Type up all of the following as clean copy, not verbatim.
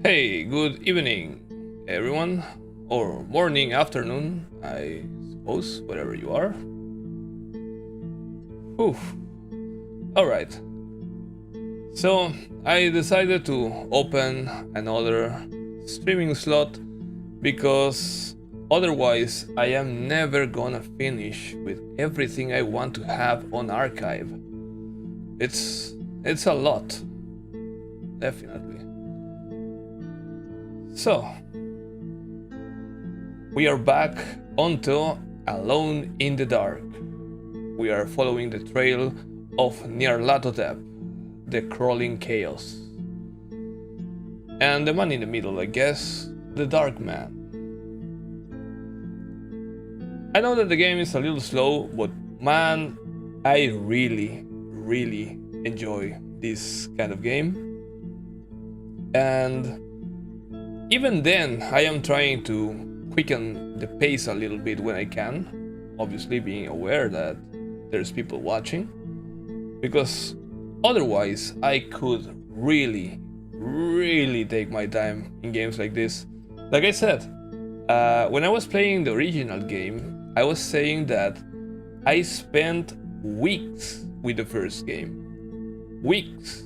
Hey, good evening, everyone, or morning, afternoon, I suppose, wherever you are. Whew. Alright, so I decided to open another streaming slot because otherwise I am never gonna finish with everything I want to have on archive. It's a lot, definitely. So, we are back onto Alone in the Dark. We are following the trail of Nyarlathotep, the crawling chaos. And the man in the middle, I guess, the Dark Man. I know that the game is a little slow, but man, I really enjoy this kind of game. And even then, I am trying to quicken the pace a little bit when I can, obviously being aware that there's people watching, because otherwise I could really take my time in games like this. Like I said, when I was playing the original game, I was saying that I spent weeks with the first game. Weeks.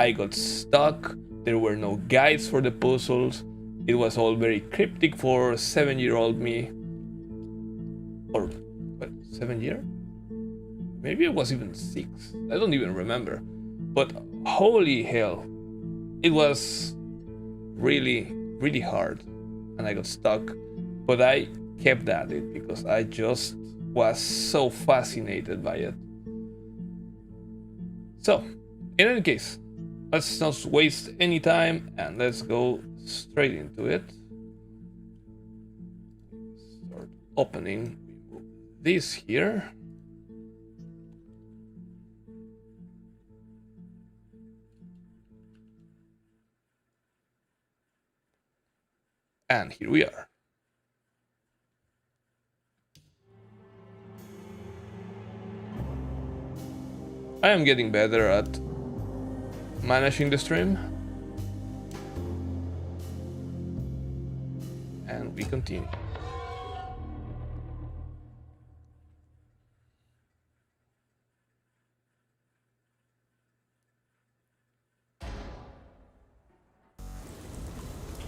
I got stuck, there were no guides for the puzzles, it was all very cryptic for 7-year-old me. Or, what, 7 year? Maybe it was even 6. I don't even remember. But holy hell, it was really hard. And I got stuck. But I kept at it because I just was so fascinated by it. So, in any case, let's not waste any time and let's go straight into it. Start opening this here. And here we are. I am getting better at managing the stream. And we continue.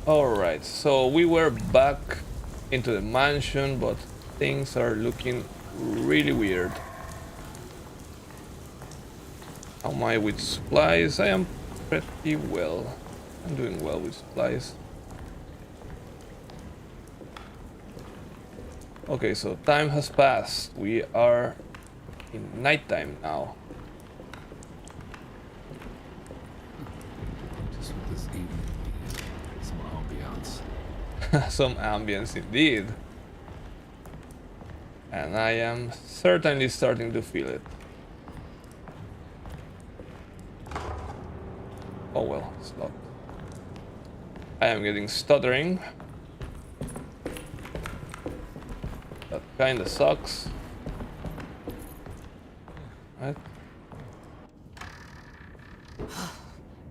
Alright, so we were back into the mansion, but things are looking really weird. How am I with supplies? I am pretty well. I'm doing well with supplies. Okay, so time has passed. We are in nighttime now. Just what this evening needed. Some ambiance. Some ambience indeed. And I am certainly starting to feel it. Oh well, it's locked. I am getting stuttering. That kinda sucks. Right?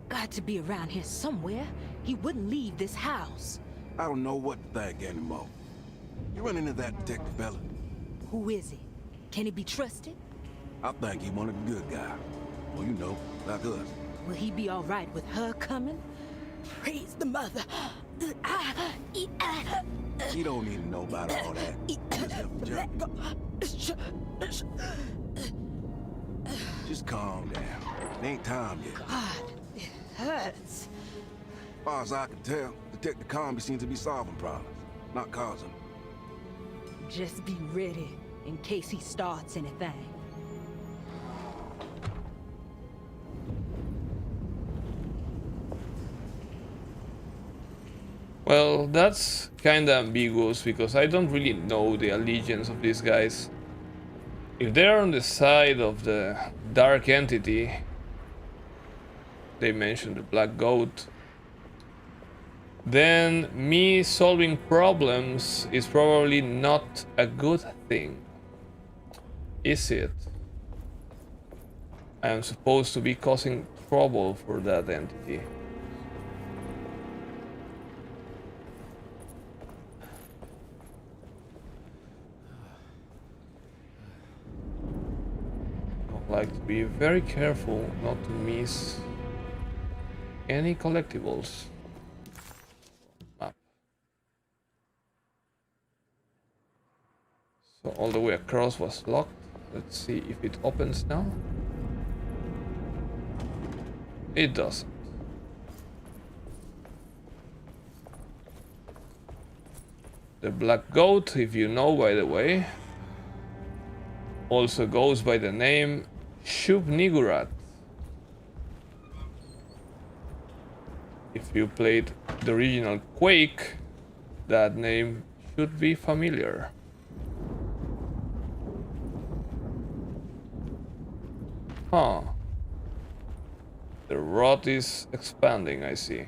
Got to be around here somewhere. He wouldn't leave this house. I don't know what to think anymore. You run into that detective fella? Who is he? Can he be trusted? I think he one of the good guys. Well, you know, like us. Will he be all right with her coming? Praise the mother. You don't need to know about all that. Just calm down. It ain't time yet. God, it hurts. As far as I can tell, Detective Carnby seems to be solving problems, not causing them. Just be ready in case he starts anything. Well, that's kinda ambiguous because I don't really know the allegiance of these guys. If they're on the side of the dark entity, they mentioned the black goat, then me solving problems is probably not a good thing. Is it? I am supposed to be causing trouble for that entity. like to be very careful not to miss any collectibles. Map. So all the way across was locked. Let's see if it opens now. It doesn't. The Black Goat, if you know, by the way, also goes by the name Shub-Niggurath. If you played the original Quake, that name should be familiar. Huh. The rot is expanding, I see.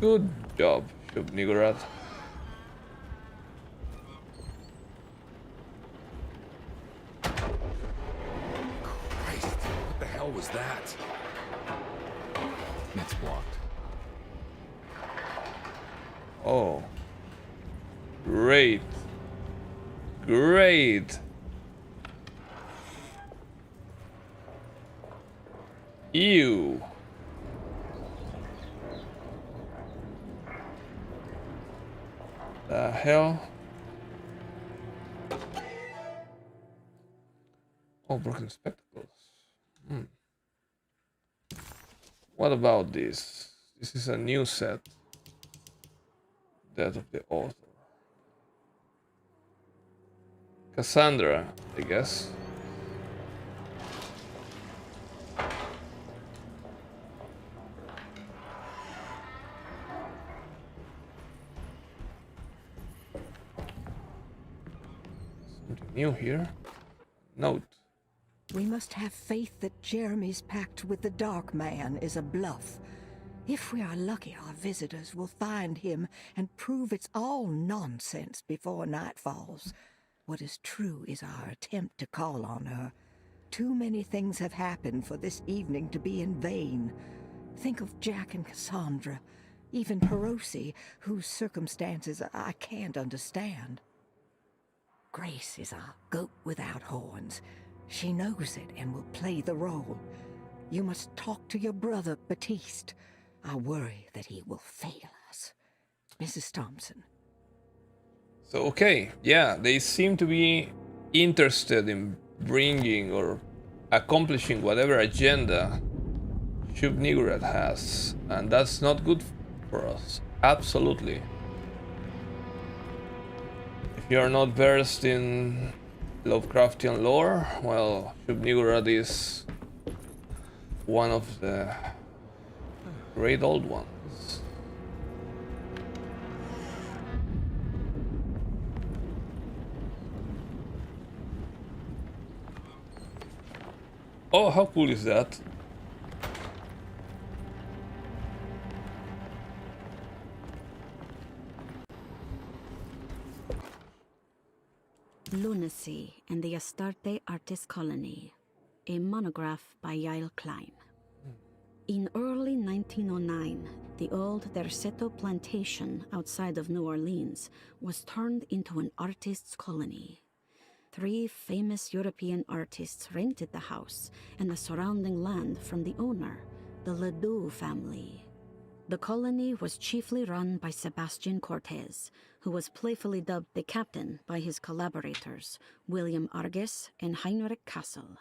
Good job, Shub-Niggurath. Christ, what the hell was that? It's blocked. Oh. Great. Great. Ew. The hell? Oh, broken spectacles. What about this? This is a new set. Death of the author. Cassandra, I guess. Something new here. Note. We must have faith that Jeremy's pact with the Dark Man is a bluff. If we are lucky, our visitors will find him and prove it's all nonsense before night falls. What is true is our attempt to call on her. Too many things have happened for this evening to be in vain. Think of Jack and Cassandra, even Perosi, whose circumstances I can't understand. Grace is our goat without horns. She knows it and will play the role. You must talk to your brother, Batiste. I worry that he will fail us. Mrs. Thompson. So, okay, yeah, they seem to be interested in bringing or accomplishing whatever agenda Shub-Niggurath has, and that's not good for us. Absolutely. If you are not versed in Lovecraftian lore, well, Shub-Niggurath is one of the great old ones. Oh, how cool is that? Lunacy and the Astarte Artist Colony, a monograph by Yael Klein. In early 1909, the old Derceto plantation outside of New Orleans was turned into an artist's colony. 3 famous European artists rented the house and the surrounding land from the owner, the Ledoux family. The colony was chiefly run by Sebastian Cortez, who was playfully dubbed the captain by his collaborators, William Arges and Heinrich Kassel.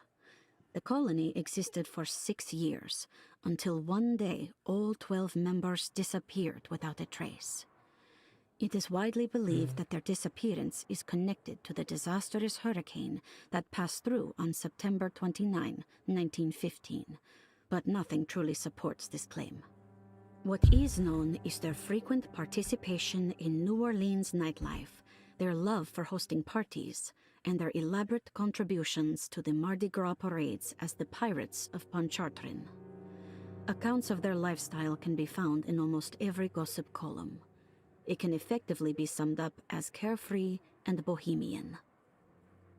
The colony existed for 6 years, until one day all 12 members disappeared without a trace. It is widely believed that their disappearance is connected to the disastrous hurricane that passed through on September 29, 1915, but nothing truly supports this claim. What is known is their frequent participation in New Orleans nightlife, their love for hosting parties, and their elaborate contributions to the Mardi Gras parades as the Pirates of Pontchartrain. Accounts of their lifestyle can be found in almost every gossip column. It can effectively be summed up as carefree and bohemian.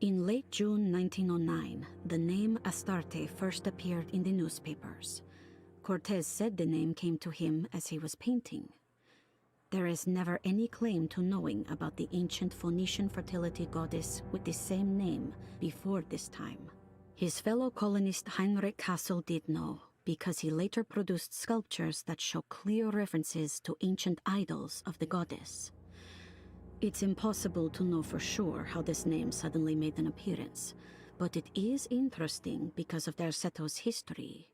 In late June 1909, the name Astarte first appeared in the newspapers. Cortez said the name came to him as he was painting. There is never any claim to knowing about the ancient Phoenician fertility goddess with the same name before this time. His fellow colonist Heinrich Kassel did know, because he later produced sculptures that show clear references to ancient idols of the goddess. It's impossible to know for sure how this name suddenly made an appearance, but it is interesting because of Derseto's history.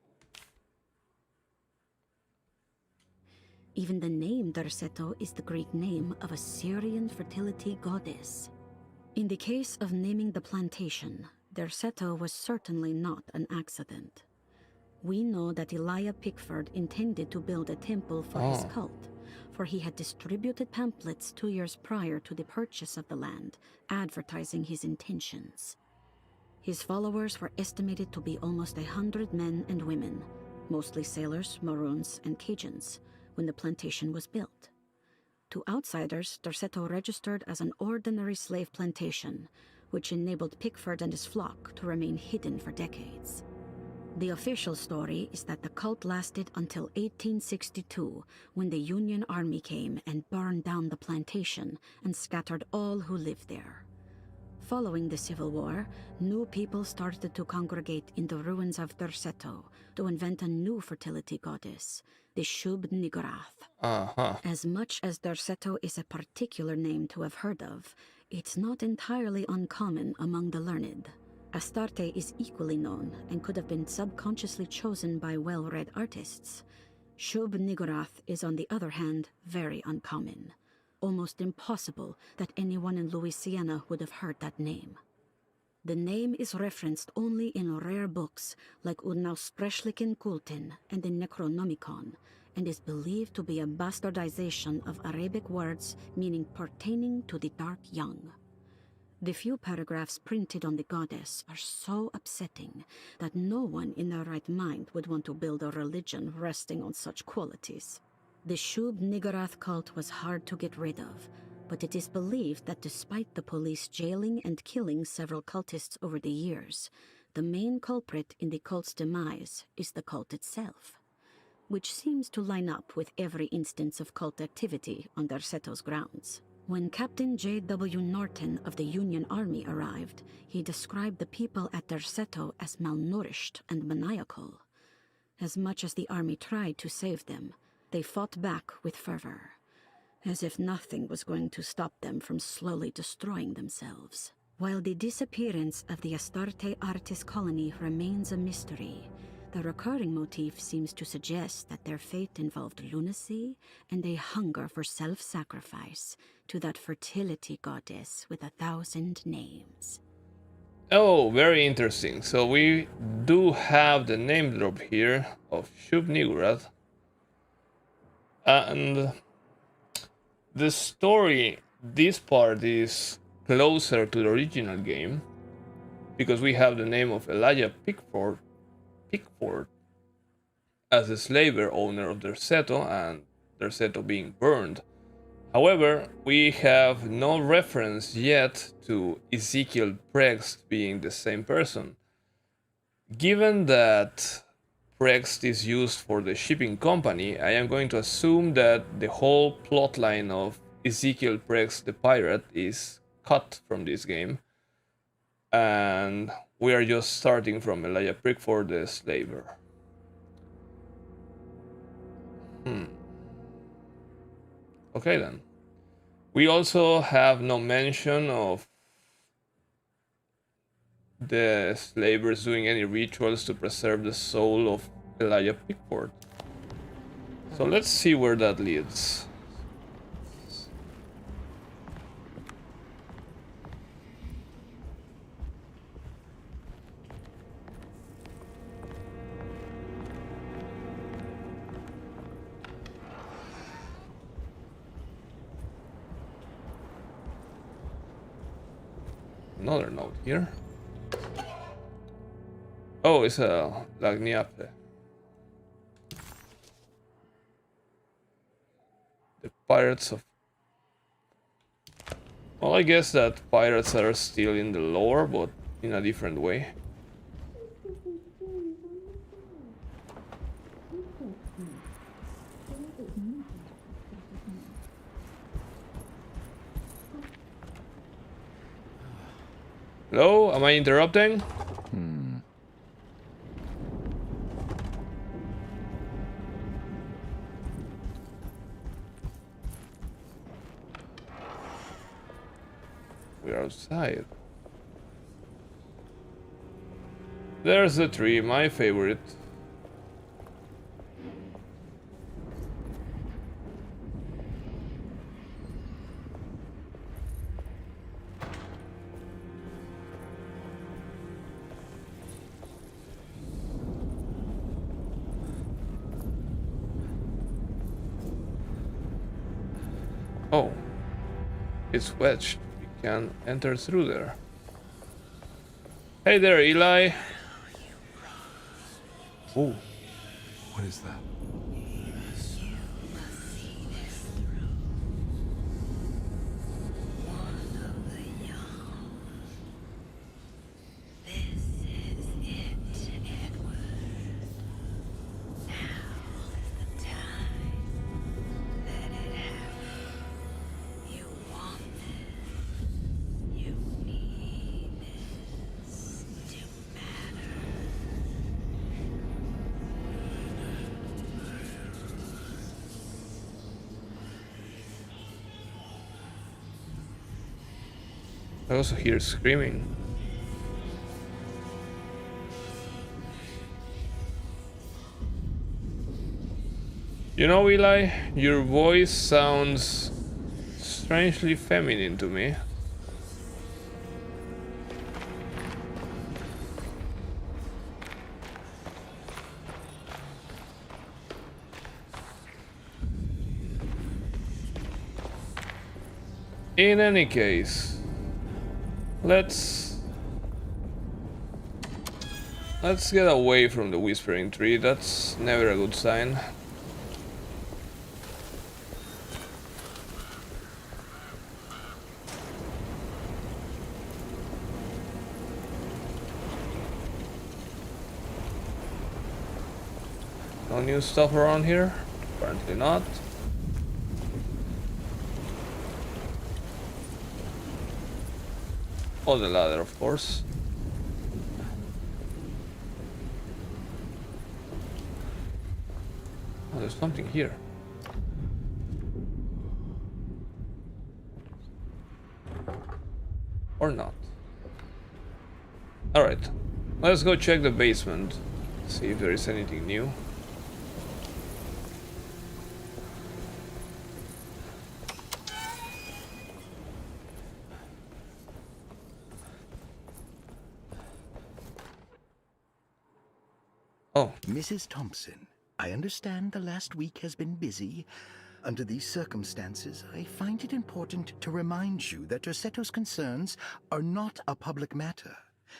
Even the name Derceto is the Greek name of a Syrian fertility goddess. In the case of naming the plantation, Derceto was certainly not an accident. We know that Elijah Pickford intended to build a temple for his cult, for he had distributed pamphlets 2 years prior to the purchase of the land, advertising his intentions. His followers were estimated to be almost 100 men and women, mostly sailors, Maroons, and Cajuns, when the plantation was built. To outsiders, Derceto registered as an ordinary slave plantation, which enabled Pickford and his flock to remain hidden for decades. The official story is that the cult lasted until 1862, when the Union Army came and burned down the plantation and scattered all who lived there. Following the Civil War, new people started to congregate in the ruins of Derceto to invent a new fertility goddess, the Shub-Niggurath. As much as Derceto is a particular name to have heard of, it's not entirely uncommon among the learned. Astarte is equally known and could have been subconsciously chosen by well-read artists. Shub-Niggurath is, on the other hand, very uncommon. Almost impossible that anyone in Louisiana would have heard that name. The name is referenced only in rare books like Unaussprechlichen Kulten and the Necronomicon, and is believed to be a bastardization of Arabic words meaning pertaining to the dark young. The few paragraphs printed on the goddess are so upsetting that no one in their right mind would want to build a religion resting on such qualities. The Shub-Niggurath cult was hard to get rid of, but it is believed that despite the police jailing and killing several cultists over the years, the main culprit in the cult's demise is the cult itself, which seems to line up with every instance of cult activity on Derseto's grounds. When Captain J.W. Norton of the Union Army arrived, he described the people at Derceto as malnourished and maniacal. As much as the army tried to save them, they fought back with fervor, as if nothing was going to stop them from slowly destroying themselves. While the disappearance of the Astarte artist colony remains a mystery, the recurring motif seems to suggest that their fate involved lunacy and a hunger for self-sacrifice to that fertility goddess with 1,000 names. Oh, very interesting. So we do have the name drop here of Shub-Niggurath. And the story, this part is closer to the original game, because we have the name of Elijah Pickford as the slaver owner of Derceto, and Derceto being burned. However, we have no reference yet to Ezekiel Prext being the same person. Given that Prext is used for the shipping company, I am going to assume that the whole plotline of Ezekiel Prext the pirate is cut from this game, and we are just starting from Elijah Pickford the slaver. Okay then. We also have no mention of the slavers doing any rituals to preserve the soul of Elijah Pickford. So let's see where that leads. Another note here. Oh, it's a Lagniappe. The pirates of... Well, I guess that pirates are still in the lore, but in a different way. Hello? Am I interrupting? We're outside. There's the tree, my favorite. Oh, it's wedged. We can enter through there. Hey there, Eli. Oh, What is that? I also hear screaming. You know, Eli, your voice sounds strangely feminine to me. In any case, let's get away from the whispering tree. That's never a good sign. No new stuff around here? Apparently not. Oh, the ladder, of course. Oh, there's something here. Or not. Alright. Let's go check the basement. See if there is anything new. Oh, Mrs. Thompson, I understand the last week has been busy. Under these circumstances, I find it important to remind you that Tercetto's concerns are not a public matter,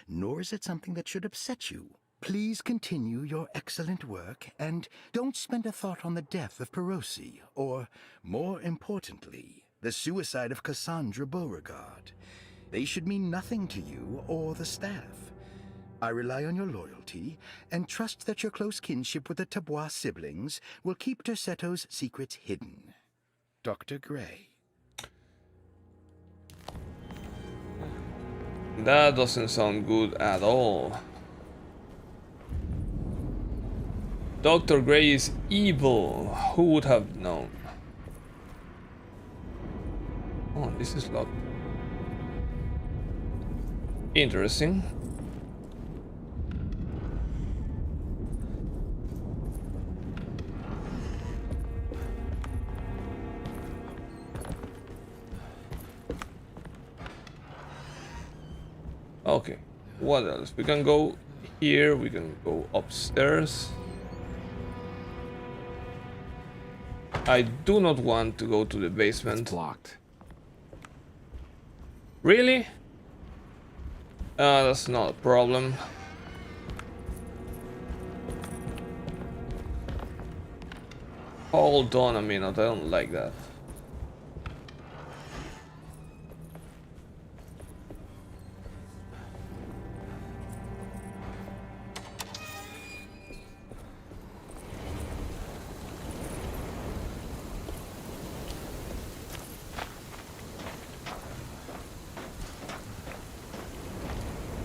nor is it something that should upset you. Please continue your excellent work, and don't spend a thought on the death of Perosi, or, more importantly, the suicide of Cassandra Beauregard. They should mean nothing to you or the staff. I rely on your loyalty, and trust that your close kinship with the Tabois siblings will keep Tercetto's secrets hidden. Dr. Gray. that doesn't sound good at all. Dr. Gray is evil. Who would have known? Oh, this is locked. Interesting. Okay, what else? We can go here, we can go upstairs. I do not want to go to the basement. It's blocked. Really? That's not a problem. Hold on a minute, I don't like that.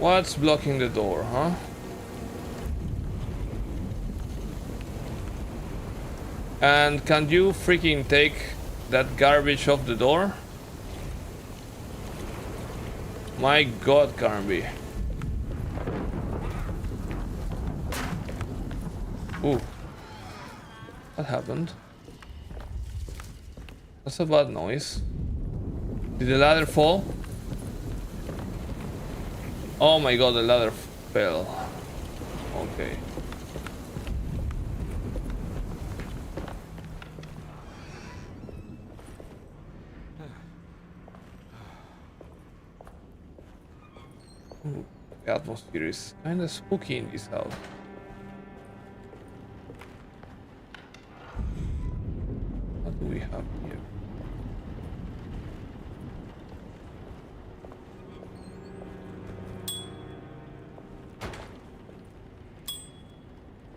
What's blocking the door, huh? And can you freaking take that garbage off the door? My god, Carnby. Ooh. What happened? What's a bad noise? Did the ladder fall? Oh my god, the ladder fell. Okay. Ooh, the atmosphere is kinda spooky in this house. What do we have here?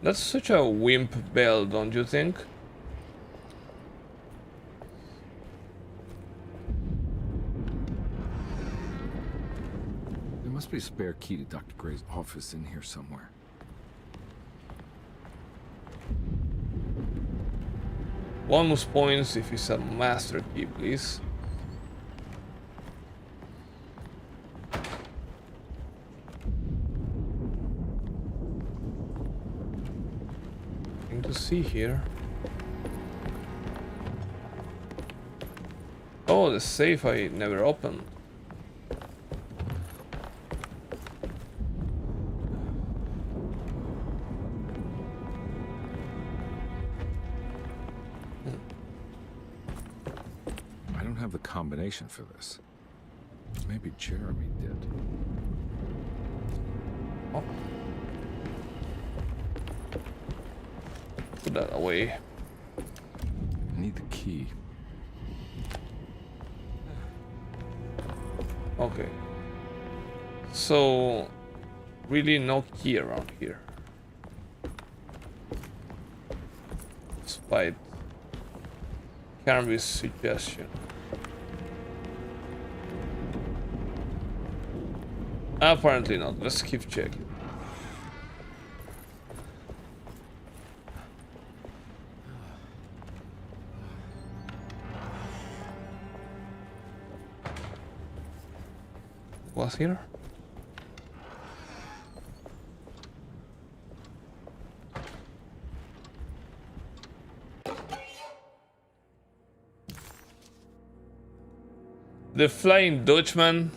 That's such a wimp bell, don't you think? There must be a spare key to Dr. Gray's office in here somewhere. Bonus points if it's a master key, please. Nothing to see here. Oh, the safe I never opened. I don't have the combination for this. Maybe Jeremy did. Oh. Put that away. I need the key. Okay. So, really no key around here. Despite Carnby's suggestion. Apparently not. Let's keep checking. Was here? The Flying Dutchman?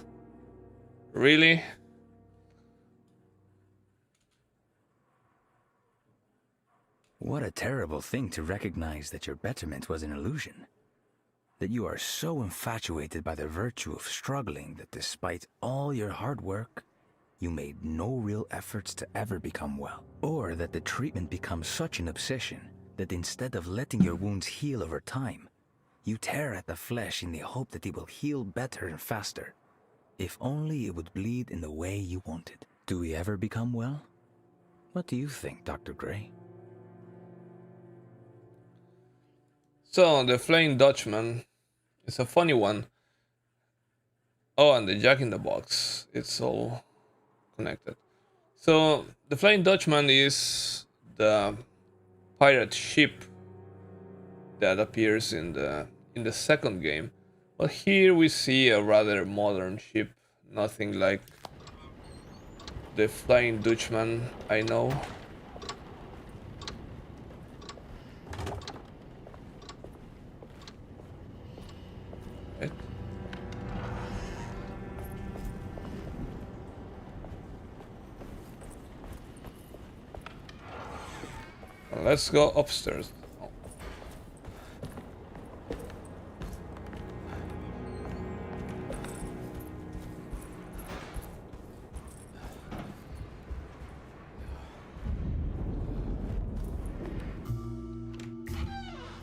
Really? What a terrible thing to recognize that your betterment was an illusion. That you are so infatuated by the virtue of struggling that despite all your hard work, you made no real efforts to ever become well. Or that the treatment becomes such an obsession that instead of letting your wounds heal over time, you tear at the flesh in the hope that it will heal better and faster. If only it would bleed in the way you wanted. Do we ever become well? What do you think, Dr. Gray? So, the Flying Dutchman is a funny one. Oh, and the Jack in the Box. It's all connected. So, the Flying Dutchman is the pirate ship that appears in the second game. But here we see a rather modern ship. Nothing like the Flying Dutchman I know. Right. Let's go upstairs.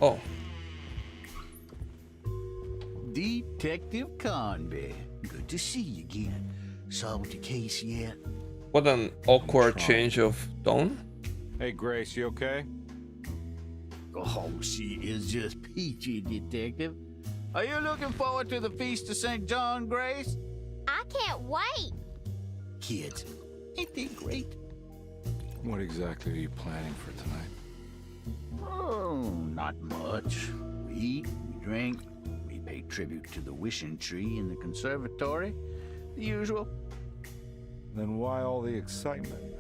Oh. Detective Carnby. Good to see you again. Solved the case yet? What an awkward change of tone. Hey, Grace, you okay? Oh, she is just peachy, Detective. Are you looking forward to the Feast of St. John, Grace? I can't wait. kids. Ain't they great? What exactly are you planning for tonight? Oh, not much. We eat, we drink, we pay tribute to the wishing tree in the conservatory. The usual. Then why all the excitement?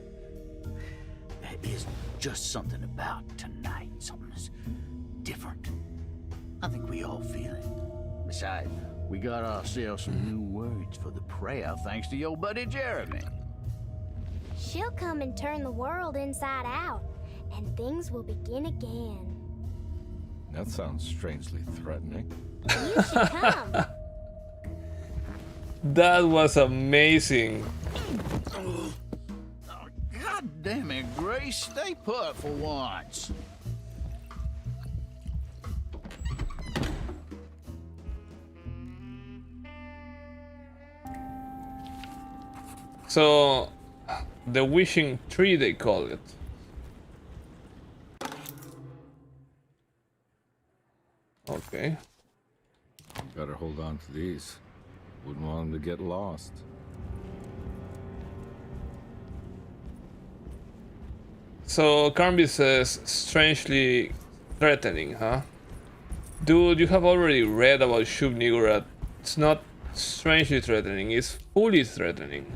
There is just something about tonight. Something's different. I think we all feel it. Besides, we got ourselves some new words for the prayer thanks to your buddy Jeremy. She'll come and turn the world inside out, and things will begin again. That sounds strangely threatening. You should come. That was amazing. Oh, God damn it, Grace. Stay put for once. So, the wishing tree, they call it. Okay. Better hold on to these. Wouldn't want them to get lost. So, Carnby says, strangely threatening, huh? Dude, you have already read about Shub Niggurath. It's not strangely threatening, it's fully threatening.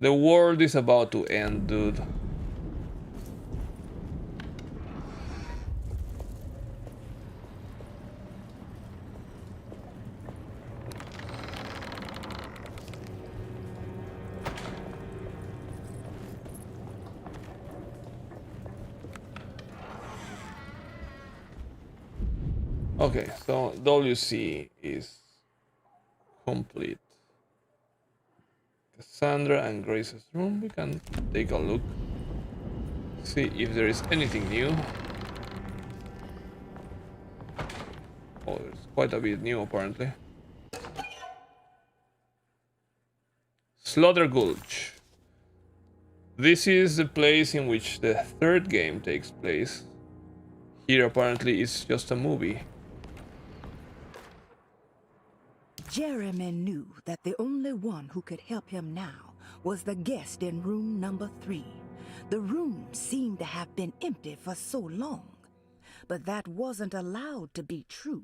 The world is about to end, dude. Okay, so WC is complete. Cassandra and Grace's room, we can take a look. See if there is anything new. Oh, there's quite a bit new apparently. Slaughter Gulch. This is the place in which the third game takes place. Here apparently it's just a movie. Jeremy knew that the only one who could help him now was the guest in room number 3. The room seemed to have been empty for so long. But that wasn't allowed to be true.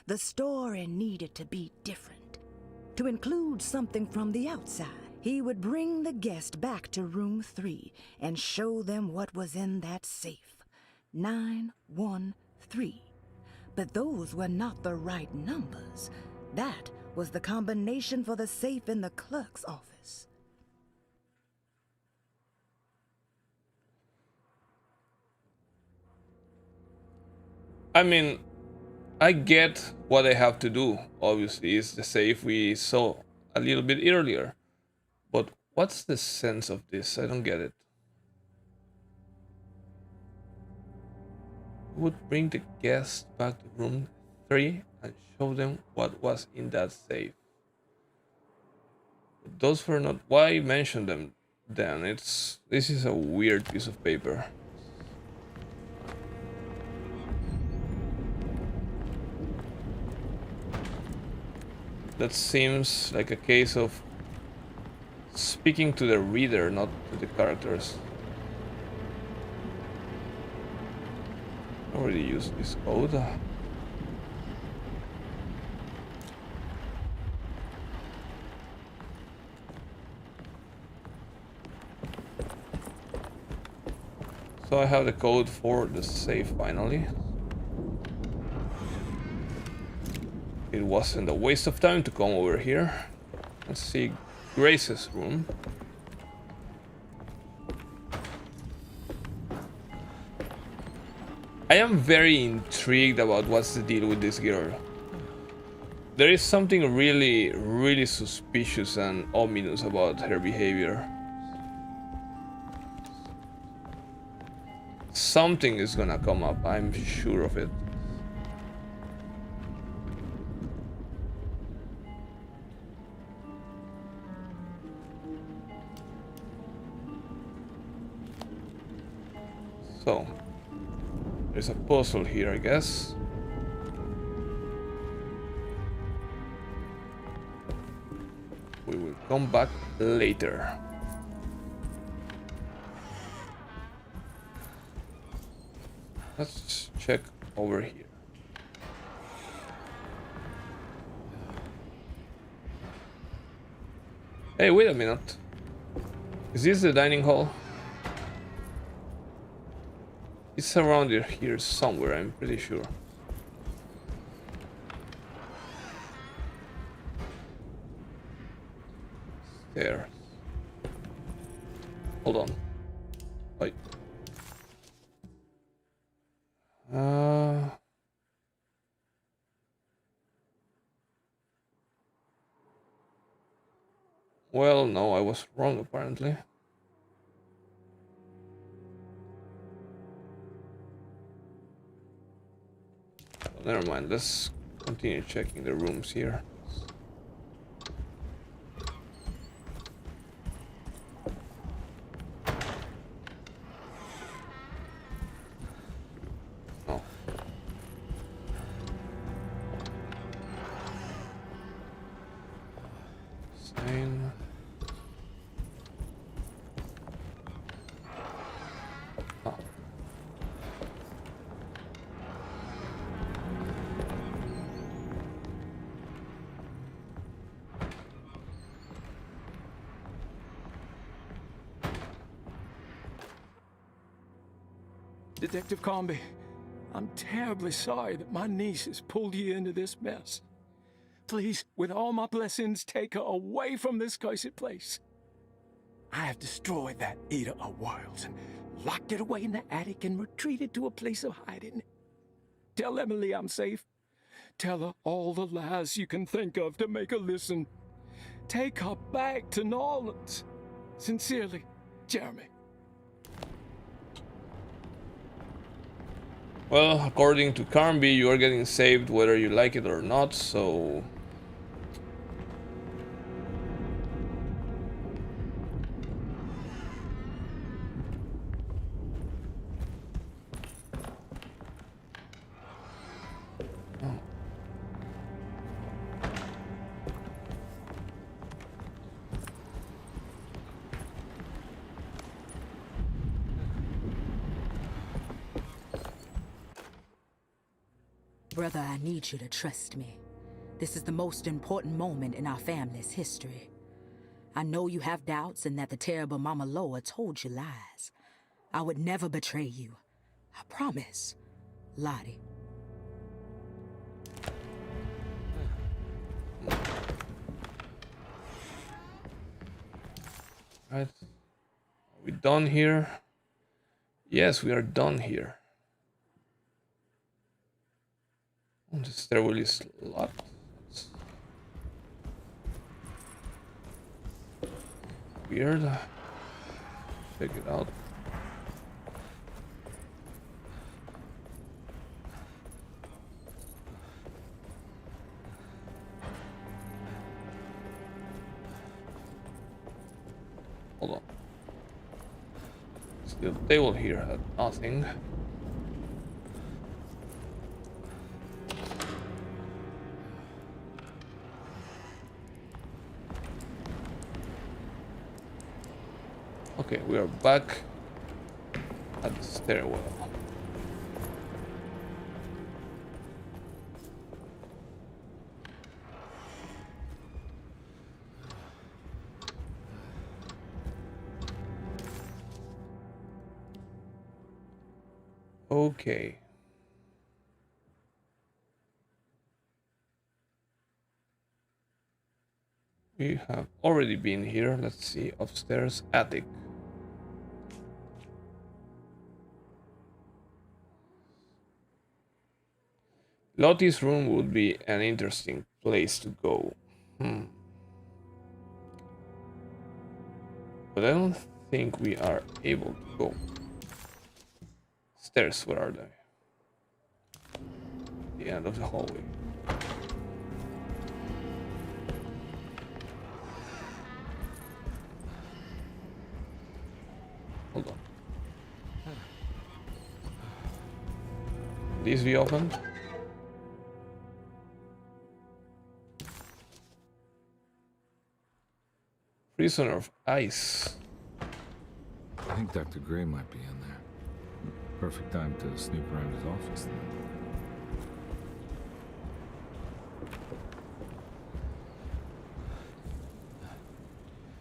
The story needed to be different. To include something from the outside, he would bring the guest back to room 3 and show them what was in that safe. 913. But those were not the right numbers. That was the combination for the safe in the clerk's office. I mean, I get what I have to do. Obviously, it's the safe we saw a little bit earlier. But what's the sense of this? I don't get it. Would bring the guest back to room 3 and show them what was in that safe. But those were not... Why mention them then? This is a weird piece of paper. That seems like a case of speaking to the reader, not to the characters. I already used this code. So I have the code for the safe finally. It wasn't a waste of time to come over here. Let's see Grace's room. I am very intrigued about what's the deal with this girl. There is something really suspicious and ominous about her behavior. Something is gonna come up, I'm sure of it. So, there's a puzzle here, I guess. come back later. Let's check over here. Hey, wait a minute. Is this the dining hall? It's around here somewhere, I'm pretty sure. There. Hold on. Wait. Well, no, I was wrong apparently. Well, never mind, let's continue checking the rooms here. Oh. Same. Oh. Detective Carnby, I'm terribly sorry that my niece has pulled you into this mess. Please, with all my blessings, take her away from this cursed place. I have destroyed that Eater of Worlds and locked it away in the attic and retreated to a place of hiding. Tell Emily I'm safe. Tell her all the lies you can think of to make her listen. Take her back to New Orleans. Sincerely, Jeremy. Well, according to Carnby, you are getting saved whether you like it or not, so... Oh. Brother, I need you to trust me. This is the most important moment in our family's history. I know you have doubts and that the terrible Mama Loa told you lies. I would never betray you. I promise. Lottie. Right. Are we done here? Yes, we are done here. Oh, the stairwell is locked. Weird. Check it out. Hold on. Still table here had nothing. Okay, we are back at the stairwell. Okay. We have already been here. Let's see, upstairs, attic. Lottie's room would be an interesting place to go. But I don't think we are able to go. Stairs, where are they? The end of the hallway. Hold on. These be opened? Prisoner of ice. I think Dr. Gray might be in there. Perfect time to snoop around his office then.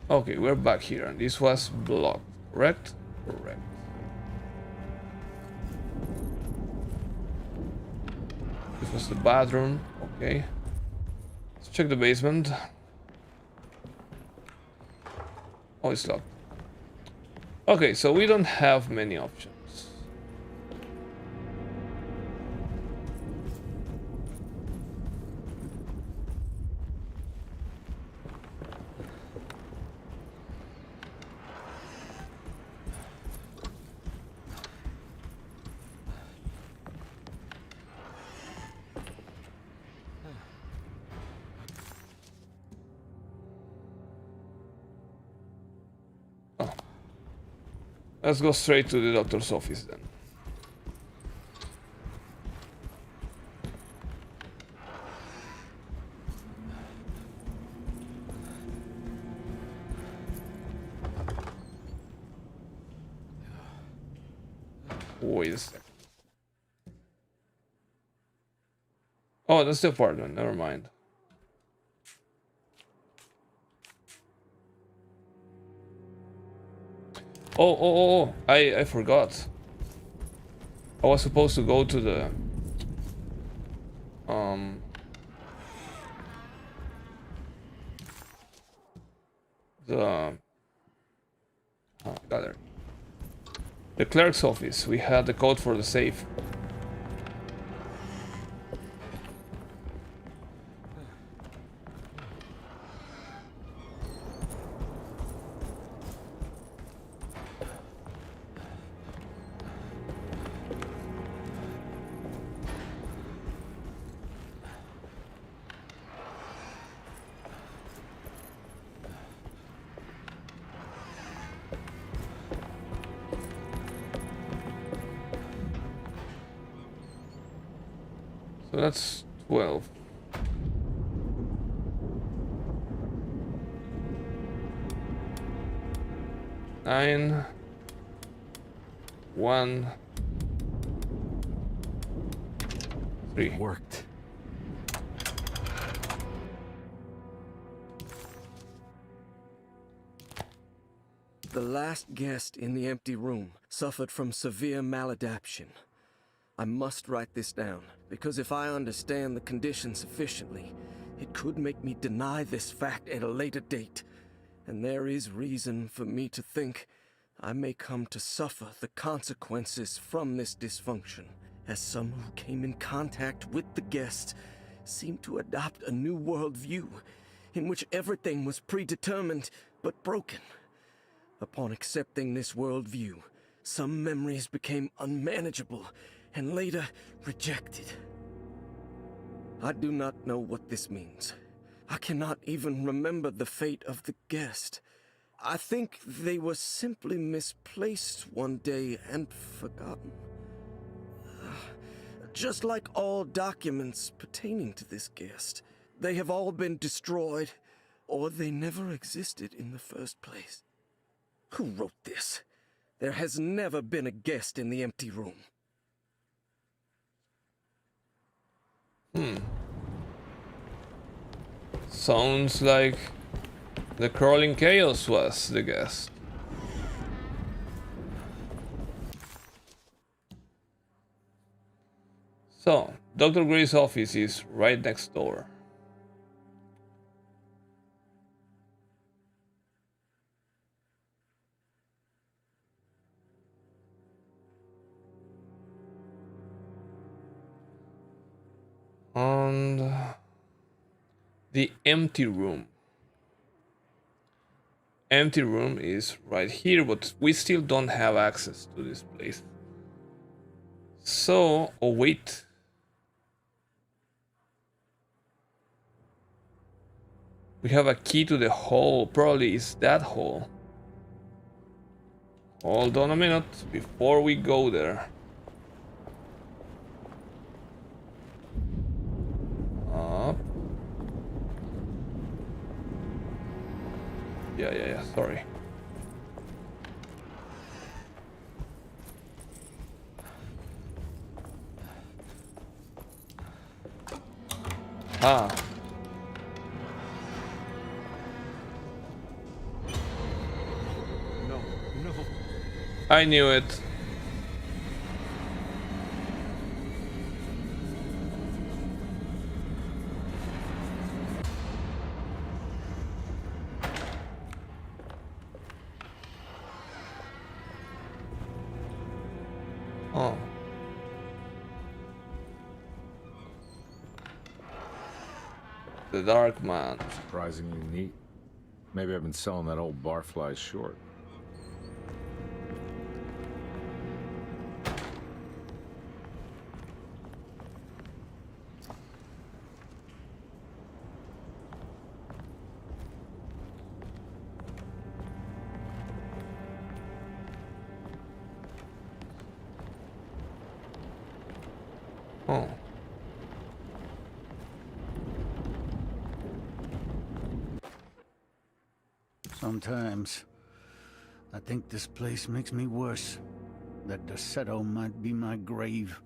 Okay, we're back here, and this was blocked, correct? Correct. This was the bathroom, okay. Let's check the basement. Oh, it's locked. Okay, so we don't have many options. Let's go straight to the doctor's office then. Wait a second. Oh, that's the apartment. Never mind. Oh, I forgot. I was supposed to go to the got it. The clerk's office. We had the code for the safe. So that's 12. Nine. 1. 3. Worked. The last guest in the empty room suffered from severe maladaptation. I must write this down, because if I understand the condition sufficiently, it could make me deny this fact at a later date. And there is reason for me to think I may come to suffer the consequences from this dysfunction, as some who came in contact with the guest seemed to adopt a new worldview in which everything was predetermined but broken. Upon accepting this worldview, some memories became unmanageable and later rejected. I do not know what this means. I cannot even remember the fate of the guest. I think they were simply misplaced one day and forgotten. Just like all documents pertaining to this guest, they have all been destroyed, or they never existed in the first place. Who wrote this? There has never been a guest in the empty room. Sounds like the crawling chaos was the guest. So, Dr. Gray's office is right next door. And the empty room. Empty room is right here, but we still don't have access to this place. So, oh wait. We have a key to the hole. Probably it's that hole. Hold on a minute before we go there. Up. Yeah. Sorry. Ah. No. I knew it. Oh. The Dark Man. Surprisingly neat. Maybe I've been selling that old barfly short. Oh. Sometimes I think this place makes me worse. That Derceto might be my grave.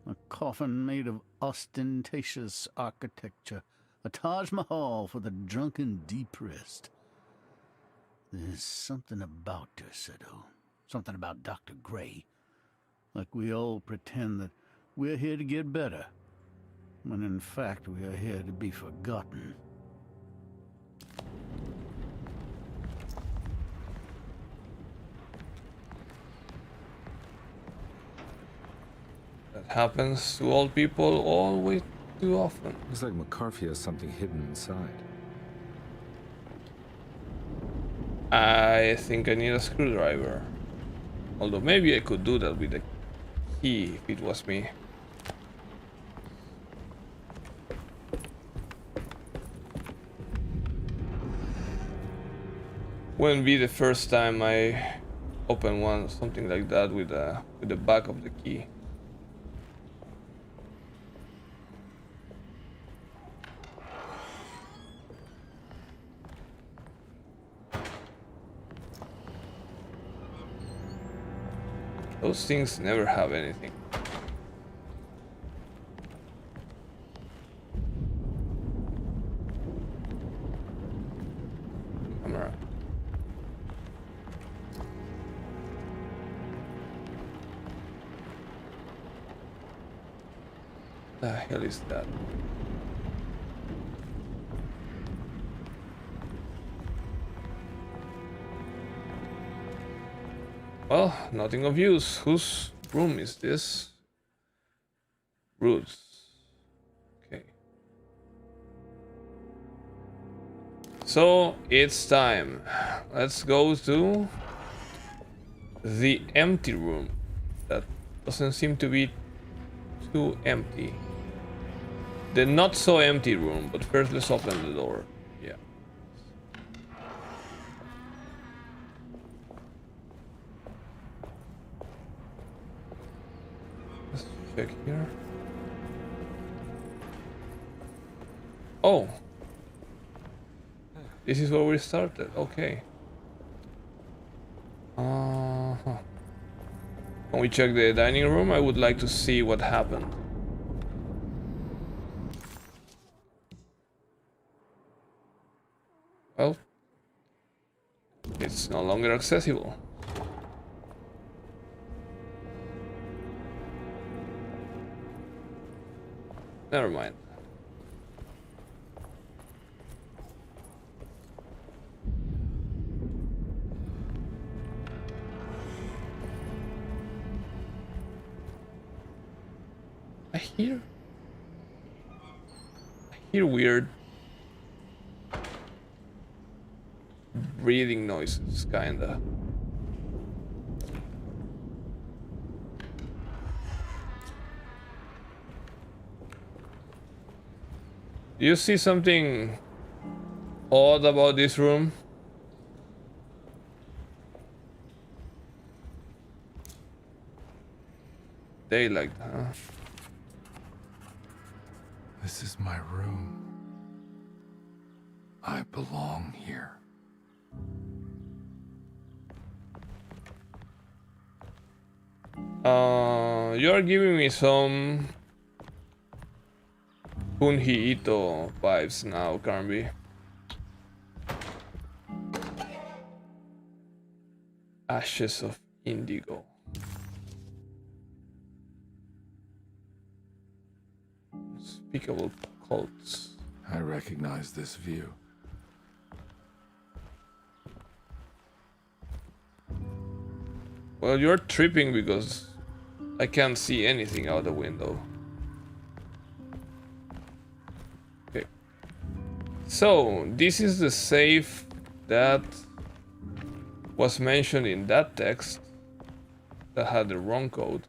A coffin made of ostentatious architecture. A Taj Mahal for the drunken depressed. There's something about Derceto. Something about Dr. Gray. Like we all pretend that we're here to get better. When in fact we are here to be forgotten. That happens to old people all way too often. Looks like McCaffrey has something hidden inside. I think I need a screwdriver. Although maybe I could do that with the key if it was me. Wouldn't be the first time I open something like that with the back of the key. Those things never have anything. Camera. The hell is that? Well, nothing of use. Whose room is this? Roots. Okay. So it's time. Let's go to the empty room. That doesn't seem to be too empty. The not so empty room, but first let's open the door. Yeah. Let's check here. Oh. This is where we started. Okay. Can we check the dining room? I would like to see what happened. Well, it's no longer accessible. Never mind. I hear weird breathing noises, kinda. Do you see something odd about this room? Daylight, huh? This is my room. I belong here. You are giving me some Kunhi Ito vibes now, Carnby. Ashes of Indigo. Unspeakable cults. I recognize this view. Well, you're tripping because I can't see anything out the window. Okay. So, this is the safe that was mentioned in that text that had the wrong code.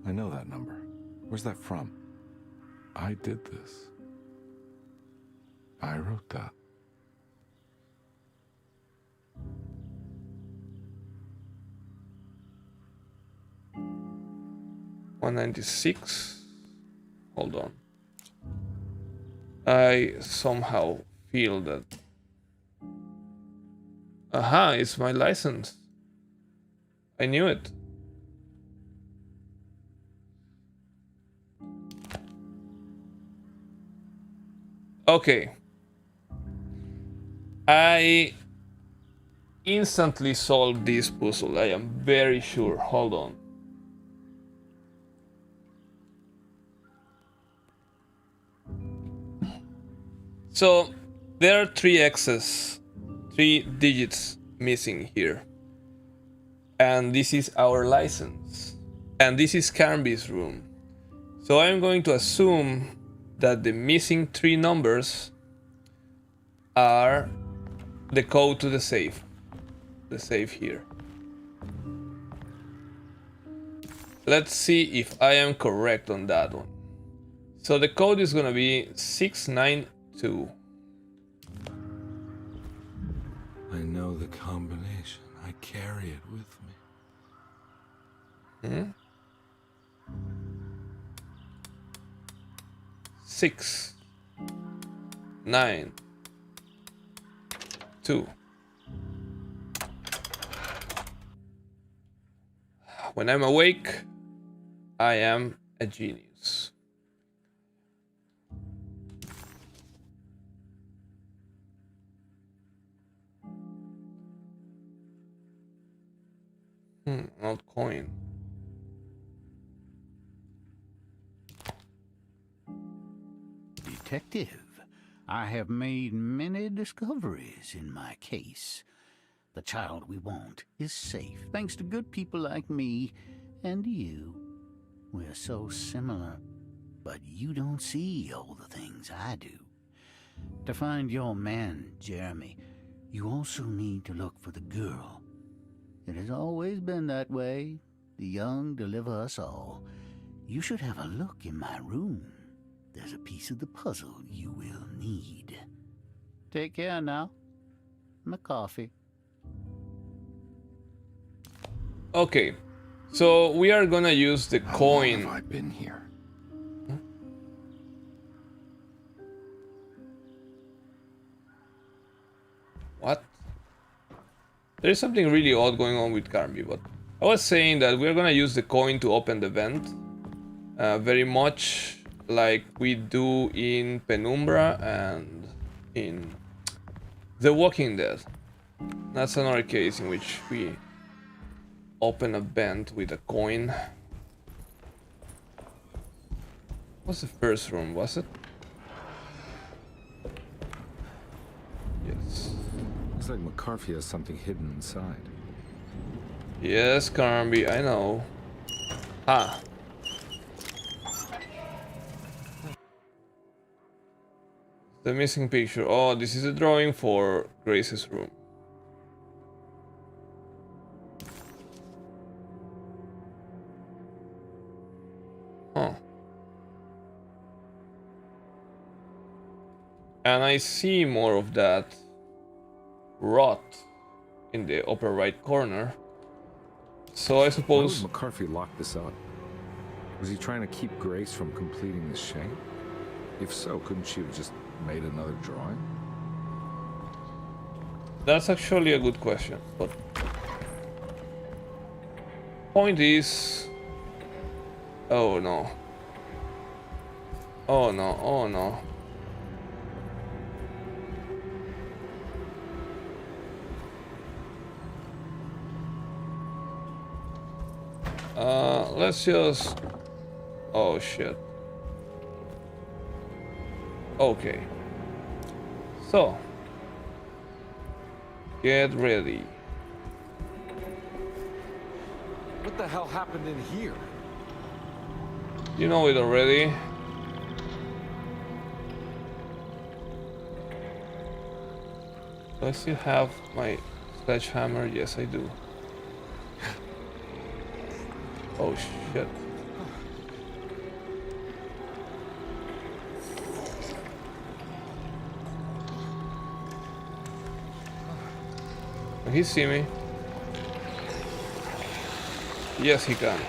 I know that number. Where's that from? I did this. I wrote that. $196. Hold on. I somehow feel that. Aha, it's my license. I knew it. Okay. I instantly solved this puzzle. I am very sure. Hold on. So there are 3 X's, 3 digits missing here. And this is our license. And this is Carnby's room. So I'm going to assume that the missing 3 numbers are the code to the safe. The safe here. Let's see if I am correct on that one. So the code is gonna be 692. I know the combination. I carry it with me. 6 9 2. When I'm awake, I am a genius. Not coin. Detective, I have made many discoveries in my case. The child we want is safe, thanks to good people like me and you. We're so similar, but you don't see all the things I do. To find your man, Jeremy, you also need to look for the girl. It has always been that way. The young deliver us all. You should have a look in my room. There's a piece of the puzzle you will need. Take care now. McCaffrey. Okay, so we are gonna use the coin. How long have I been here? What? There is something really odd going on with Carnby, but I was saying that we're gonna use the coin to open the vent. Very much like we do in Penumbra and in The Walking Dead. That's another case in which we open a vent with a coin. What's the first room, was it? Yes. Looks like McCaffrey has something hidden inside. Yes, Carnby, I know. Ah. The missing picture. Oh, this is a drawing for Grace's room. Huh. And I see more of that rot in the upper right corner. So I Why would suppose... McCaffrey lock this up? Was he trying to keep Grace from completing the shape? If so, couldn't she have just made another drawing? That's actually a good question, but... Point is... Oh no. Oh no, oh no. Let's just... Oh shit. Okay. So. Get ready. What the hell happened in here? You know it already. Do I still have my sledgehammer? Yes, I do. Oh shit. Can he see me? Yes, he can.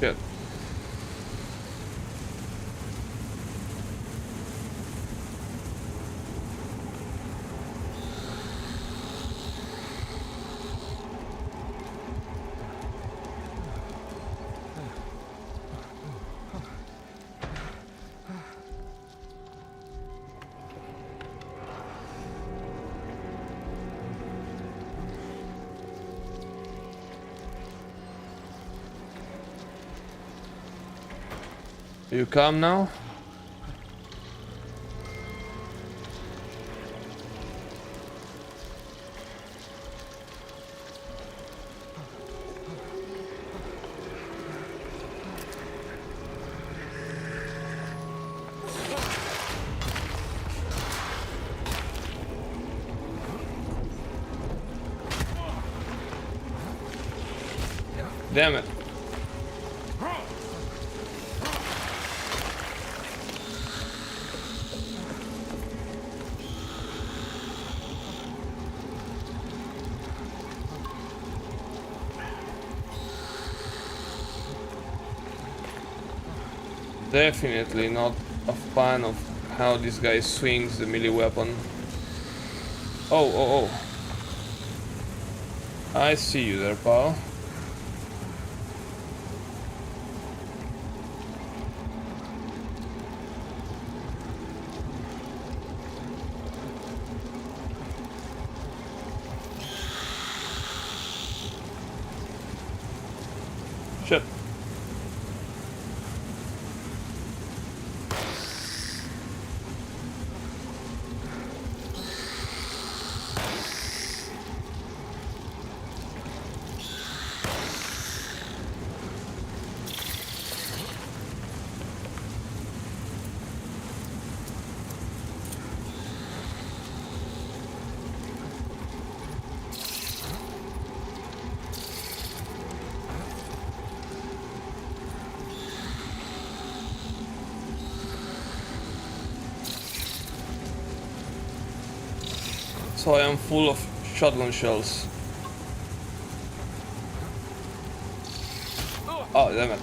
Shit. You come now? Damn it. Definitely not a fan of how this guy swings the melee weapon. Oh, oh, oh. I see you there, pal. Shit. So I am full of shotgun shells. Oh, damn it.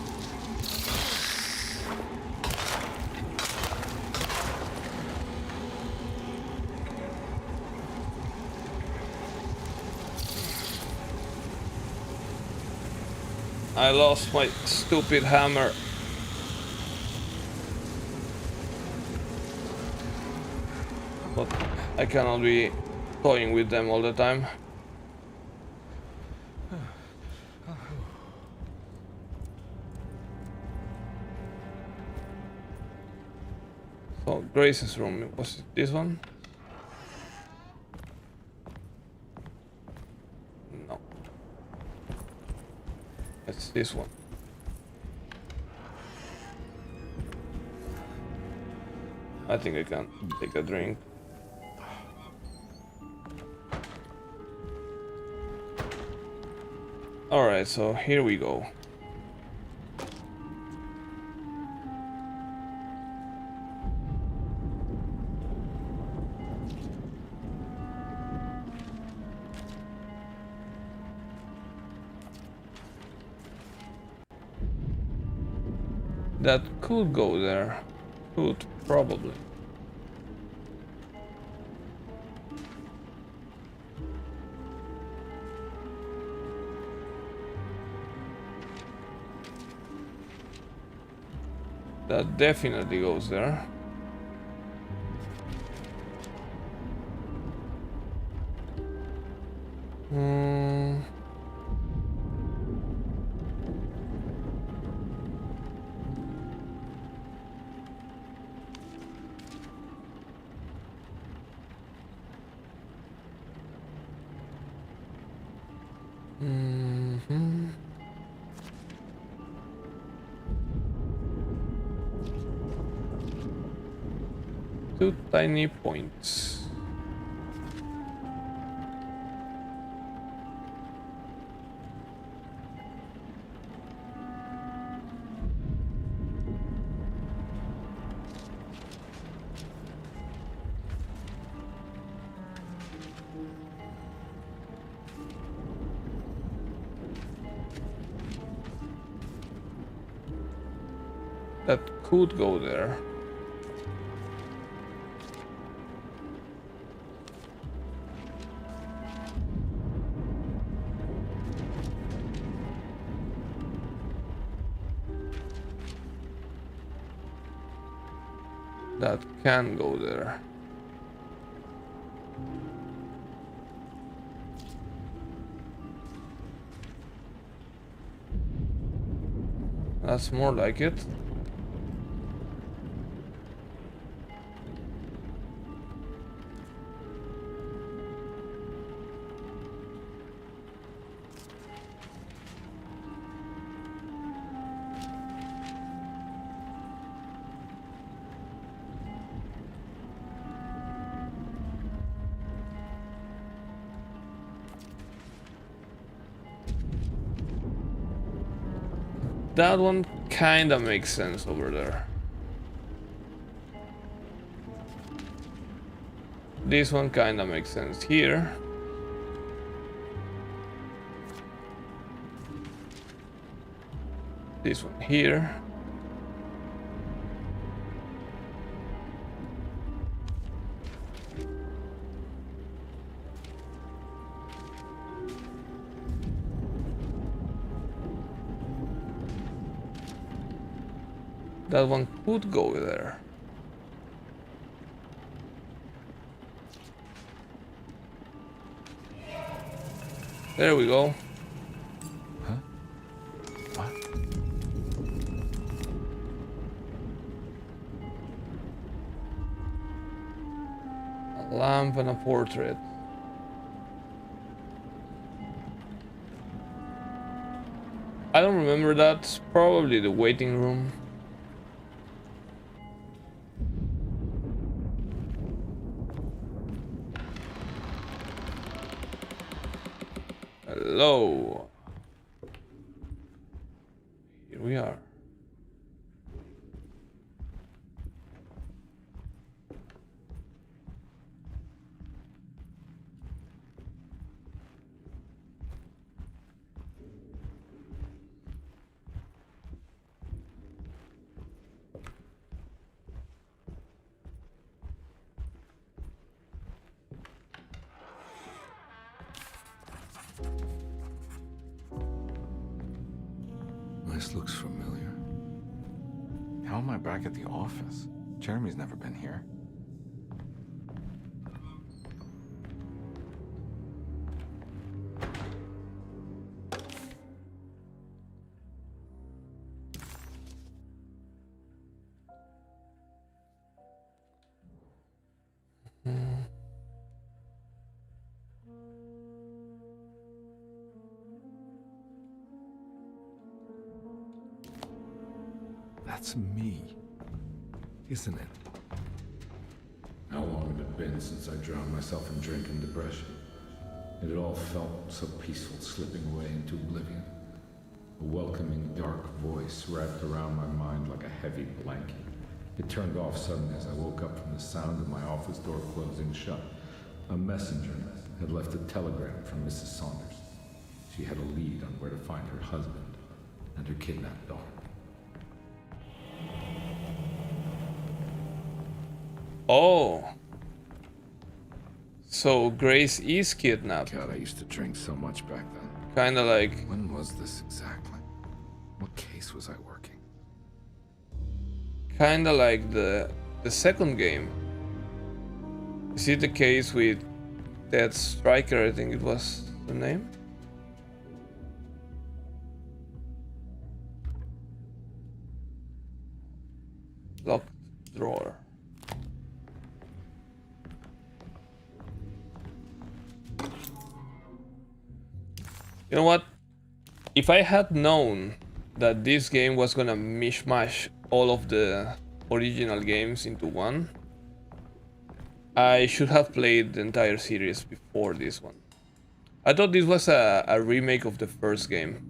I lost my stupid hammer. But I cannot be toying with them all the time. So Grace's room, was it this one? No. It's this one. I think I can take a drink. Alright, so here we go. That could go there. Could, probably. That definitely goes there. Two tiny points. That could go there. That can go there. That's more like it. That one kinda makes sense over there. This one kinda makes sense here. This one here. That one could go there. There we go. Huh? What? A lamp and a portrait. I don't remember that. Probably the waiting room. Hello. Here we are. This looks familiar. How am I back at the office? Jeremy's never been here. That's me, isn't it? How long had it been since I drowned myself in drink and depression? It had all felt so peaceful, slipping away into oblivion. A welcoming, dark voice wrapped around my mind like a heavy blanket. It turned off suddenly as I woke up from the sound of my office door closing shut. A messenger had left a telegram from Mrs. Saunders. She had a lead on where to find her husband and her kidnapped daughter. Oh. So Grace is kidnapped. God, I used to drink so much back then. Kinda like... When was this exactly? What case was I working? Kinda like the second game. Is it the case with that Striker, I think it was the name? Locked drawer. You know what? If I had known that this game was gonna mishmash all of the original games into one, I should have played the entire series before this one. I thought this was a remake of the first game.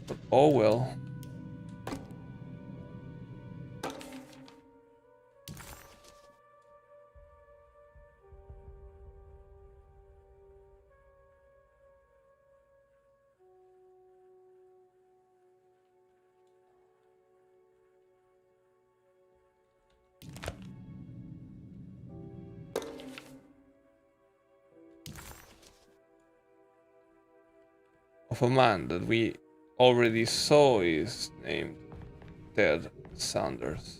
But oh well. Of a man that we already saw is named Ted Saunders.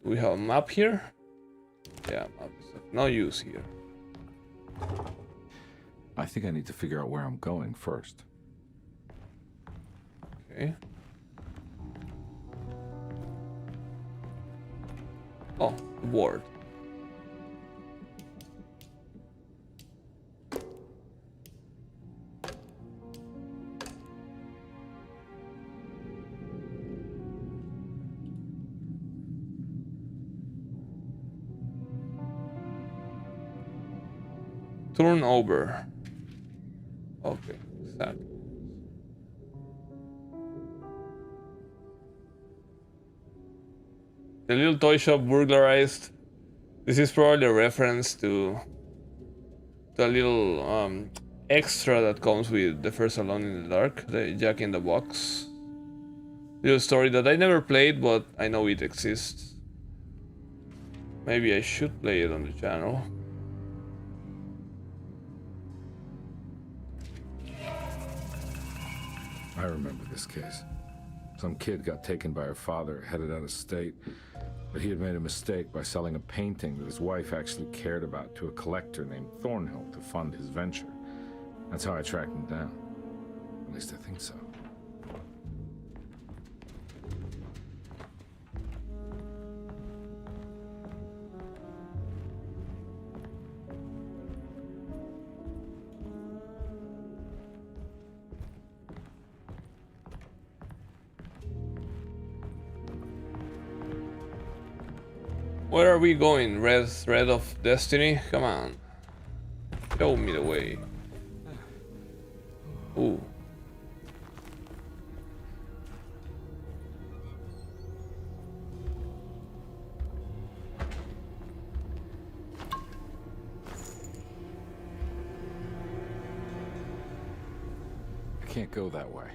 Do we have a map here? Yeah, map is of no use here. I think I need to figure out where I'm going first. Okay. Oh, ward. Turn over. Okay, exactly. The little toy shop burglarized. This is probably a reference to the little extra that comes with the first Alone in the Dark, the Jack in the Box little story that I never played, but I know it exists. Maybe I should play it on the channel. I remember this case. Some kid got taken by her father, headed out of state, but he had made a mistake by selling a painting that his wife actually cared about to a collector named Thornhill to fund his venture. That's how I tracked him down. At least I think so. Where are we going? Red thread of destiny? Come on. Show me the way. Ooh. I can't go that way.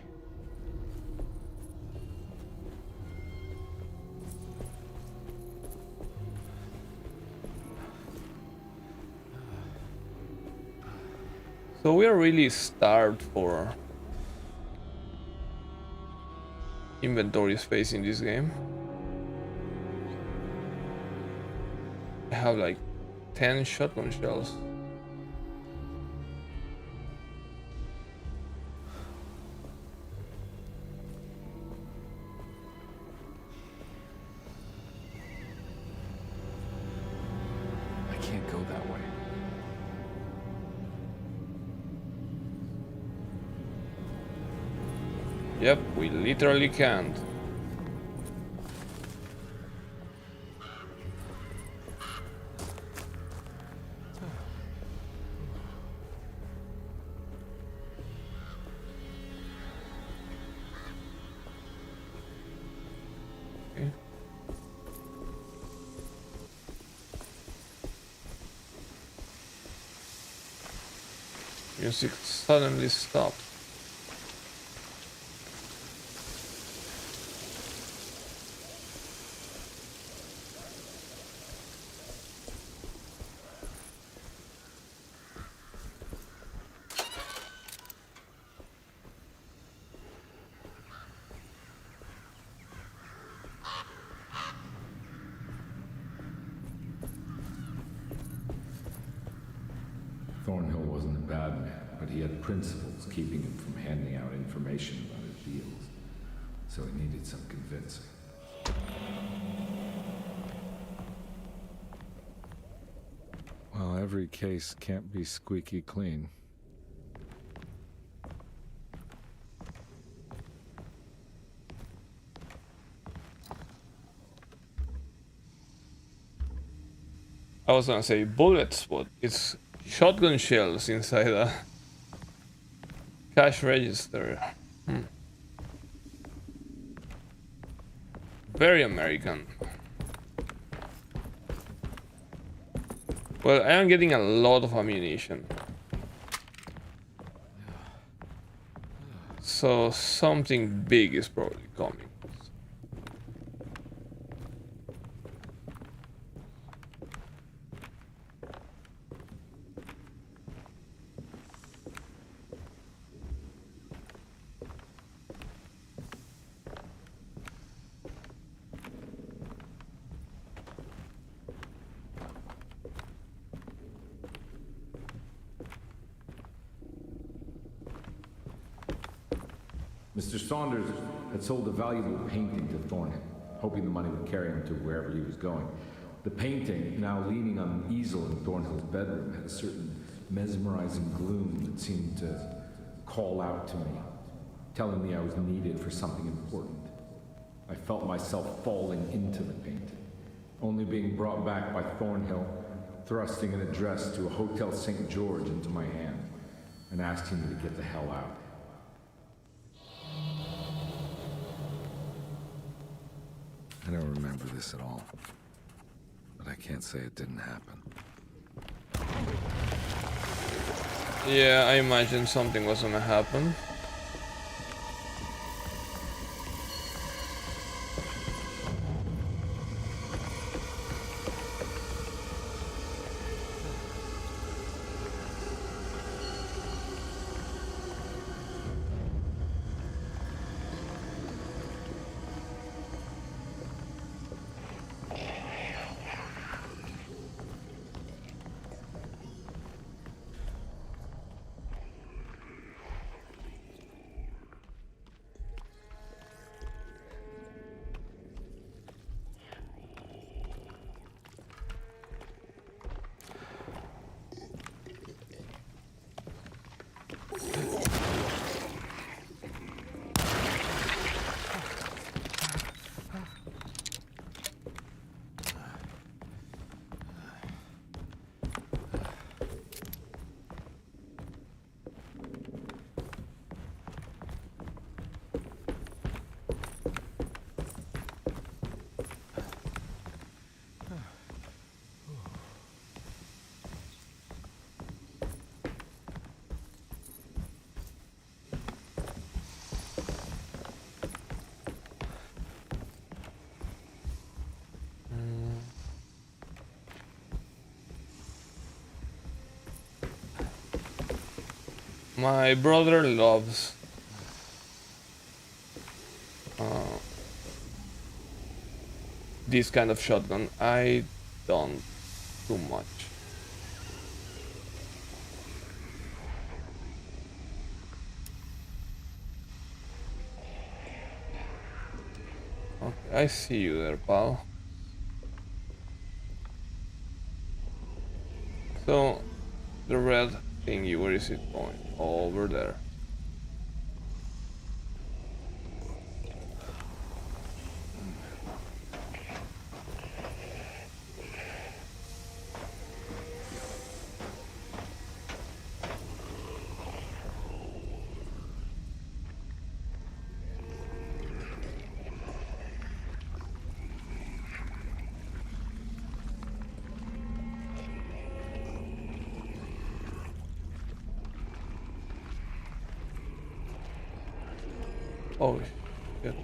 So we are really starved for inventory space in this game. I have like 10 shotgun shells. I can't go that way. Yep, we literally can't. Music suddenly stopped. Thornhill wasn't a bad man, but he had principles keeping him from handing out information about his deals. So he needed some convincing. Well, every case can't be squeaky clean. I was gonna say bullets, but it's shotgun shells inside a cash register. Very American. Well, I am getting a lot of ammunition. So something big is probably coming. Mr. Saunders had sold a valuable painting to Thornhill, hoping the money would carry him to wherever he was going. The painting, now leaning on an easel in Thornhill's bedroom, had a certain mesmerizing gloom that seemed to call out to me, telling me I was needed for something important. I felt myself falling into the painting, only being brought back by Thornhill, thrusting an address to a Hotel St. George into my hand and asking me to get the hell out. I don't remember this at all, but I can't say it didn't happen. Yeah, I imagine something was gonna happen. My brother loves this kind of shotgun. I don't too much. Okay, I see you there, pal. So, the red thingy, where is it going? Over there. Oh, shit.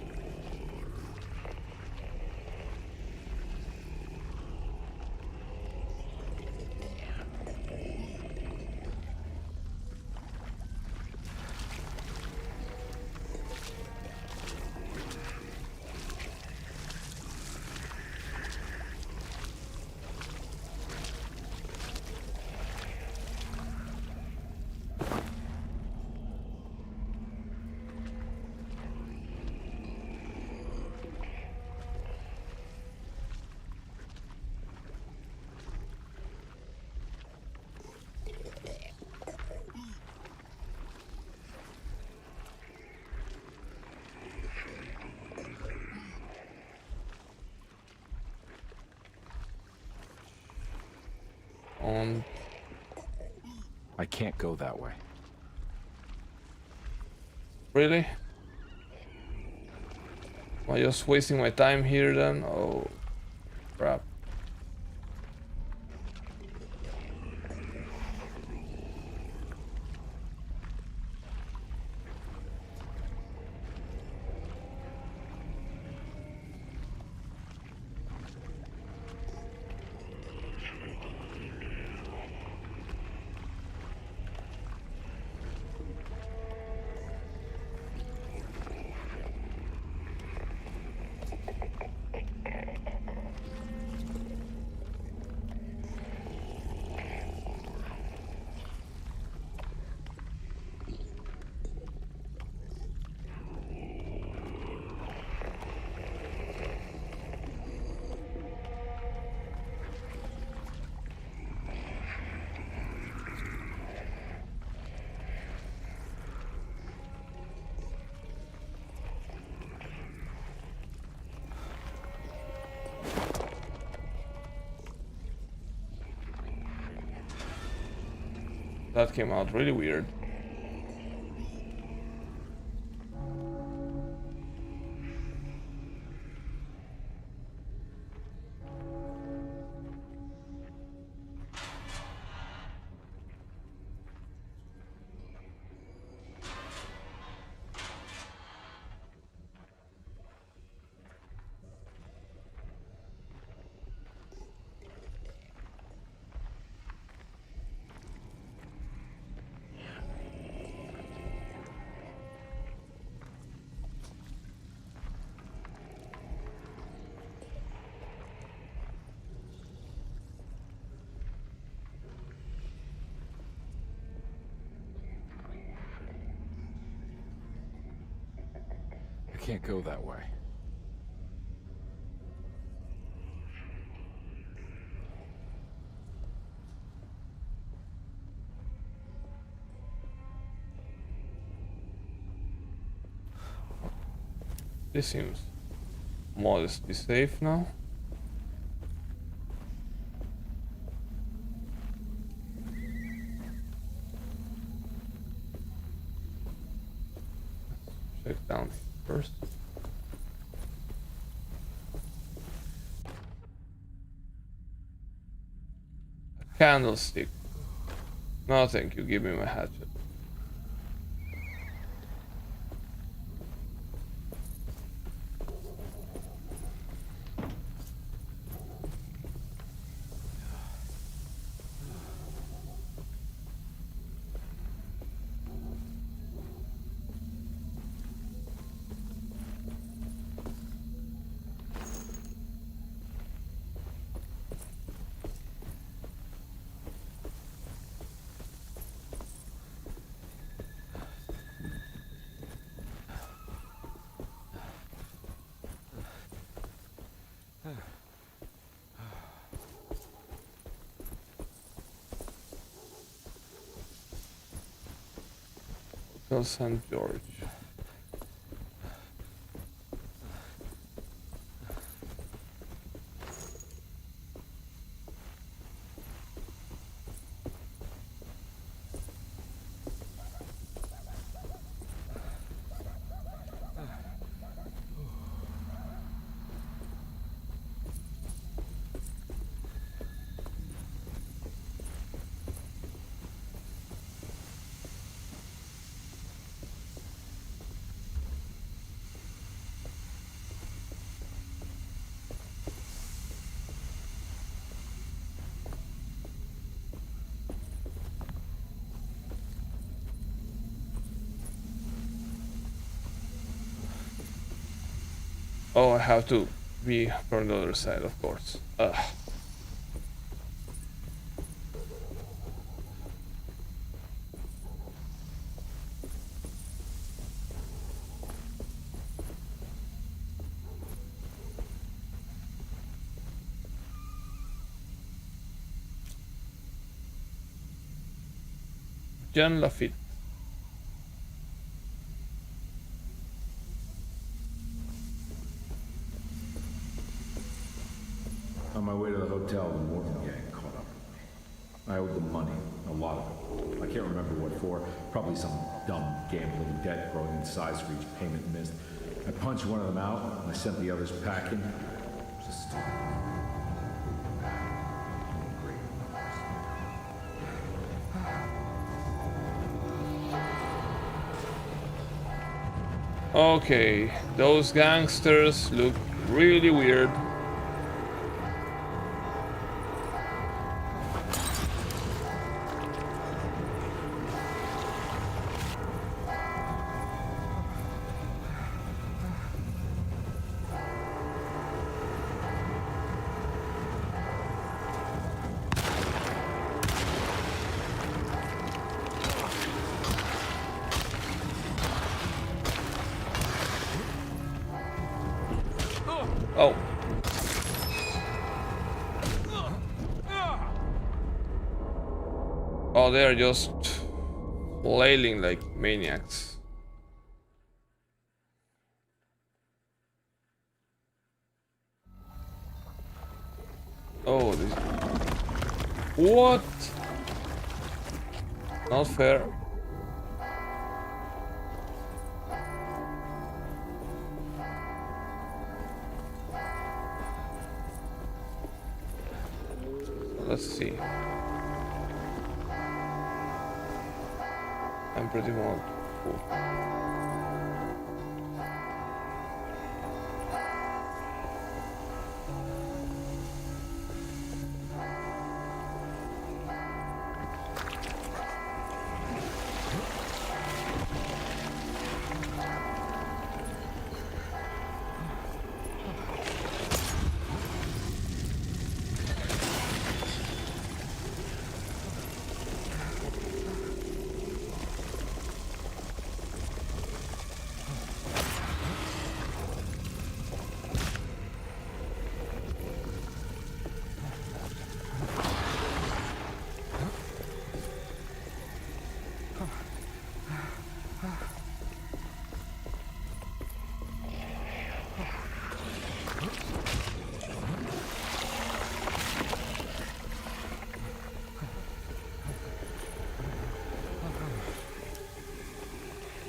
I can't go that way. Really? Am I just wasting my time here then? Oh, crap. That came out really weird. I can't go that way. This seems modestly safe now. Check down first. A candlestick. No, thank you. Give me my hatchet. Hotel St. George. Oh, I have to be from the other side, of course. Ugh. Jean Lafitte. On my way to the hotel, the Morton gang caught up with me. I owed them money, a lot of it. I can't remember what for. Probably some dumb gambling debt growing in size for each payment missed. I punched one of them out, and I sent the others packing. Just Okay, those gangsters look really weird. Oh. Oh, they're just flailing like maniacs. Oh, this... What? Not fair. Let's see. I'm pretty much cool.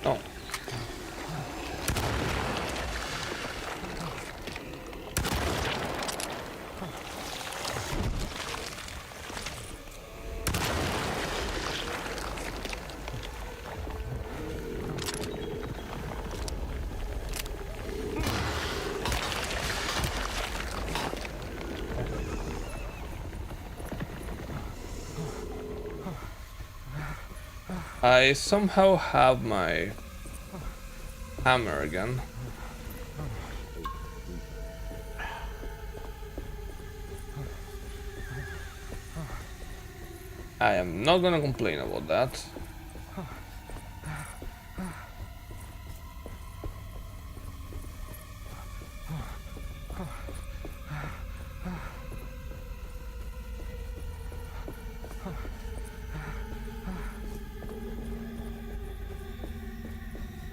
Oh. I somehow have my hammer again. I am not gonna complain about that.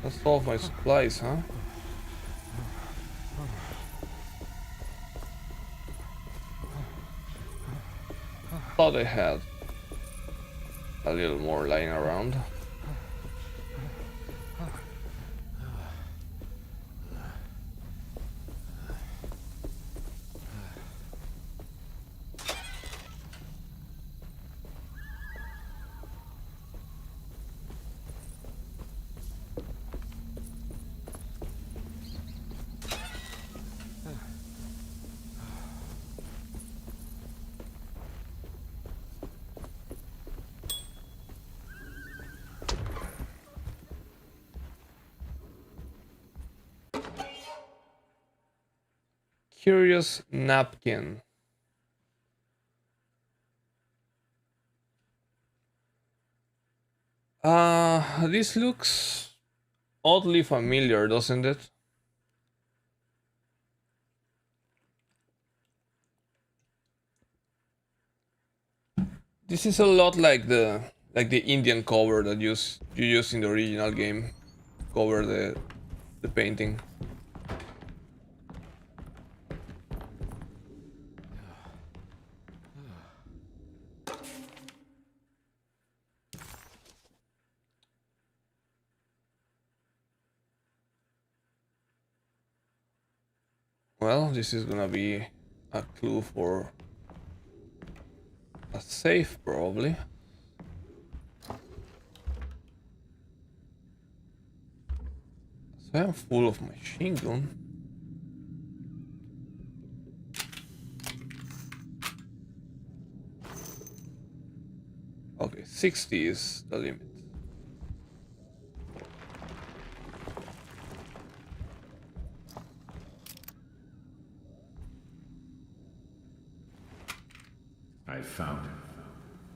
That's all of my supplies, huh? Thought I had a little more lying around. Curious napkin. This looks oddly familiar, doesn't it? This is a lot like the Indian cover that you use in the original game. Cover the painting. Well, this is gonna be a clue for a safe, probably. So I'm full of machine gun. Okay, 60 is the limit. I found him.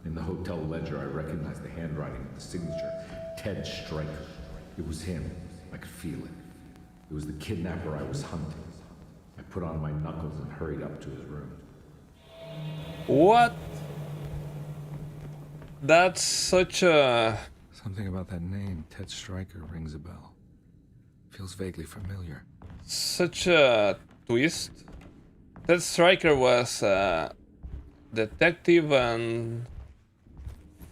In the hotel ledger, I recognized the handwriting of the signature. Ted Stryker. It was him. I could feel it. It was the kidnapper I was hunting. I put on my knuckles and hurried up to his room. What? That's such a... Something about that name, Ted Stryker, rings a bell. Feels vaguely familiar. Such a twist. That Stryker was a detective and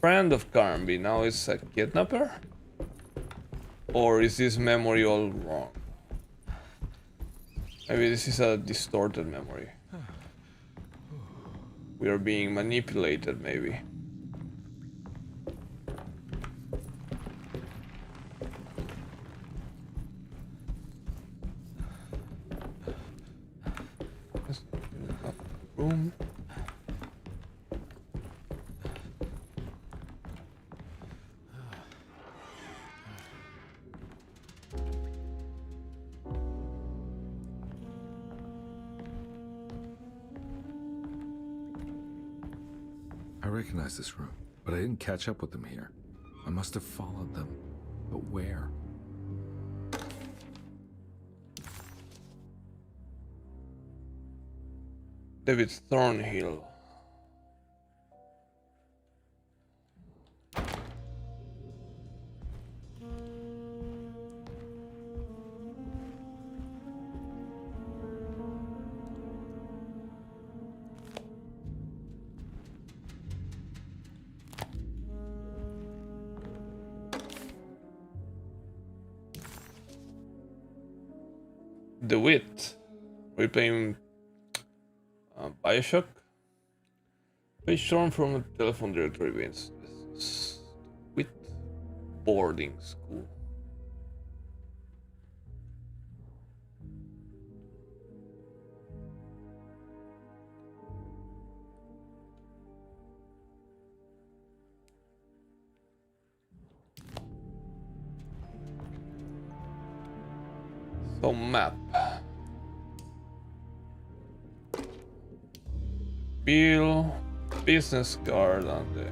friend of Carnby. Now it's a kidnapper? Or is this memory all wrong? Maybe this is a distorted memory. We are being manipulated, maybe. Room. I recognize this room, but I didn't catch up with them here. I must have followed them. But where? David Thornhill. DeWitt. We're playing Bioshock. Page torn from a telephone directory events. This is DeWitt boarding school. So map. Bill, business card on the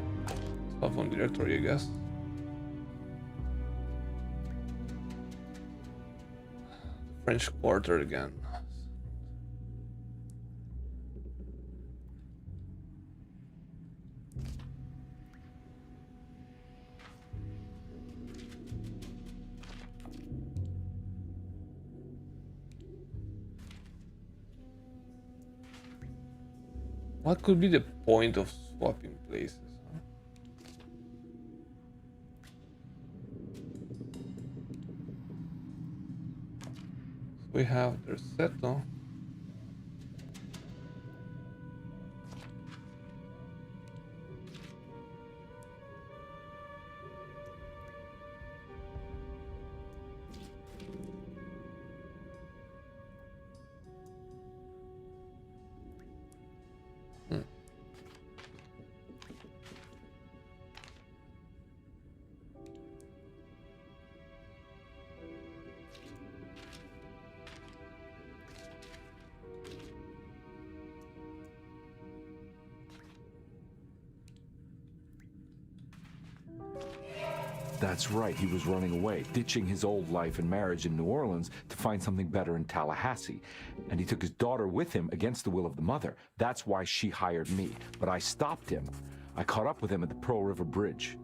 telephone directory, I guess. French Quarter again. What could be the point of swapping places? Huh? So we have their Seto. That's right, he was running away, ditching his old life and marriage in New Orleans to find something better in Tallahassee. And he took his daughter with him against the will of the mother. That's why she hired me. But I stopped him. I caught up with him at the Pearl River Bridge.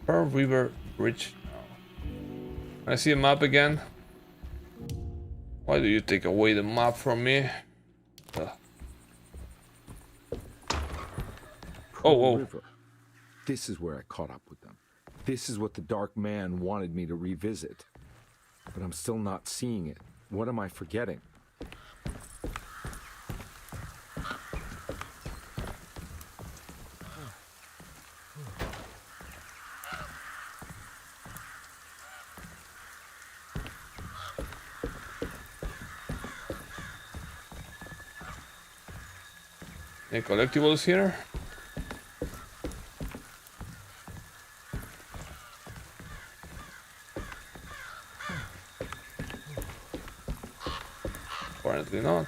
Pearl River Bridge. I see a map again. Why do you take away the map from me? Oh. River. This is where I caught up with them. This is what the Dark Man wanted me to revisit. But I'm still not seeing it. What am I forgetting? Any collectibles here? Apparently not.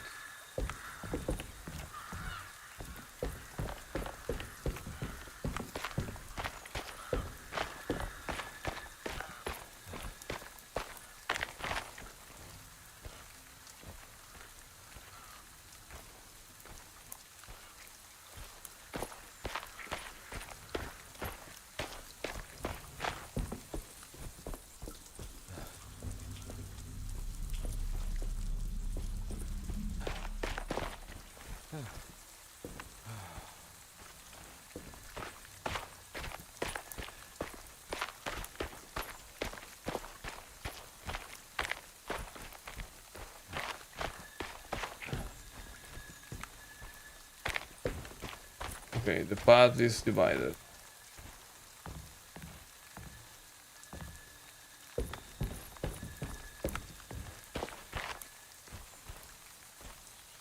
Okay, the path is divided.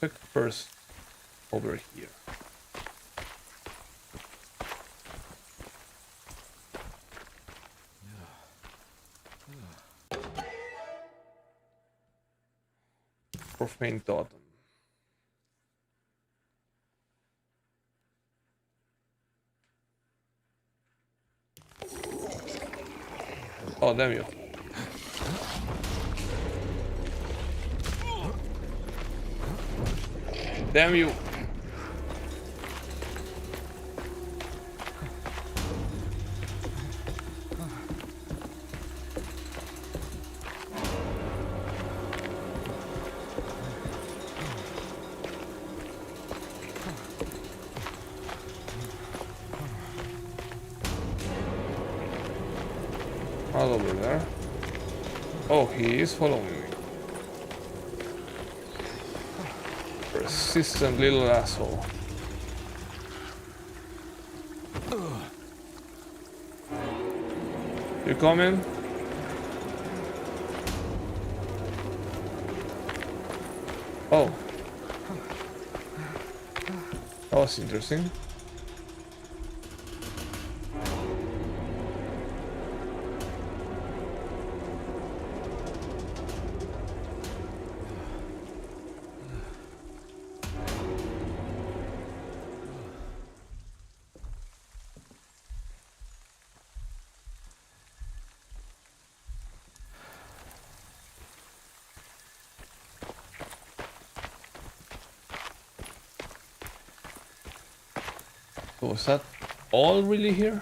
Check first over here. Profane totem. Oh, damn you. Damn you. All over there. Oh, he is following me. Persistent little asshole. You coming? Oh. That was interesting. So was that all really here?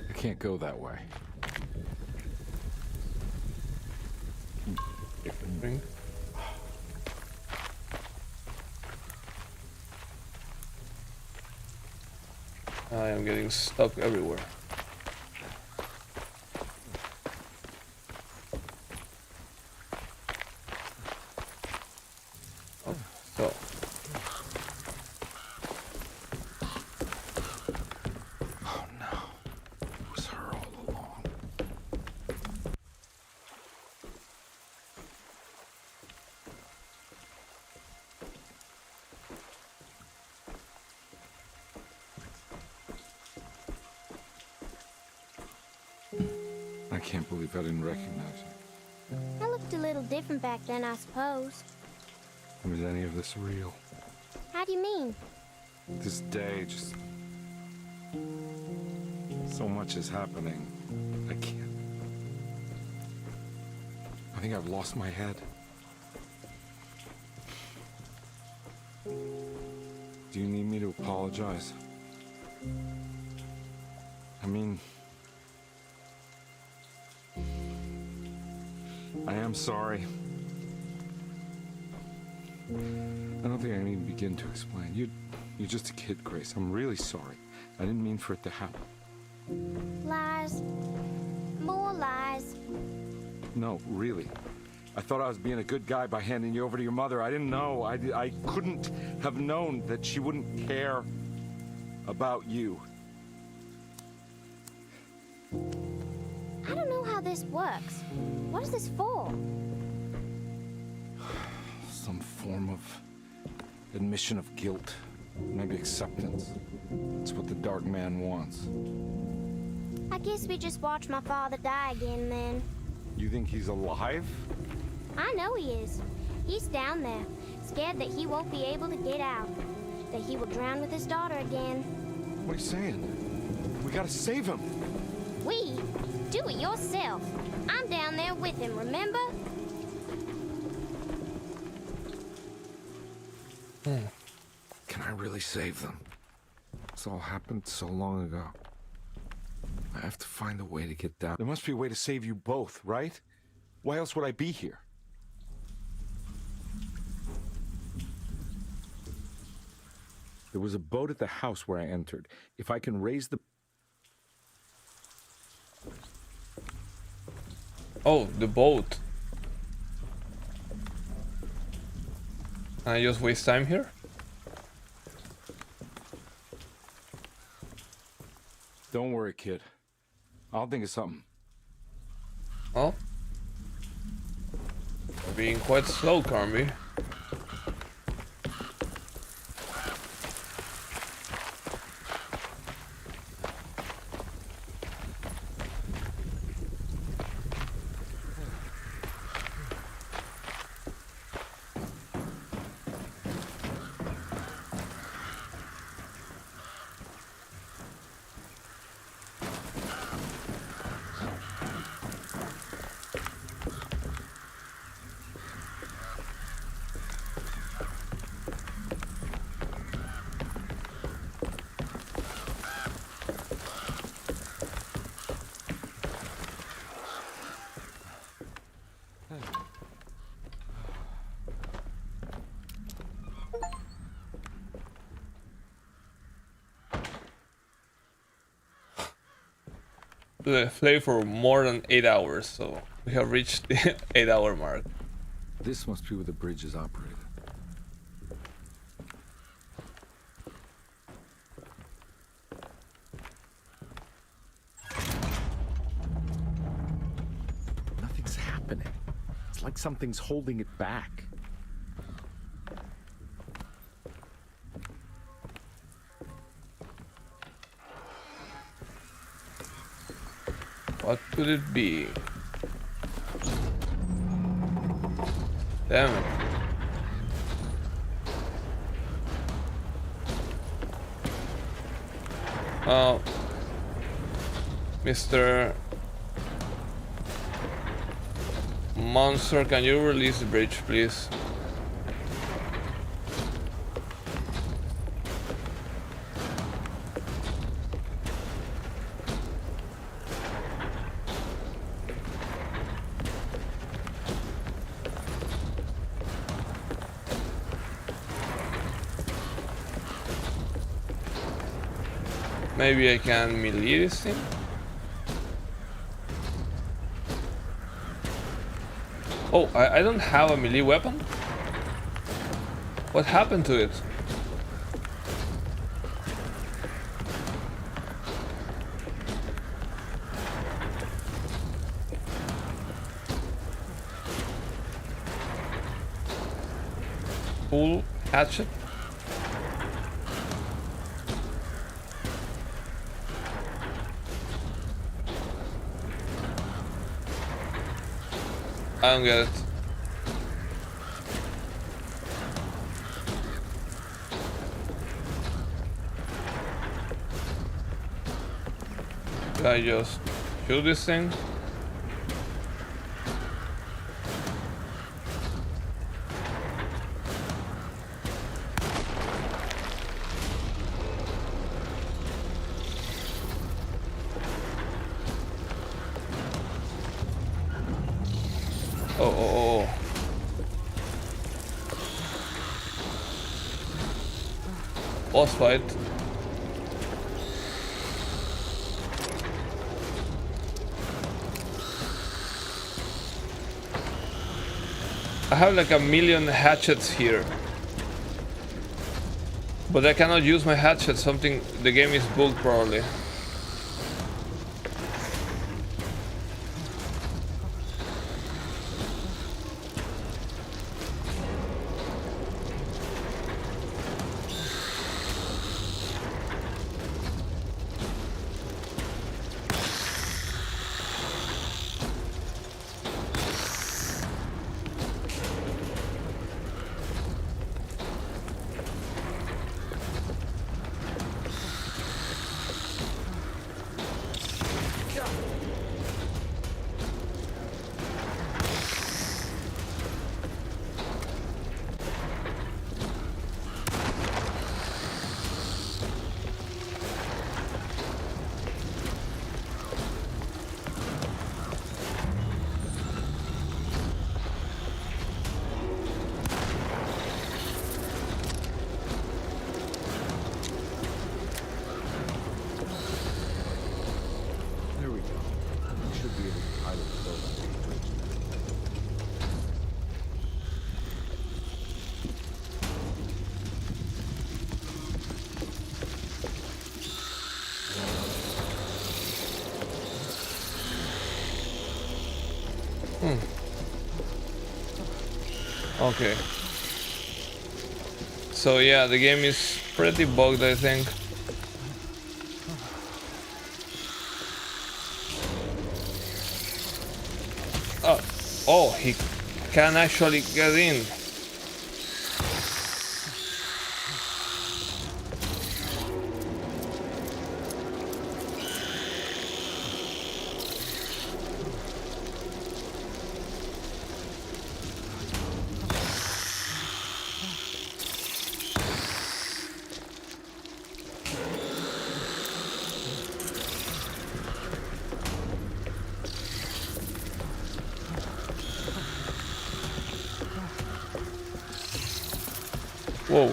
I can't go that way. Different drink. I am getting stuck everywhere. I can't believe I didn't recognize him. I looked a little different back then, I suppose. Is any of this real? How do you mean? This day, just... so much is happening. I can't... I think I've lost my head. Do you need me to apologize? I mean... I am sorry. I don't think I need to begin to explain. You're just a kid, Grace. I'm really sorry. I didn't mean for it to happen. Lies. More lies. No, really. I thought I was being a good guy by handing you over to your mother. I didn't know. I couldn't have known that she wouldn't care about you. I don't know how this works. What is this for? Some form of admission of guilt. Maybe acceptance. It's what the Dark Man wants. I guess we just watch my father die again then. You think he's alive? I know he is. He's down there, scared that he won't be able to get out. That he will drown with his daughter again. What are you saying? We gotta save him. We? Do it yourself. I'm down there with him, remember? Can I really save them? This all happened so long ago. I have to find a way to get down. There must be a way to save you both, right? Why else would I be here? There was a boat at the house where I entered. If I can raise the... Oh, the boat. Can I just waste time here? Don't worry, kid. I'll think of something. Oh? You're being quite slow, Carnby. The play for more than 8 hours, so we have reached the 8-hour mark. This must be where the bridge is operated. Nothing's happening. It's like something's holding it back. What could it be? Damn it. Mr. Monster, can you release the bridge, please? Maybe I can melee this thing? Oh, I don't have a melee weapon? What happened to it? Full hatchet? I don't get it. I just shoot this thing? Oh. Boss fight. I have like a million hatchets here. But I cannot use my hatchet, the game is bugged probably. Okay. So yeah, the game is pretty bugged, I think. Oh, he can actually get in. Whoa.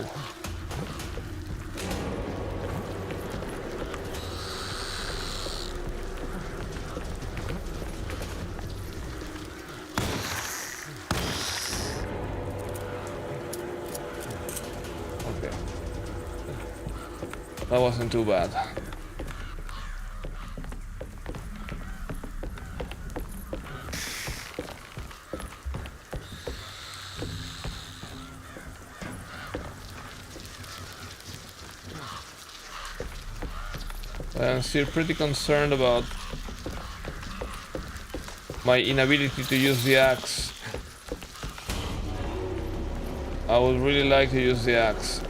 Okay. That wasn't too bad. I'm still pretty concerned about my inability to use the axe. I would really like to use the axe.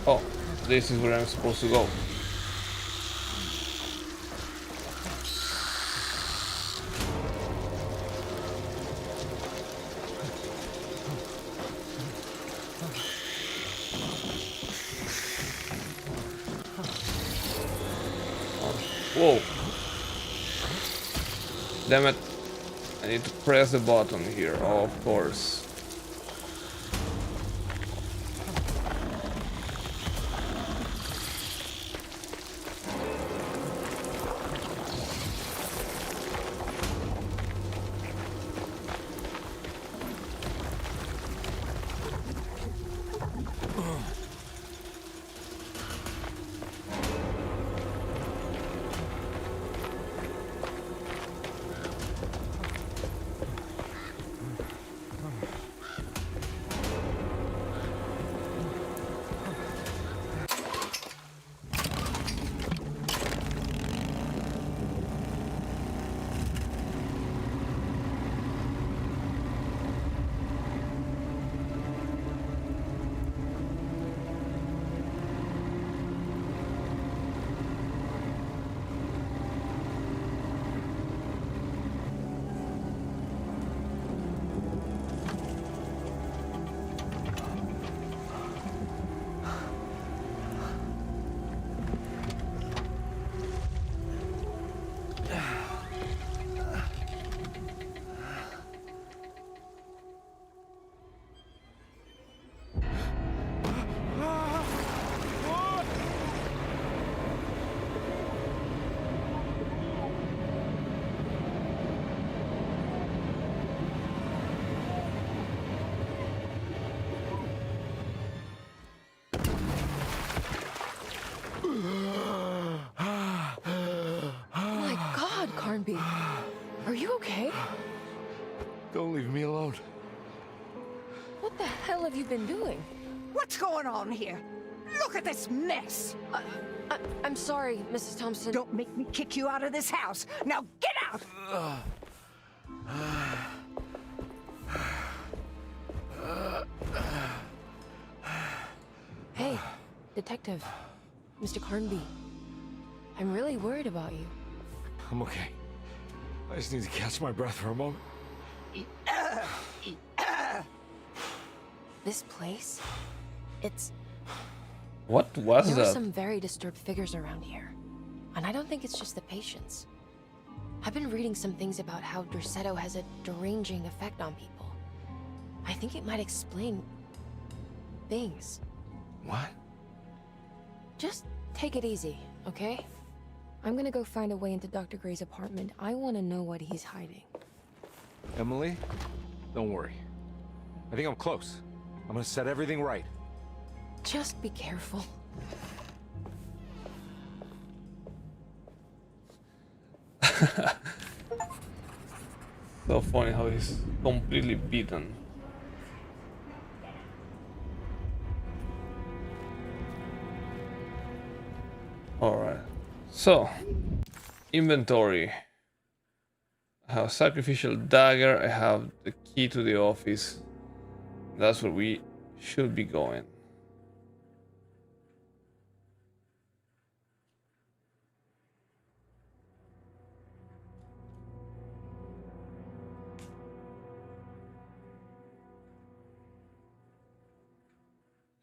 Oh, this is where I'm supposed to go. Whoa. Damn it. I need to press the button here. Oh, of course. Carnby, are you okay? Don't leave me alone. What the hell have you been doing? What's going on here? Look at this mess! I'm sorry, Mrs. Thompson. Don't make me kick you out of this house. Now get out! Hey, Detective. Mr. Carnby. I'm really worried about you. I'm okay. I just need to catch my breath for a moment. This place? It's... What was There that? are some very disturbed figures around here. And I don't think it's just the patients. I've been reading some things about how Derceto has a deranging effect on people. I think it might explain... things. What? Just take it easy, okay? I'm gonna go find a way into Dr. Gray's apartment. I want to know what he's hiding. Emily, don't worry. I think I'm close. I'm gonna set everything right. Just be careful. So funny how he's completely beaten. Alright, so inventory. I have sacrificial dagger, I have the key to the office. That's where we should be going.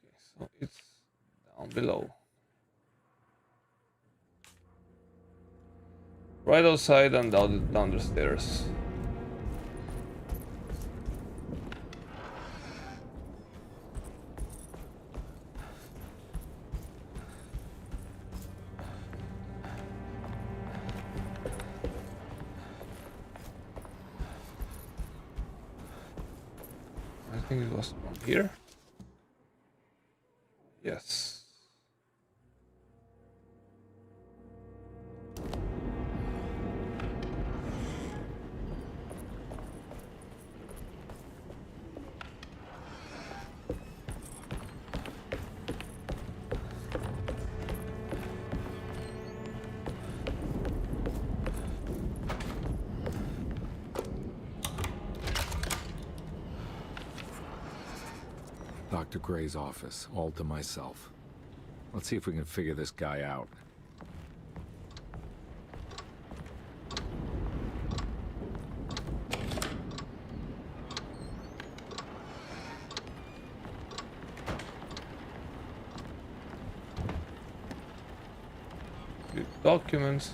Okay, so it's down below. Right outside and down the stairs. I think it was from here. Yes. Dr. Gray's office, all to myself. Let's see if we can figure this guy out. Good documents.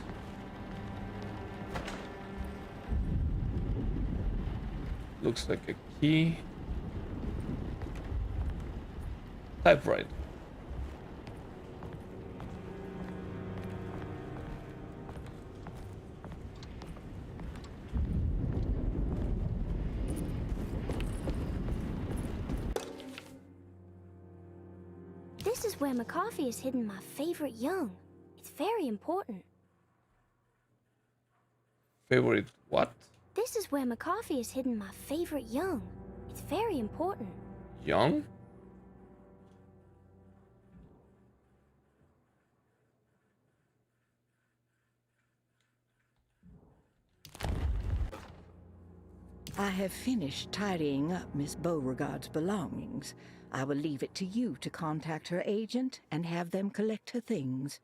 Looks like a key. Typewriter. This is where McCaffrey has hidden my favorite young. It's very important. Favorite what? This is where McCaffrey has hidden my favorite young. It's very important. Young? I have finished tidying up Miss Beauregard's belongings. I will leave it to you to contact her agent and have them collect her things.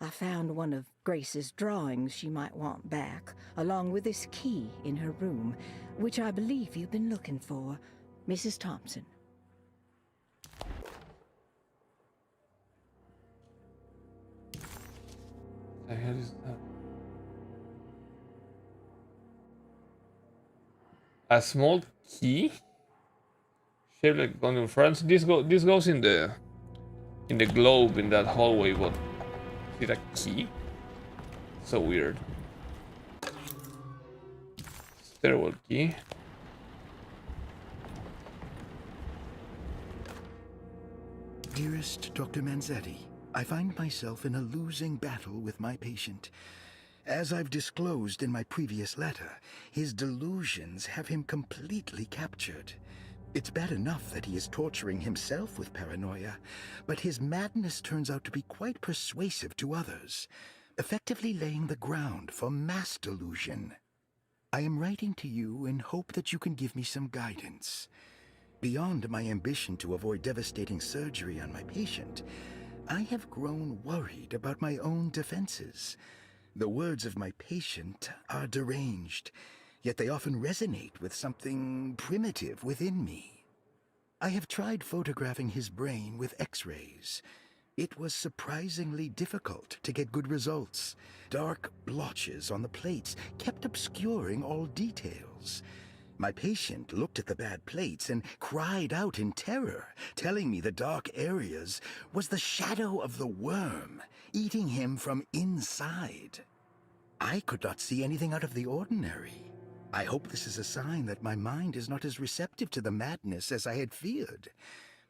I found one of Grace's drawings she might want back, along with this key in her room, which I believe you've been looking for, Mrs. Thompson. The hell is that? A small key shaped like London, France. This goes in the globe in that hallway, but is it a key? So weird. Stairwell key. Dearest Dr. Manzetti, I find myself in a losing battle with my patient. As I've disclosed in my previous letter, his delusions have him completely captured. It's bad enough that he is torturing himself with paranoia, but his madness turns out to be quite persuasive to others, effectively laying the ground for mass delusion. I am writing to you in hope that you can give me some guidance. Beyond my ambition to avoid devastating surgery on my patient, I have grown worried about my own defenses. The words of my patient are deranged, yet they often resonate with something primitive within me. I have tried photographing his brain with X-rays. It was surprisingly difficult to get good results. Dark blotches on the plates kept obscuring all details. My patient looked at the bad plates and cried out in terror, telling me the dark areas was the shadow of the worm, eating him from inside. I could not see anything out of the ordinary. I hope this is a sign that my mind is not as receptive to the madness as I had feared.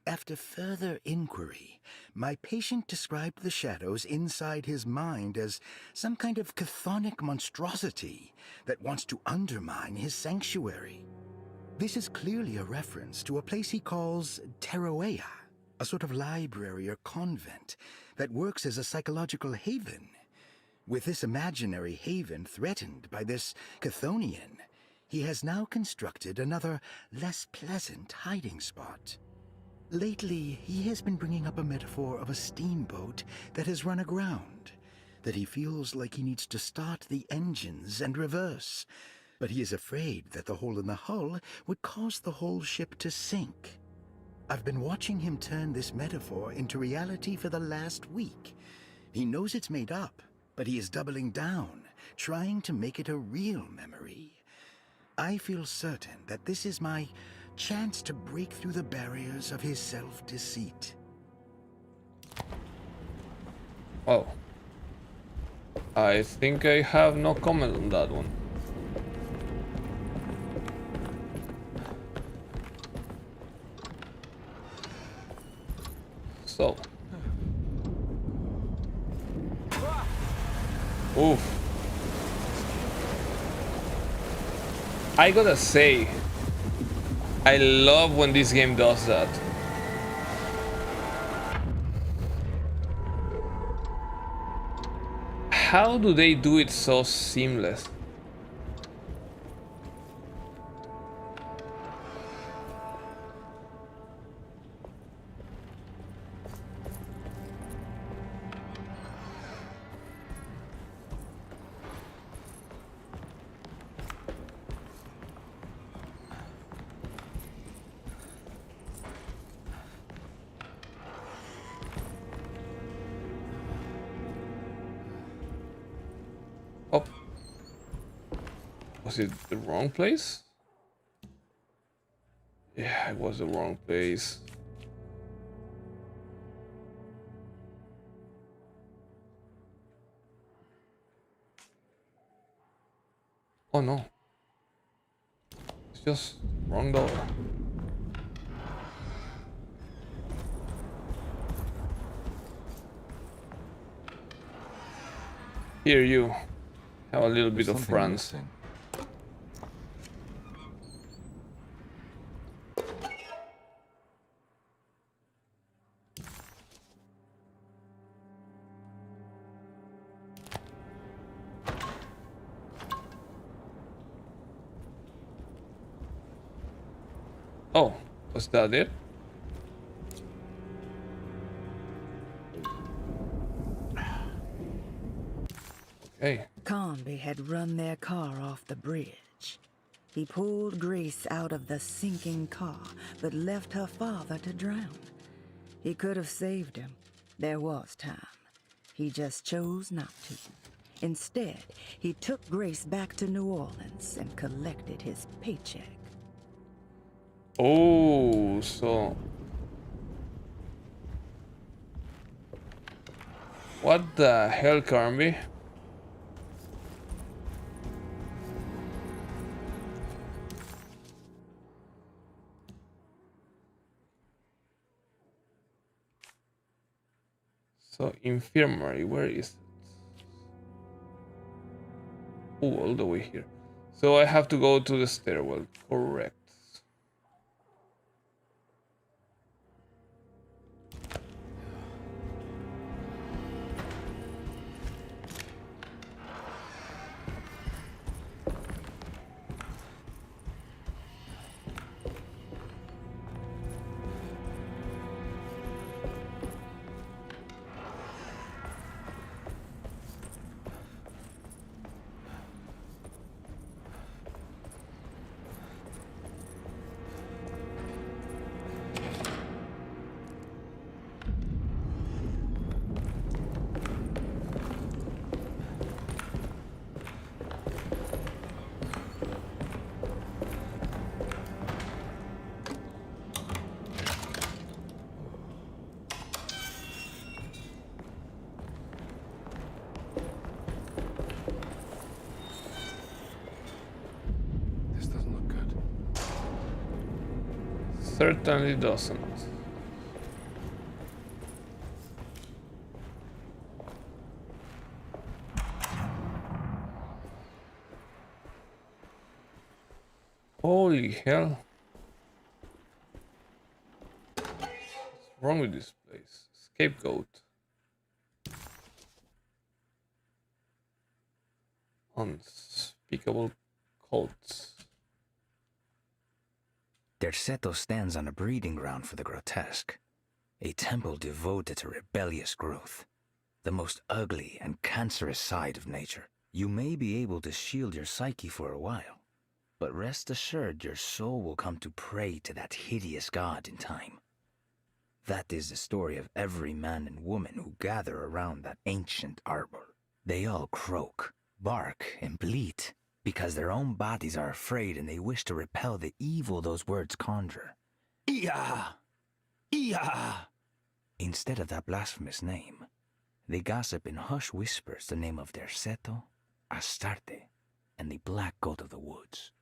After further inquiry, my patient described the shadows inside his mind as some kind of chthonic monstrosity that wants to undermine his sanctuary. This is clearly a reference to a place he calls Teroea, a sort of library or convent that works as a psychological haven. With this imaginary haven threatened by this Chthonian, he has now constructed another, less pleasant hiding spot. Lately, he has been bringing up a metaphor of a steamboat that has run aground, that he feels like he needs to start the engines and reverse, but he is afraid that the hole in the hull would cause the whole ship to sink. I've been watching him turn this metaphor into reality for the last week. He knows it's made up, but he is doubling down, trying to make it a real memory. I feel certain that this is my chance to break through the barriers of his self-deceit. Oh. I think I have no comment on that one. So. Oof. I gotta say, I love when this game does that. How do they do it so seamless? Oh. Was it the wrong place? Yeah, it was the wrong place. Oh no. It's just wrong door. Here you have a little bit of France. Oh, was that it? Okay. Carnby had run their car off the bridge. He pulled Grace out of the sinking car, but left her father to drown. He could have saved him. There was time. He just chose not to. Instead, he took Grace back to New Orleans and collected his paycheck. Oh, so... What the hell, Carnby? So, infirmary, where is it? Oh, all the way here. So I have to go to the stairwell. Correct. Certainly doesn't. Holy hell. What's wrong with this place? Scapegoat. Unspeakable cults. Derceto stands on a breeding ground for the grotesque, a temple devoted to rebellious growth, the most ugly and cancerous side of nature. You may be able to shield your psyche for a while, but rest assured your soul will come to pray to that hideous god in time. That is the story of every man and woman who gather around that ancient arbor. They all croak, bark, and bleat, because their own bodies are afraid and they wish to repel the evil those words conjure. Ia! Ia! Instead of that blasphemous name, they gossip in hushed whispers the name of Derceto, Astarte, and the Black Goat of the Woods.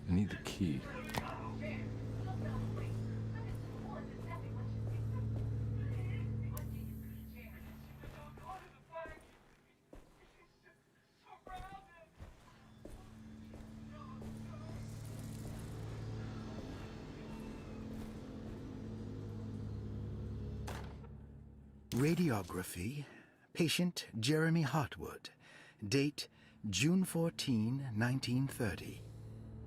I need the key. Radiography. Patient Jeremy Hartwood. Date June 14, 1930.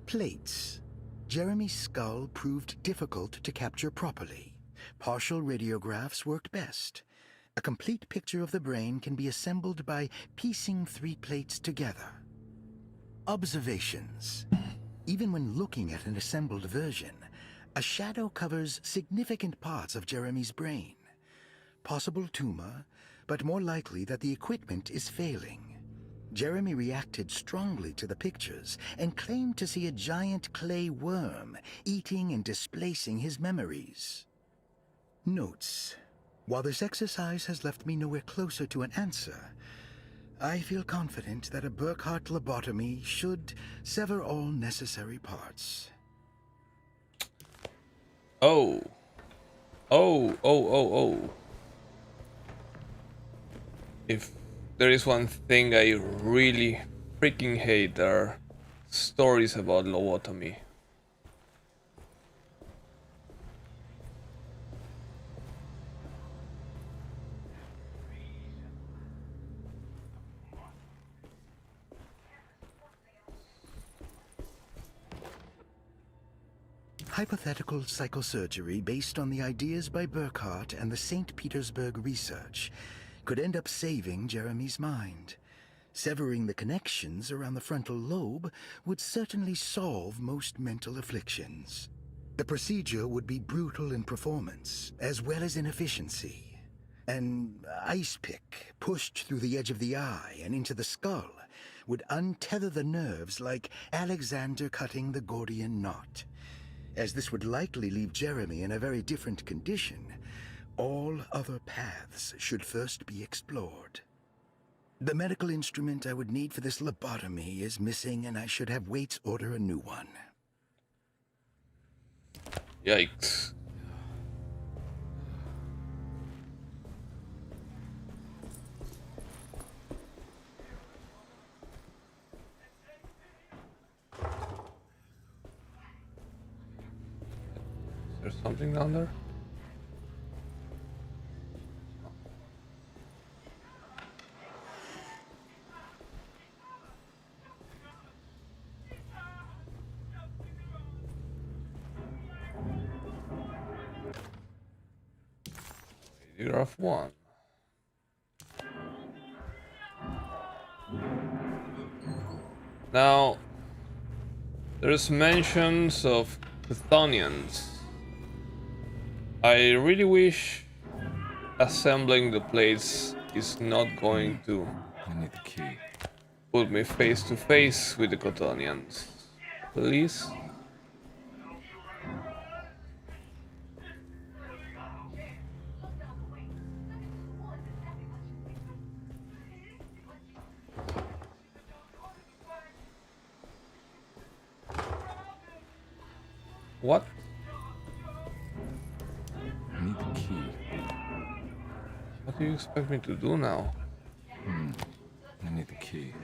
Plates. Jeremy's skull proved difficult to capture properly. Partial radiographs worked best. A complete picture of the brain can be assembled by piecing 3 plates together. Observations. Even when looking at an assembled version, a shadow covers significant parts of Jeremy's brain. Possible tumor, but more likely that the equipment is failing. Jeremy reacted strongly to the pictures and claimed to see a giant clay worm eating and displacing his memories. Notes. While this exercise has left me nowhere closer to an answer, I feel confident that a Burkhart lobotomy should sever all necessary parts. Oh. If there is one thing I really freaking hate, are stories about lobotomy. Hypothetical psychosurgery based on the ideas by Burkhart and the St. Petersburg research could end up saving Jeremy's mind. Severing the connections around the frontal lobe would certainly solve most mental afflictions. The procedure would be brutal in performance, as well as in efficiency. An ice pick pushed through the edge of the eye and into the skull would untether the nerves like Alexander cutting the Gordian knot. As this would likely leave Jeremy in a very different condition, all other paths should first be explored. The medical instrument I would need for this lobotomy is missing, and I should have Waits order a new one. Yikes. There's something down there? Paragraph 1. Now, there's mentions of Chthonians. I really wish assembling the plates is not going to I need the key. put me face to face with the Chthonians. Please? What? I need the key. What do you expect me to do now? I need the key.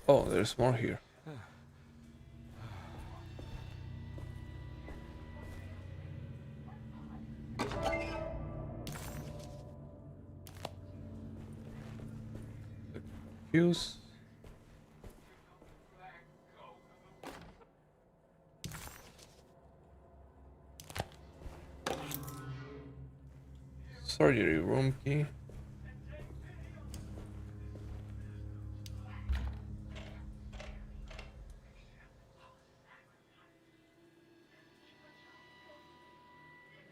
Oh, there's more here. Fuse. Surgery room key.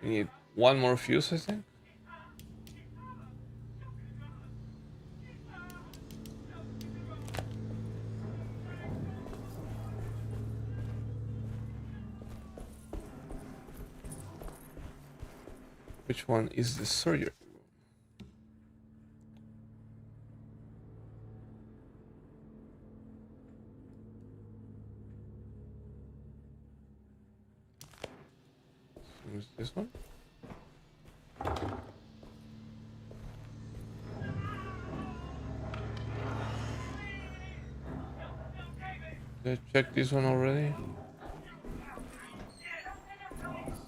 We need one more fuse, I think. Which one is the surgery room? Is this one? Did I check this one already?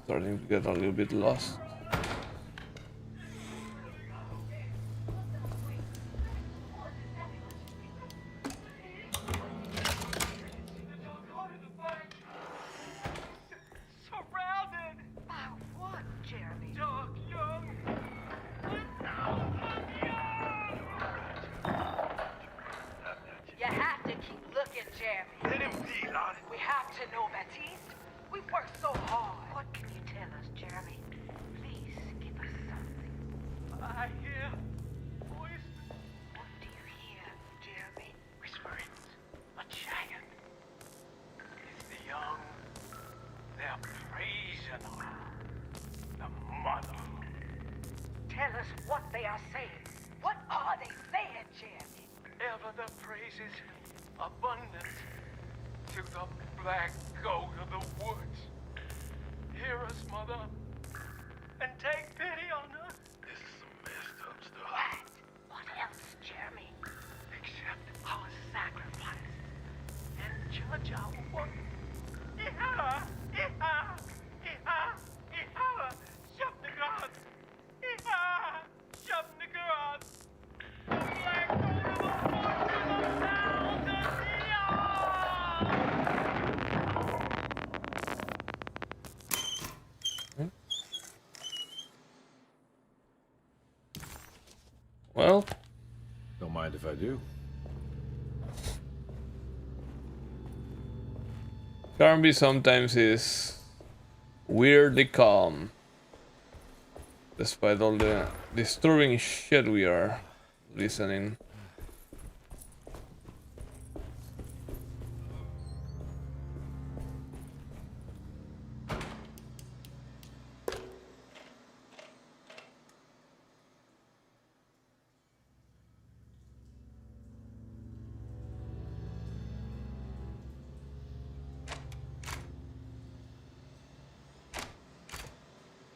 Starting to get a little bit lost. Well, don't mind if I do. Carnby sometimes is weirdly calm, despite all the disturbing shit we are listening.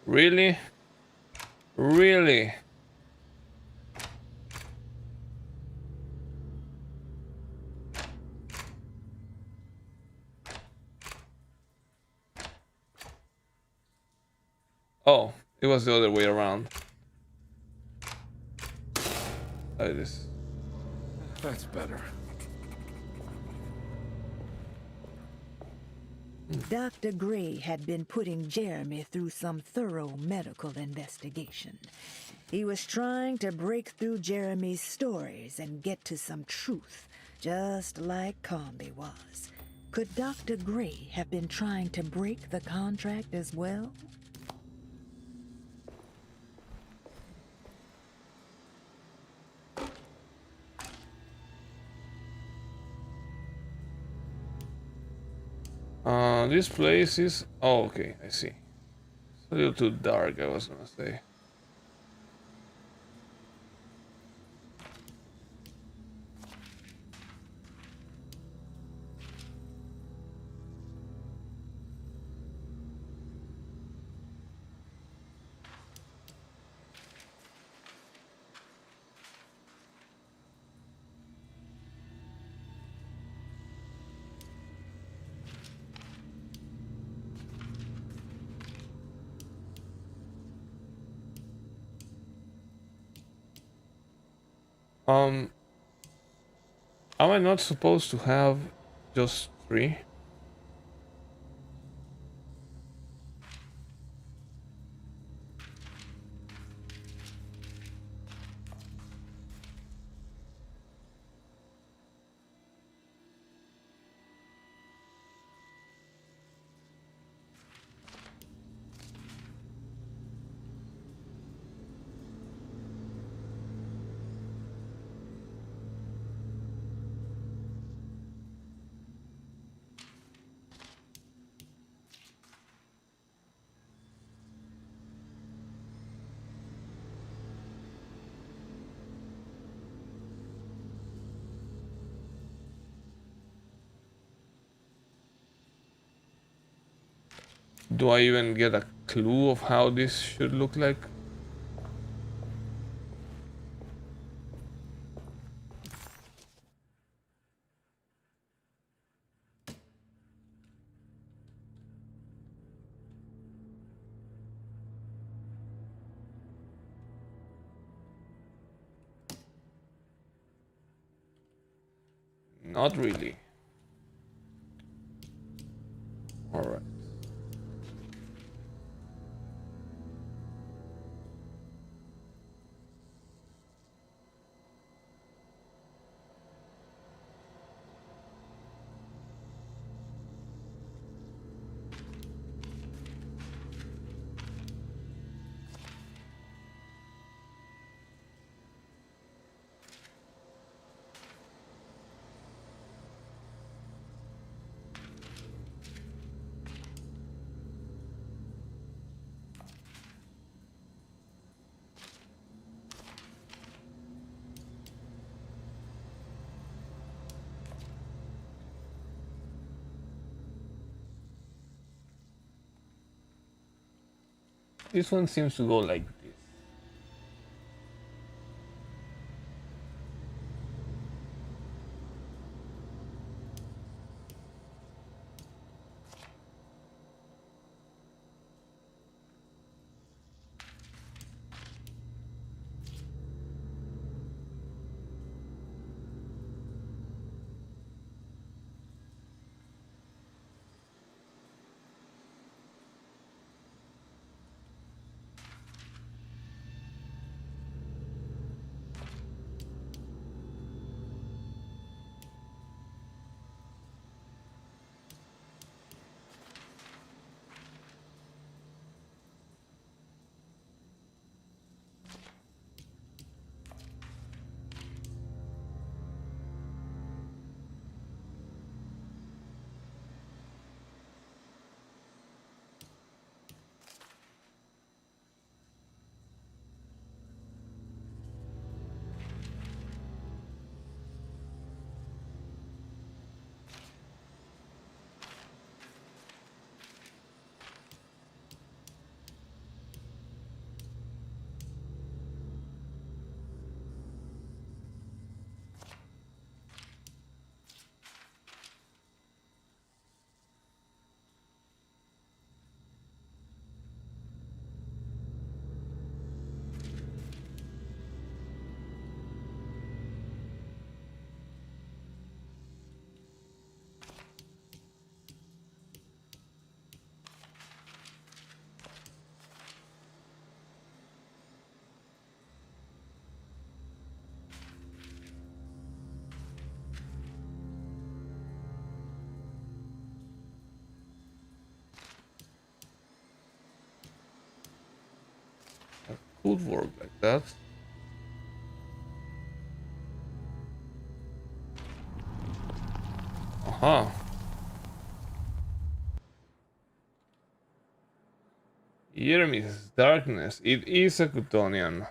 Really? Really? Oh, it was the other way around. Like this. That's better. Dr. Gray had been putting Jeremy through some thorough medical investigation. He was trying to break through Jeremy's stories and get to some truth, just like Carnby was. Could Dr. Gray have been trying to break the contract as well? This place is... Oh, okay, I see. It's a little too dark, I was gonna say. Am I not supposed to have just 3? Do I even get a clue of how this should look like? Not really. All right. This one seems to go like this. could work like that. Aha. Jeremy's darkness. It is a Cutonian.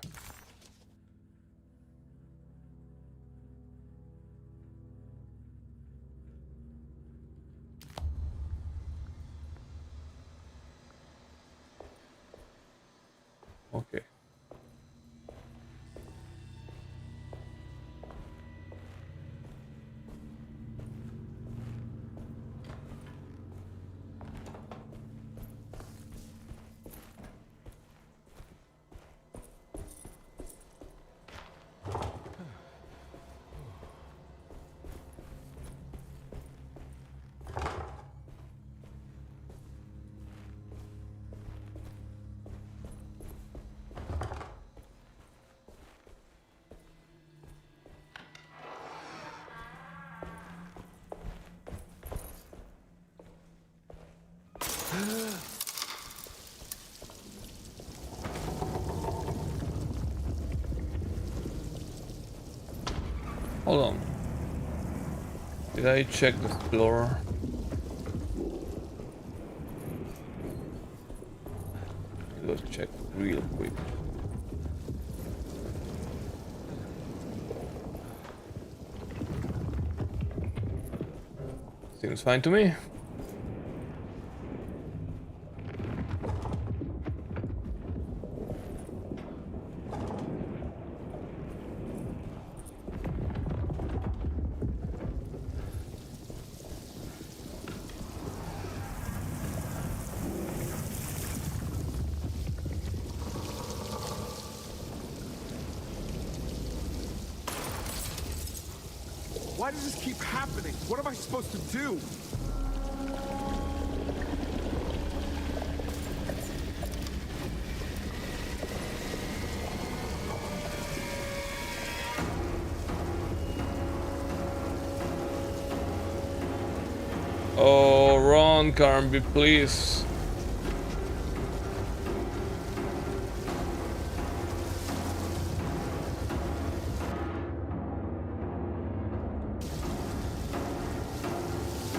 Okay. Hold on. Did I check the floor? Let's check real quick. Seems fine to me. Why does this keep happening? What am I supposed to do? Oh, run, Carnby, please.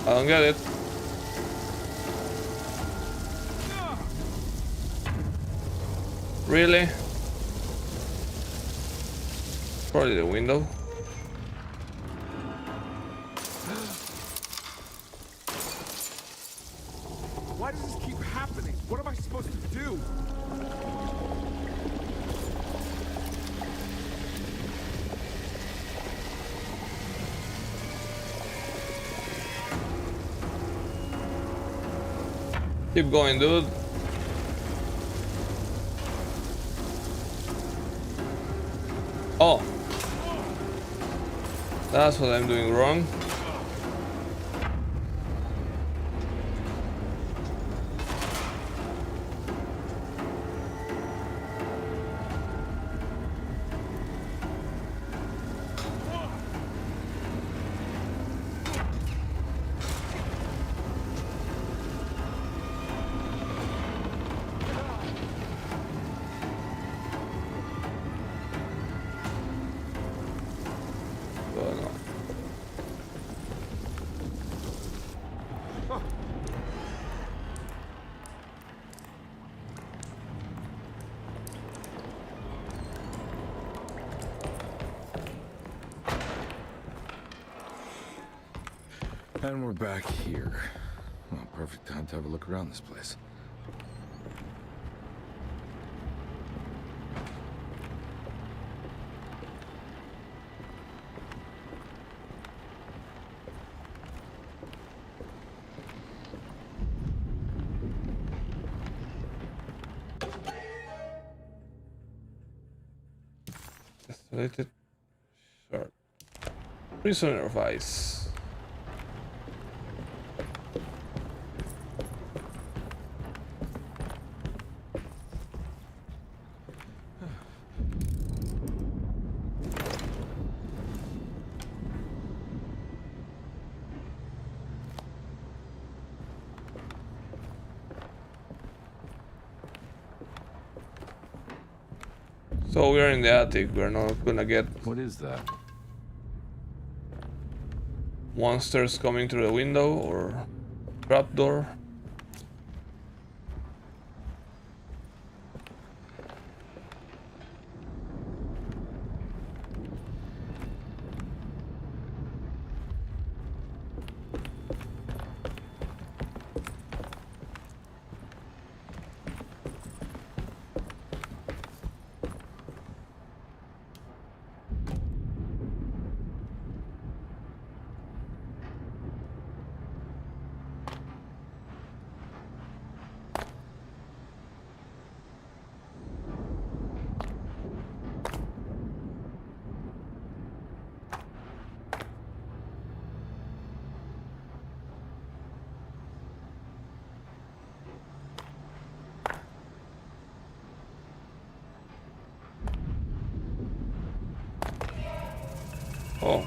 I don't get it. Really? Probably the window. Why does this keep happening? What am I supposed to do? Keep going, dude. Oh. That's what I'm doing wrong. And we're back here. Well, perfect time to have a look around this place. Selected. Short. Prisoner of Ice. So we're in the attic. We're not gonna get... What is that? monsters coming through the window or trapdoor. Oh.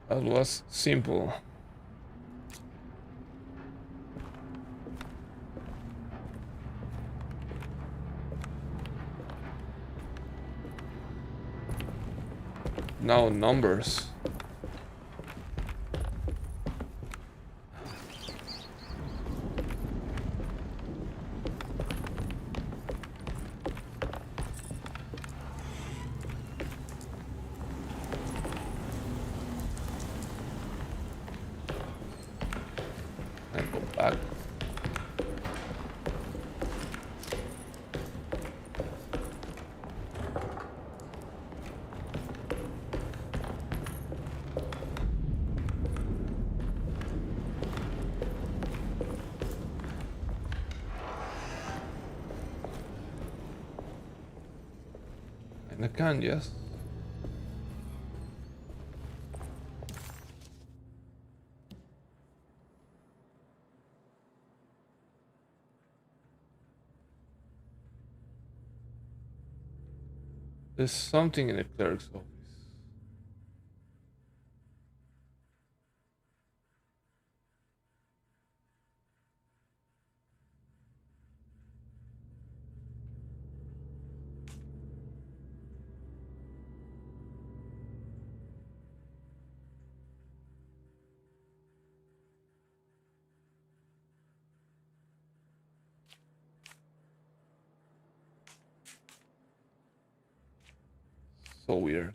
That was simple. Now numbers. And go back. And I can, yes. There's something in the clerk's office. So weird.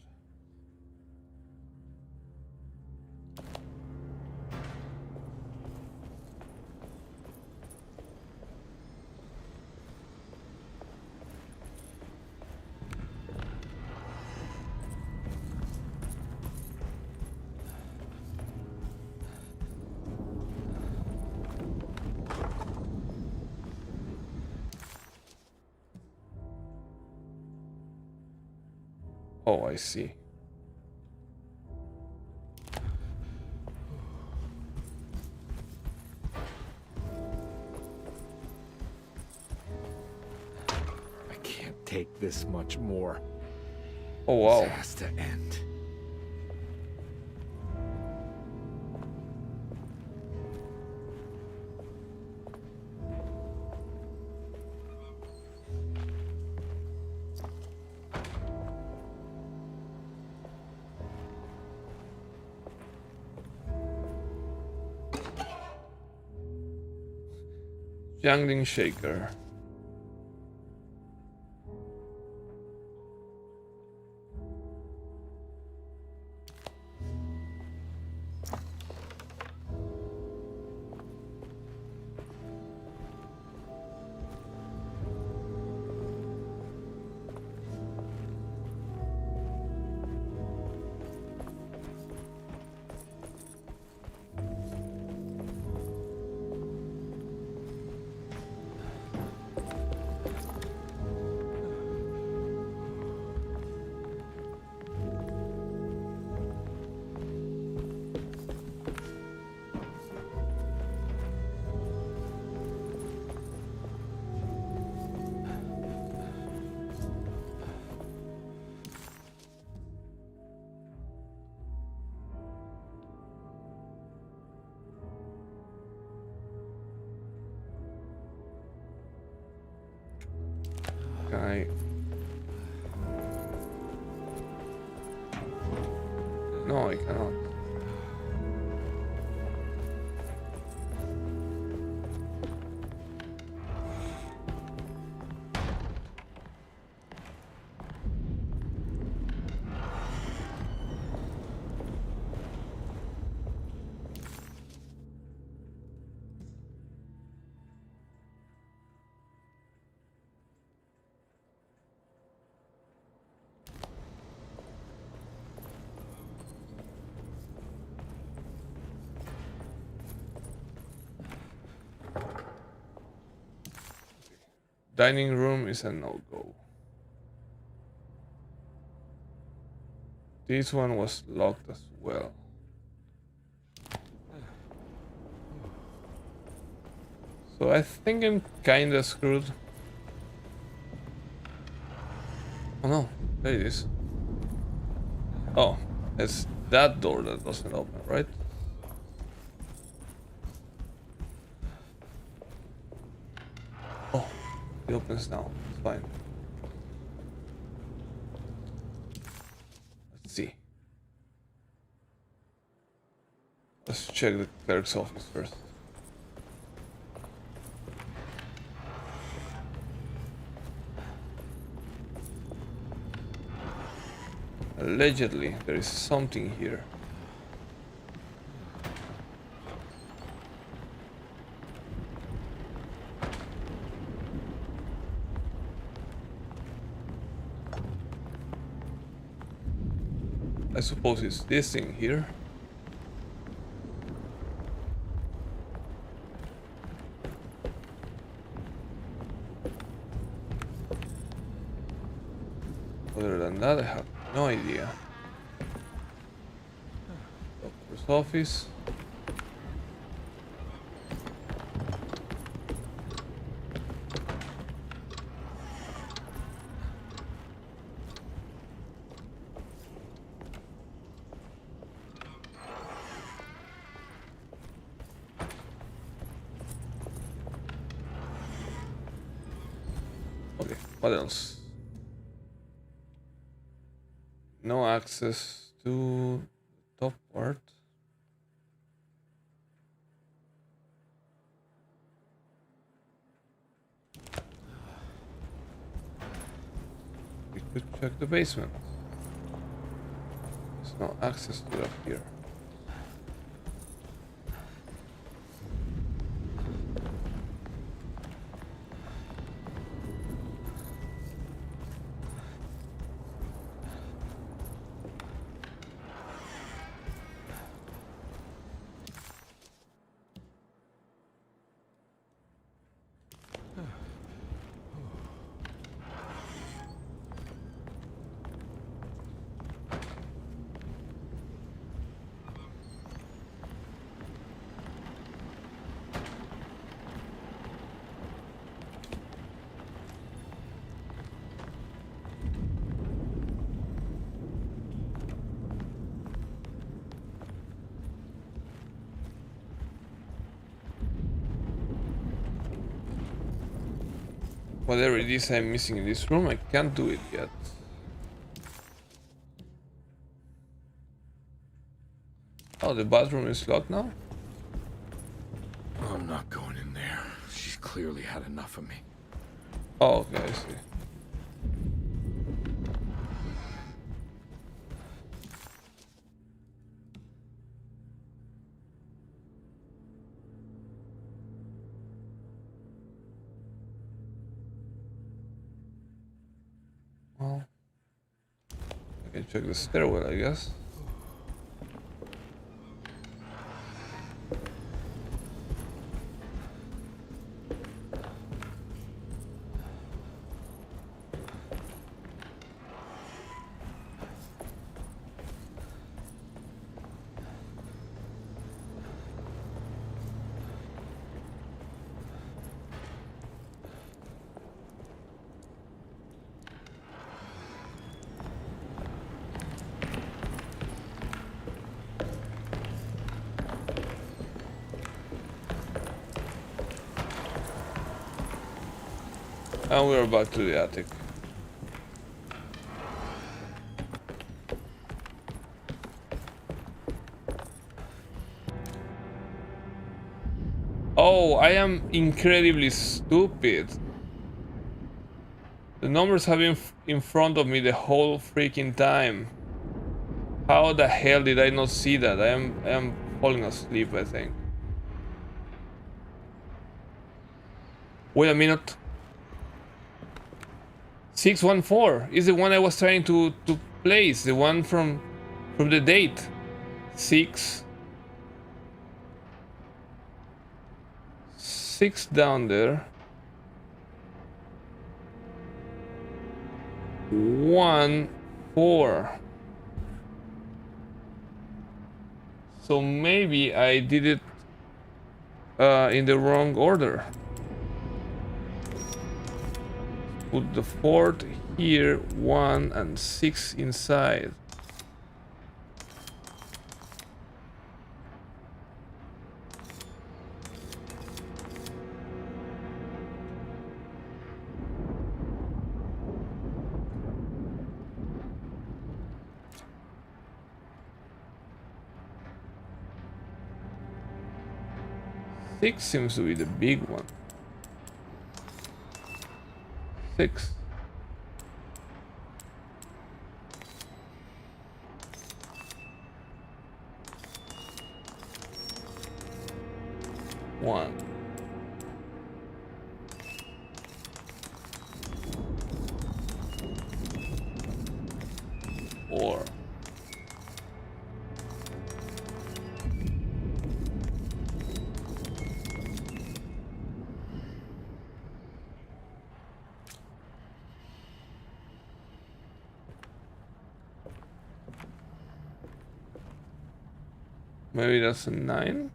Oh, I see. I can't take this much more. Oh, wow. This has to end. Jangling shaker. Can I? No, I cannot. Dining room is a no-go. This one was locked as well. So I think I'm kinda screwed. Oh no, there it is. Oh, it's that door that doesn't open, right? Oh, it opens now. It's fine. Let's see. Let's check the clerk's office first. Allegedly, there is something here. I suppose it's this thing here. Other than that, I have no idea. Doctor's office. Okay, what else? No access to the top part. We could check the basement. There's no access to that here. Whatever it is I'm missing in this room, I can't do it yet. Oh, the bathroom is locked now? I'm not going in there. She's clearly had enough of me. Oh, okay, I see. Well, I can check the stairwell, I guess. And we're back to the attic. Oh, I am incredibly stupid. The numbers have been in front of me the whole freaking time. How the hell did I not see that? I am falling asleep, I think. Wait a minute. 614 is the one I was trying to place, the one from the date. 6 down there. 1 4. So maybe I did it in the wrong order. Put the 4th here, 1 and 6 inside. Six seems to be the big one. 6. One. Four. Maybe that's a 9.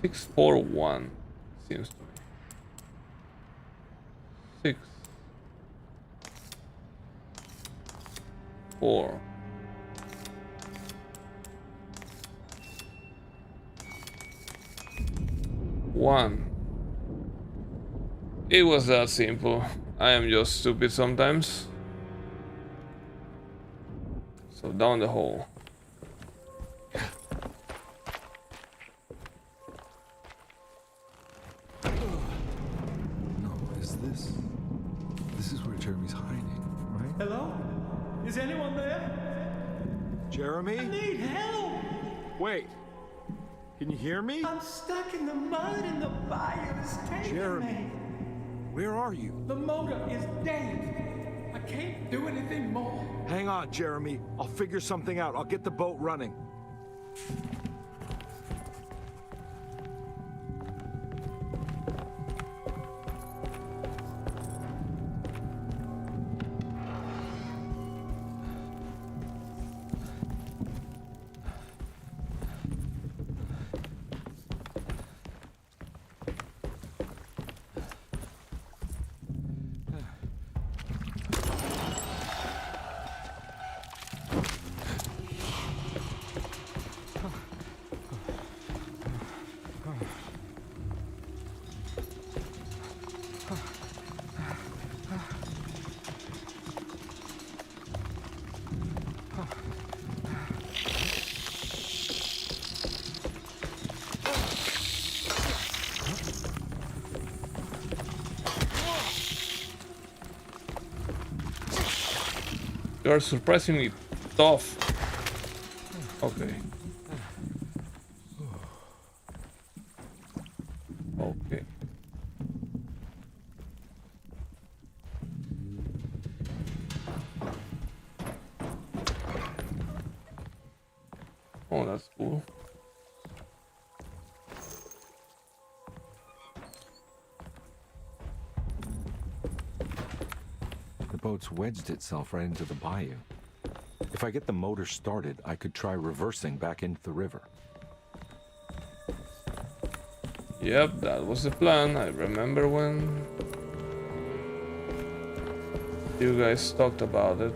Six, 4, 1 seems to me. 6, 4. 1. It was that simple. I am just stupid sometimes. So down the hole. No, this is where Jeremy's hiding, right? Hello? Is anyone there? Jeremy? I need help! Wait. Can you hear me? I'm stuck in the mud and the fire is taking Jeremy. me. Where are you? The motor is dead. I can't do anything more. Hang on, Jeremy. I'll figure something out. I'll get the boat running. You are surprisingly tough. Okay. Okay. Oh, that's cool. The boat's wedged itself right into the bayou. If I get the motor started, I could try reversing back into the river. Yep, that was the plan. I remember when you guys talked about it.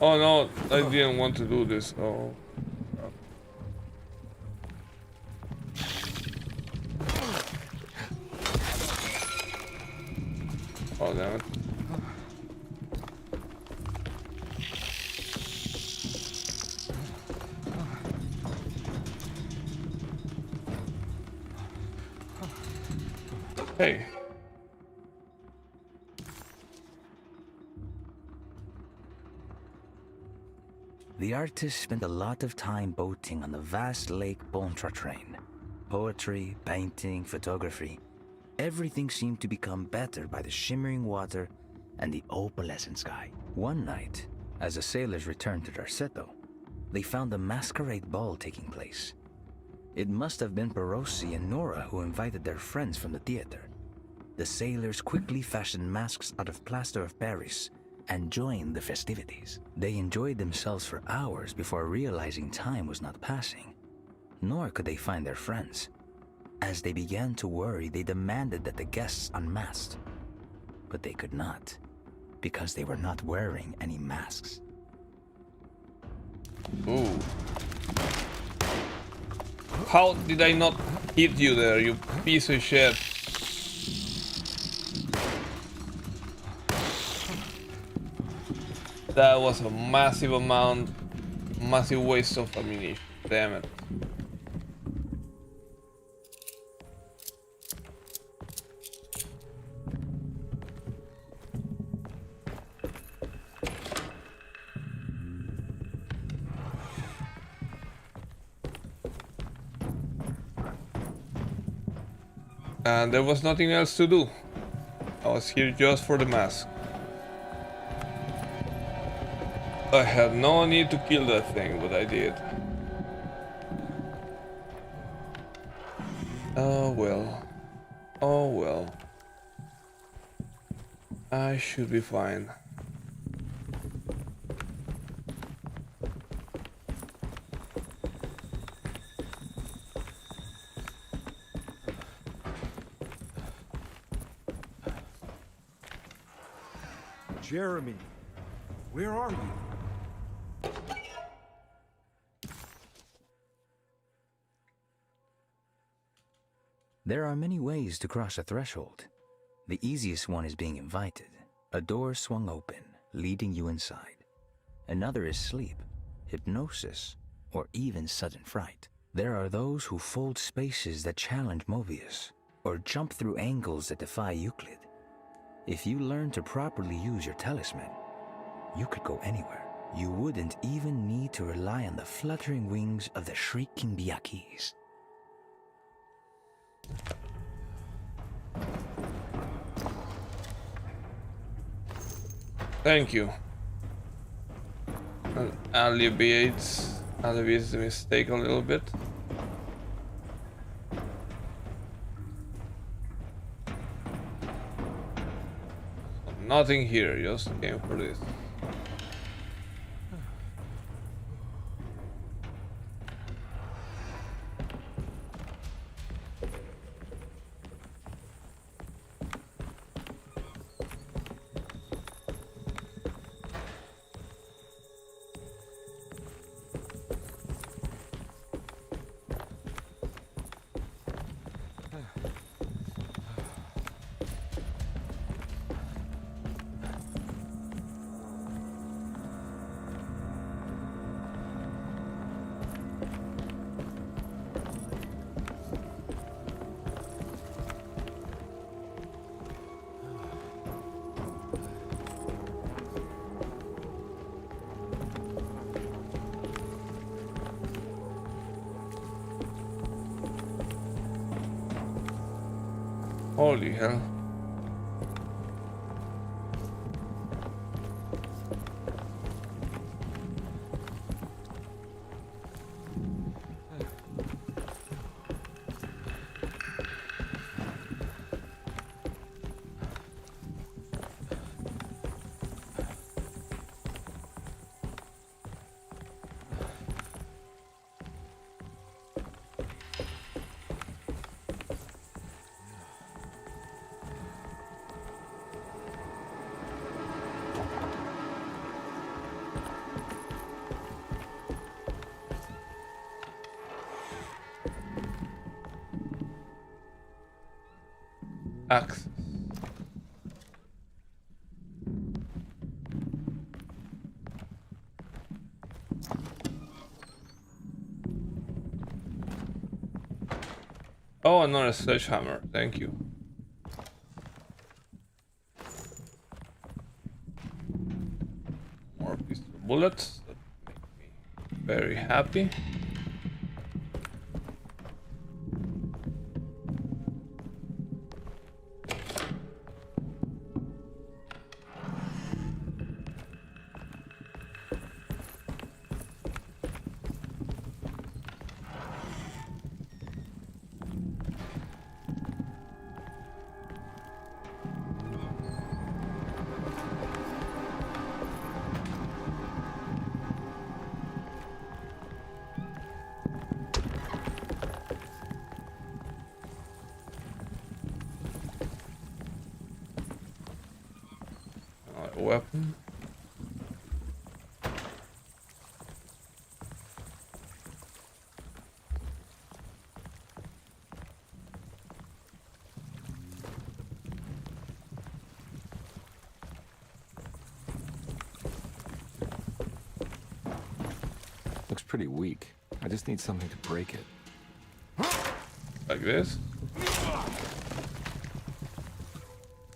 Oh no, I didn't want to do this. Oh. Oh damn it. Hey. The artist spent a lot of time boating on the vast lake Pontchartrain. Poetry, painting, photography. Everything seemed to become better by the shimmering water and the opalescent sky. One night, as the sailors returned to Darceto, they found a masquerade ball taking place. It must have been Perosi and Nora who invited their friends from the theater. The sailors quickly fashioned masks out of plaster of Paris and joined the festivities. They enjoyed themselves for hours before realizing time was not passing. Nor could they find their friends. As they began to worry, they demanded that the guests unmasked. But they could not, because they were not wearing any masks. Ooh. How did I not hit you there, you piece of shit? That was a massive waste of ammunition. Damn it. And there was nothing else to do. I was here just for the mask. I had no need to kill that thing, but I did. Oh well. Oh well. I should be fine. Jeremy, where are you? There are many ways to cross a threshold. The easiest one is being invited. A door swung open, leading you inside. Another is sleep, hypnosis, or even sudden fright. There are those who fold spaces that challenge Mobius, or jump through angles that defy Euclid. If you learn to properly use your talisman, you could go anywhere. You wouldn't even need to rely on the fluttering wings of the shrieking Biakis. Thank you. That alleviates the mistake a little bit. Nothing here, just came for this. Holy hell. Access. Oh, another sledgehammer. Thank you. More pistol bullets. That make me very happy. Weapon. Looks pretty weak. I just need something to break it. Like this.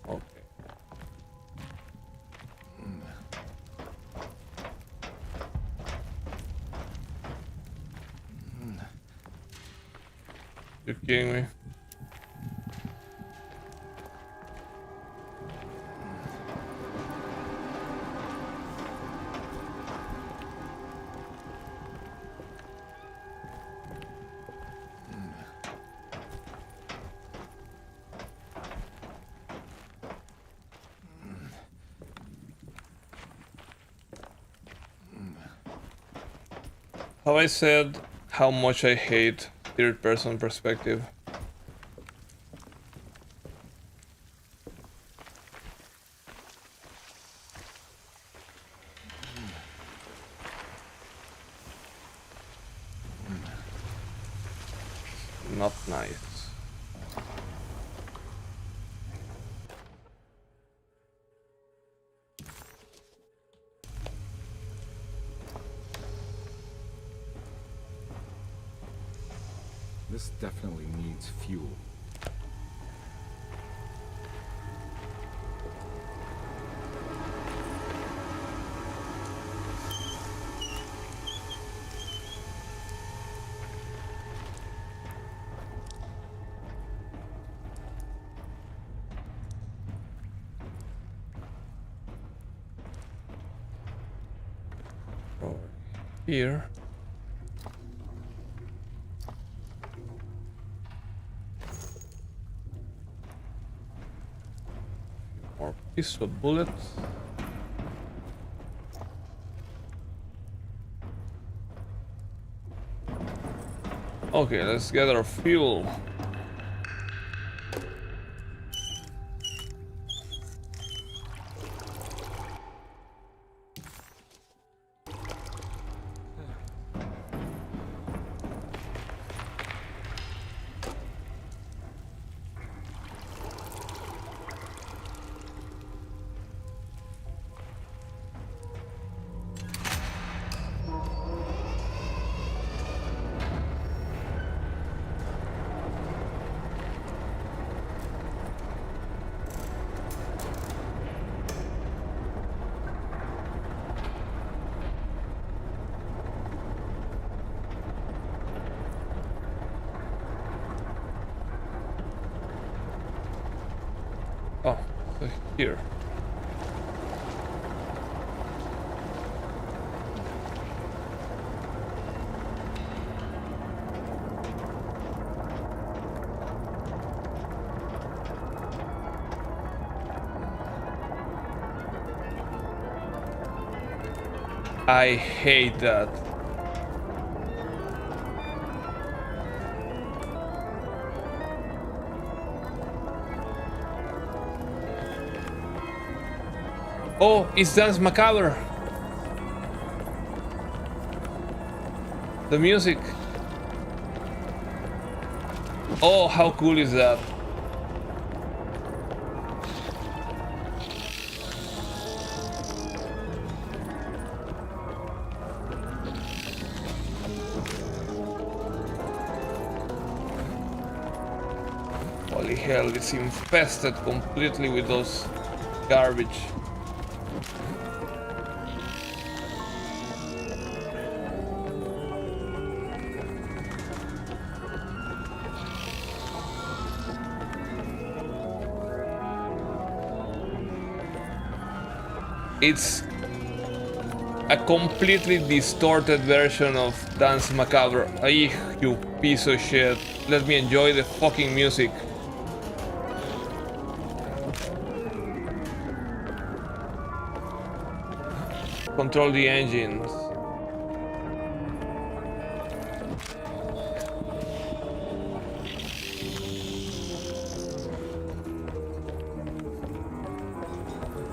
Okay. You're kidding me. Have I said how much I hate third-person perspective? Not nice. This definitely needs fuel. Over here. More pistol bullets. Okay, let's get our fuel. Oh, so here. I hate that. Oh, it's Dance Macabre. The music. Oh, how cool is that? Holy hell, it's infested completely with those garbage. It's a completely distorted version of Dance Macabre. Ay, you piece of shit. Let me enjoy the fucking music. Control the engines.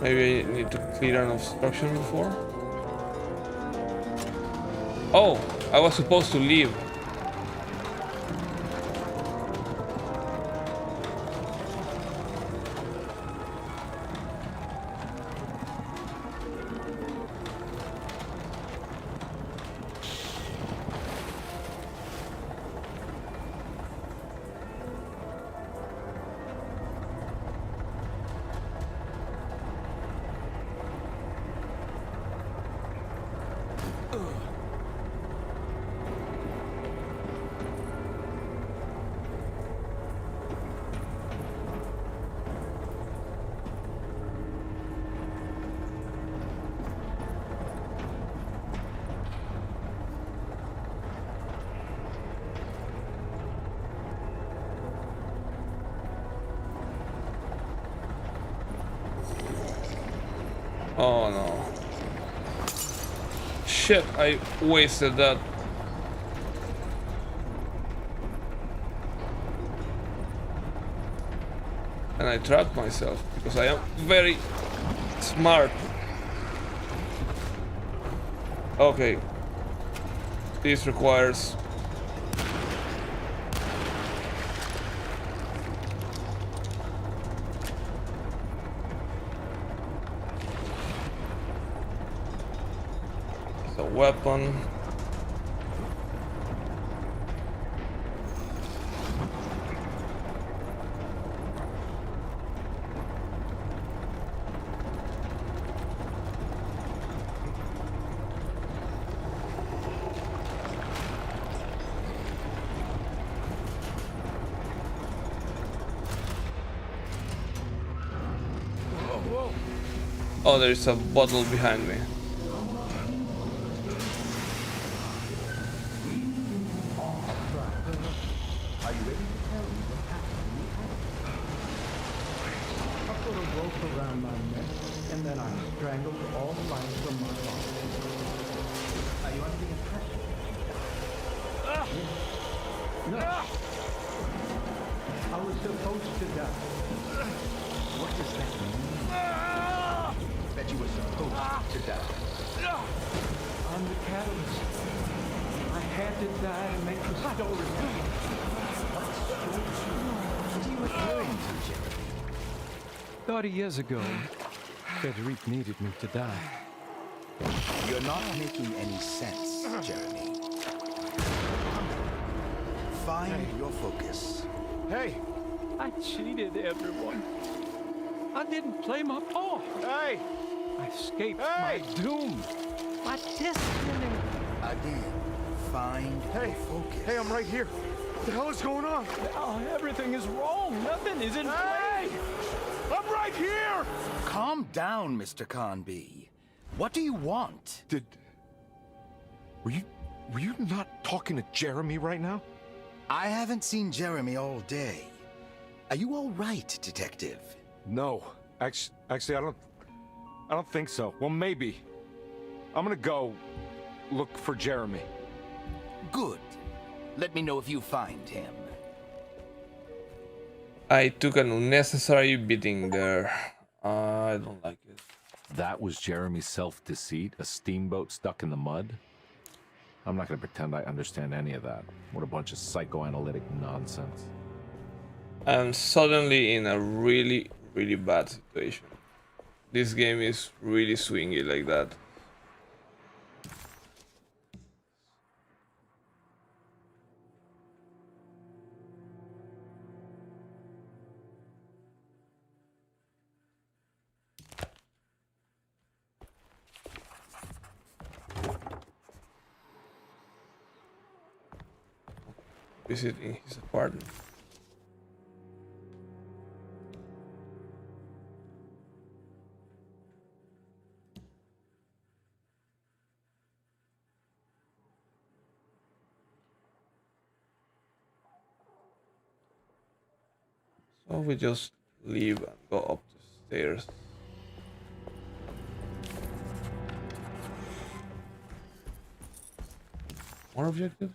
Maybe I need to clear an obstruction before. Oh, I was supposed to leave. Oh no. Shit, I wasted that. And I trapped myself because I am very smart. Okay. This requires a weapon. Oh, there's a bottle behind me. Around my neck, and then I strangled all the life from my body. Are you under the impression? No. I was supposed to die. What does that mean? That you were supposed to die. I'm the catalyst. I had to die to make the story. What are you referring to, Jerry? 30 years ago, Frederic needed me to die. You're not making any sense, Jeremy. Find your focus. Hey! I cheated everyone. I didn't play my part. Hey! I escaped my doom. My destiny. Again, find your focus. Hey, I'm right here. What the hell is going on? Now everything is wrong. Nothing is in play. I'm right here! Calm down, Mr. Carnby. What do you want? Were you not talking to Jeremy right now? I haven't seen Jeremy all day. Are you all right, Detective? No. Actually, I don't think so. Well, maybe. I'm gonna go look for Jeremy. Good. Let me know if you find him. I took an unnecessary beating there. I don't like it. That was Jeremy's self-deceit? A steamboat stuck in the mud? I'm not gonna pretend I understand any of that. What a bunch of psychoanalytic nonsense. I'm suddenly in a really, really bad situation. This game is really swingy like that. visiting his apartment. So we just leave and go up the stairs. More objectives?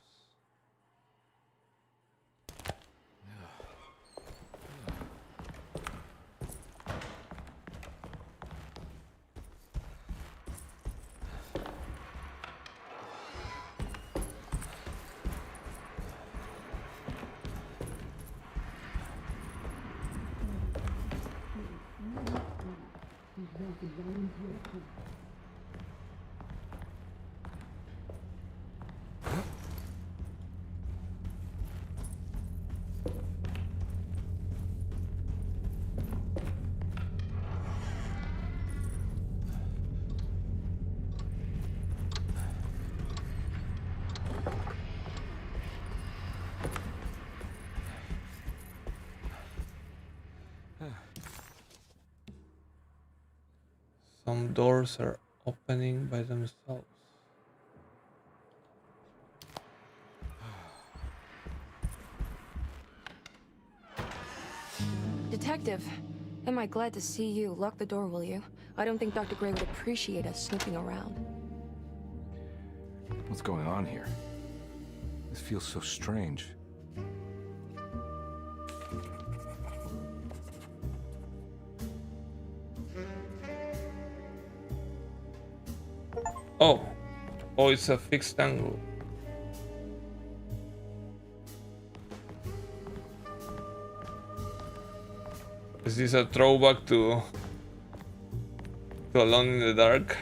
Some doors are opening by themselves. Detective, am I glad to see you. Lock the door, will you? I don't think Dr. Gray would appreciate us snooping around. What's going on here? This feels so strange. Oh, it's a fixed angle. Is this a throwback to Alone in the Dark?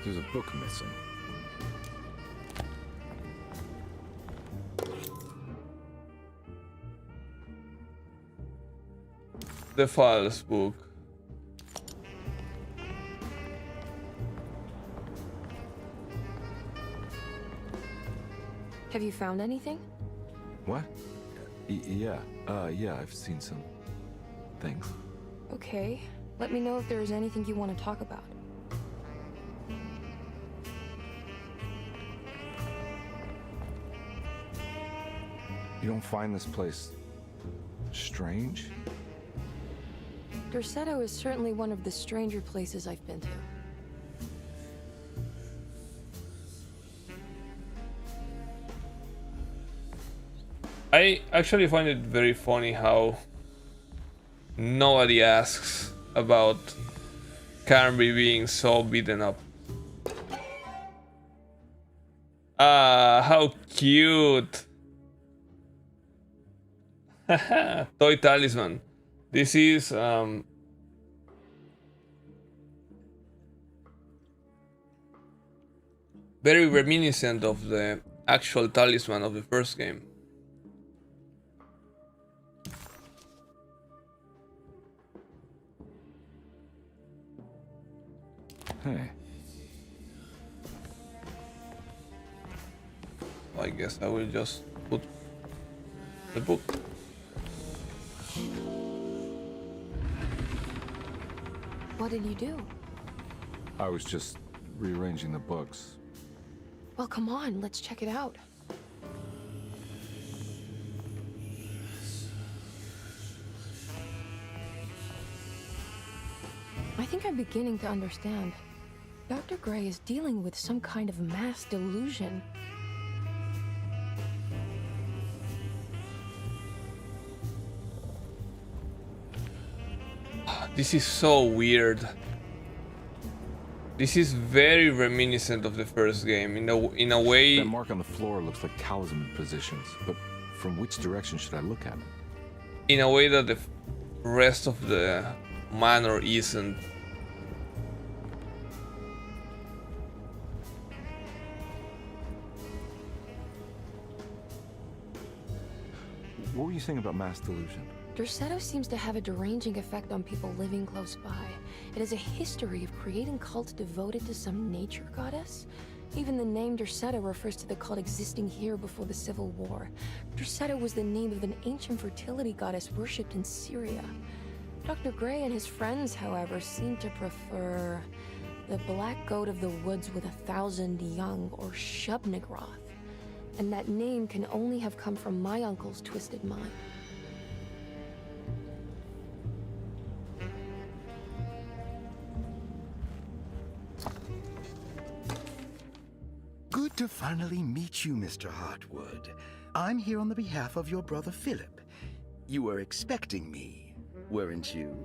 There's a book missing. The Files book. Have you found anything? What? Yeah, I've seen some things. Okay. Let me know if there is anything you want to talk about. You don't find this place strange? Dorsetto is certainly one of the stranger places I've been to. I actually find it very funny how nobody asks about Carnby being so beaten up. Ah, how cute! Toy talisman. This is very reminiscent of the actual talisman of the first game. Hey. I guess I will just put the book. What did you do? I was just rearranging the books. Well, come on, let's check it out. I think I'm beginning to understand. Dr. Gray is dealing with some kind of mass delusion. This is so weird. This is very reminiscent of the first game in a way. That mark on the floor looks like talisman positions, but from which direction should I look at it? In a way that the rest of the manor isn't. What were you saying about mass delusion? Dorsetto seems to have a deranging effect on people living close by. It has a history of creating cults devoted to some nature goddess. Even the name Derceto refers to the cult existing here before the Civil War. Derceto was the name of an ancient fertility goddess worshipped in Syria. Dr. Gray and his friends, however, seem to prefer the black goat of the woods with 1,000 young, or Shub-Nigroth. And that name can only have come from my uncle's twisted mind. Good to finally meet you, Mr. Hartwood. I'm here on the behalf of your brother Philip. You were expecting me, weren't you?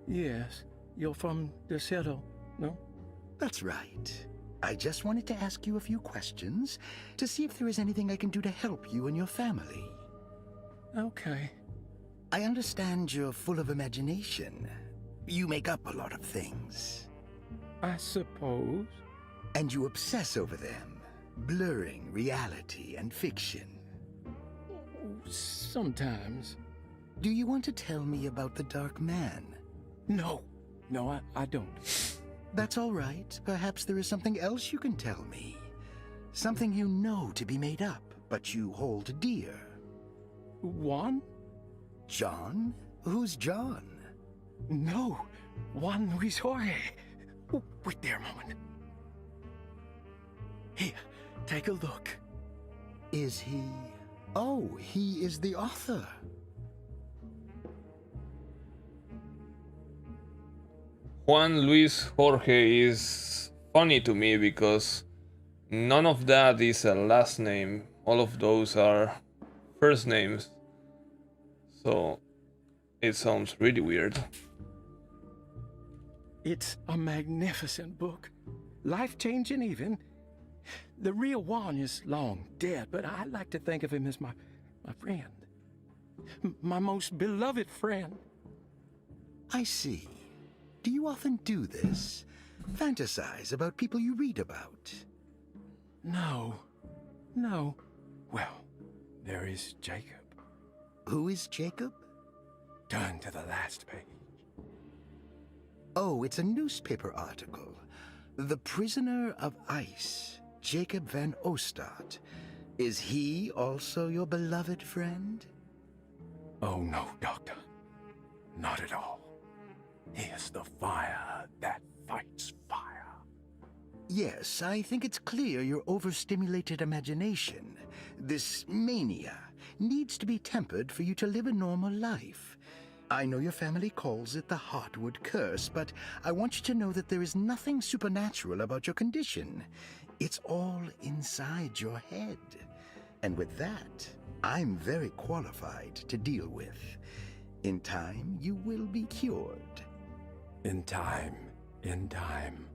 Yes. You're from Derceto, no? That's right. I just wanted to ask you a few questions to see if there is anything I can do to help you and your family. Okay. I understand you're full of imagination. You make up a lot of things. I suppose. And you obsess over them, blurring reality and fiction. Sometimes. Do you want to tell me about the Dark Man? No. No, I don't. That's all right. Perhaps there is something else you can tell me. Something you know to be made up, but you hold dear. Juan? John? Who's John? No. Juan Luis Jorge. Oh, wait there a moment. Here, take a look. Is he... Oh, he is the author. Juan Luis Jorge is funny to me because none of that is a last name. All of those are first names. So it sounds really weird. It's a magnificent book. Life-changing even. The real Juan is long dead, but I like to think of him as my friend. My most beloved friend. I see. Do you often do this? Fantasize about people you read about? No. No. Well, there is Jacob. Who is Jacob? Turn to the last page. Oh, it's a newspaper article. The Prisoner of Ice, Jacob van Ostad. Is he also your beloved friend? Oh, no, Doctor. Not at all. He is the fire that fights fire. Yes, I think it's clear your overstimulated imagination, this mania, needs to be tempered for you to live a normal life. I know your family calls it the Hartwood Curse, but I want you to know that there is nothing supernatural about your condition. It's all inside your head. And with that, I'm very qualified to deal with. In time, you will be cured. In time. In time.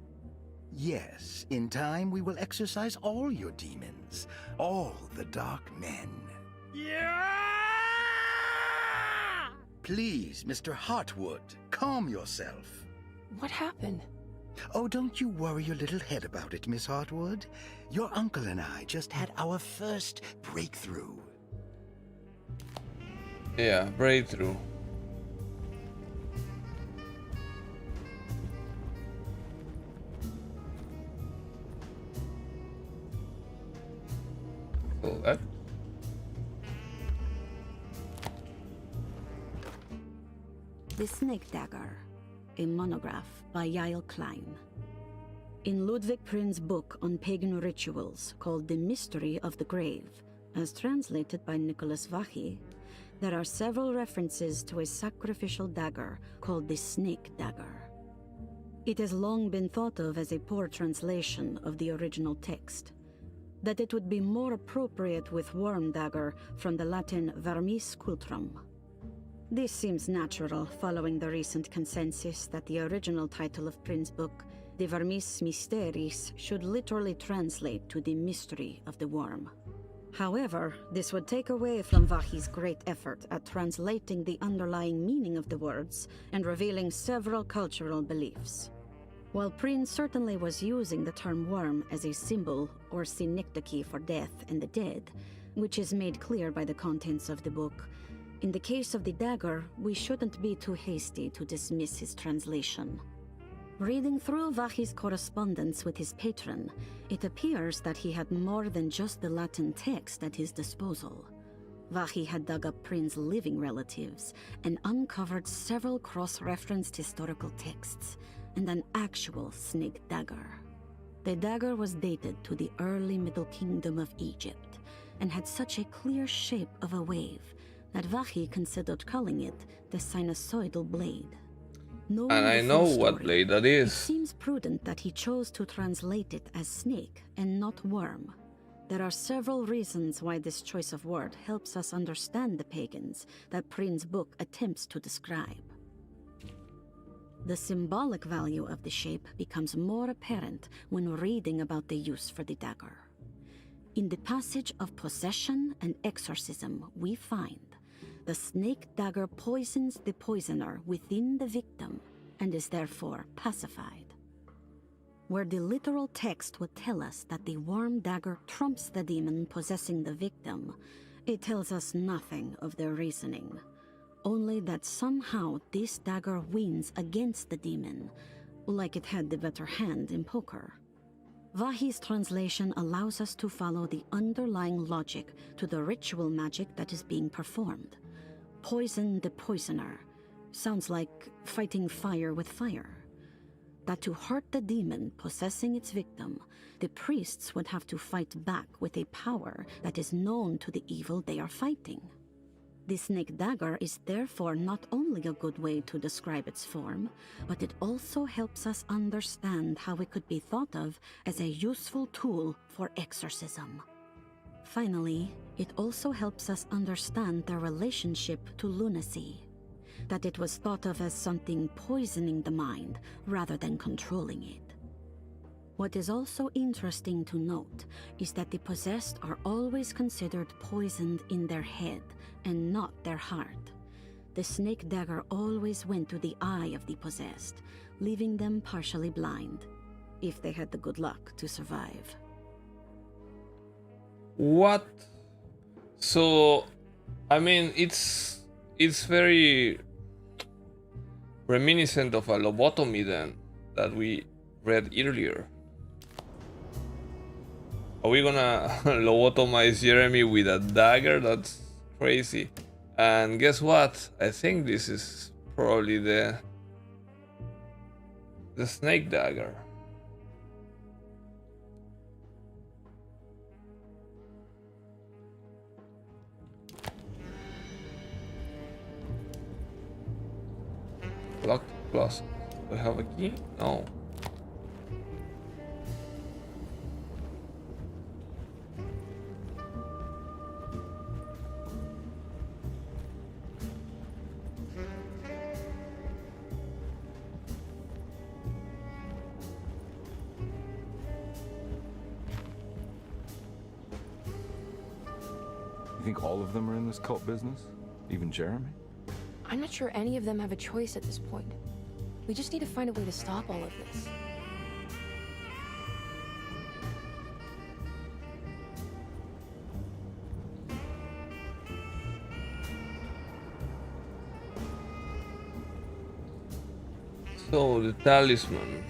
Yes, in time we will exorcise all your demons, all the dark men. Yeah! Please, Mr. Hartwood, calm yourself. What happened? Oh, don't you worry your little head about it, Miss Hartwood. Your uncle and I just had our first breakthrough. Yeah, breakthrough. So that. The Snake Dagger, a monograph by Yael Klein. In Ludwig Prin's book on pagan rituals called The Mystery of the Grave, as translated by Nicholas Vachy, there are several references to a sacrificial dagger called the Snake Dagger. It has long been thought of as a poor translation of the original text, that it would be more appropriate with worm dagger from the Latin vermis cultrum. This seems natural following the recent consensus that the original title of Prin's book, De Vermis Mysteris, should literally translate to the mystery of the worm. However, this would take away from Vachy's great effort at translating the underlying meaning of the words and revealing several cultural beliefs. While Prin certainly was using the term worm as a symbol or synecdoche for death and the dead, which is made clear by the contents of the book, in the case of the dagger, we shouldn't be too hasty to dismiss his translation. Reading through Vahi's correspondence with his patron, it appears that he had more than just the Latin text at his disposal. Vahi had dug up Prin's living relatives and uncovered several cross-referenced historical texts and an actual snake dagger. The dagger was dated to the early Middle Kingdom of Egypt and had such a clear shape of a wave that Vahi considered calling it the sinusoidal blade. Knowing And I the know full what story, blade that it is. seems prudent that he chose to translate it as snake and not worm. There are several reasons why this choice of word helps us understand the pagans that Prin's book attempts to describe. The symbolic value of the shape becomes more apparent when reading about the use for the dagger. In the passage of possession and exorcism, we find the snake dagger poisons the poisoner within the victim and is therefore pacified. Where the literal text would tell us that the worm dagger trumps the demon possessing the victim, it tells us nothing of their reasoning, only that somehow this dagger wins against the demon, like it had the better hand in poker. Vahi's translation allows us to follow the underlying logic to the ritual magic that is being performed. Poison the poisoner sounds like fighting fire with fire. That to hurt the demon possessing its victim, the priests would have to fight back with a power that is known to the evil they are fighting. The snake dagger is therefore not only a good way to describe its form, but it also helps us understand how it could be thought of as a useful tool for exorcism. Finally, it also helps us understand their relationship to lunacy, that it was thought of as something poisoning the mind rather than controlling it. What is also interesting to note is that the possessed are always considered poisoned in their head and not their heart. The snake dagger always went to the eye of the possessed, leaving them partially blind, if they had the good luck to survive. What? So, I mean, it's very reminiscent of a lobotomy then that we read earlier. Are we gonna lobotomize Jeremy with a dagger? That's crazy. And guess what? I think this is probably the snake dagger. Locked closet. Do I have a key? No. You think all of them are in this cult business? Even Jeremy? I'm not sure any of them have a choice at this point. We just need to find a way to stop all of this. So, the talisman.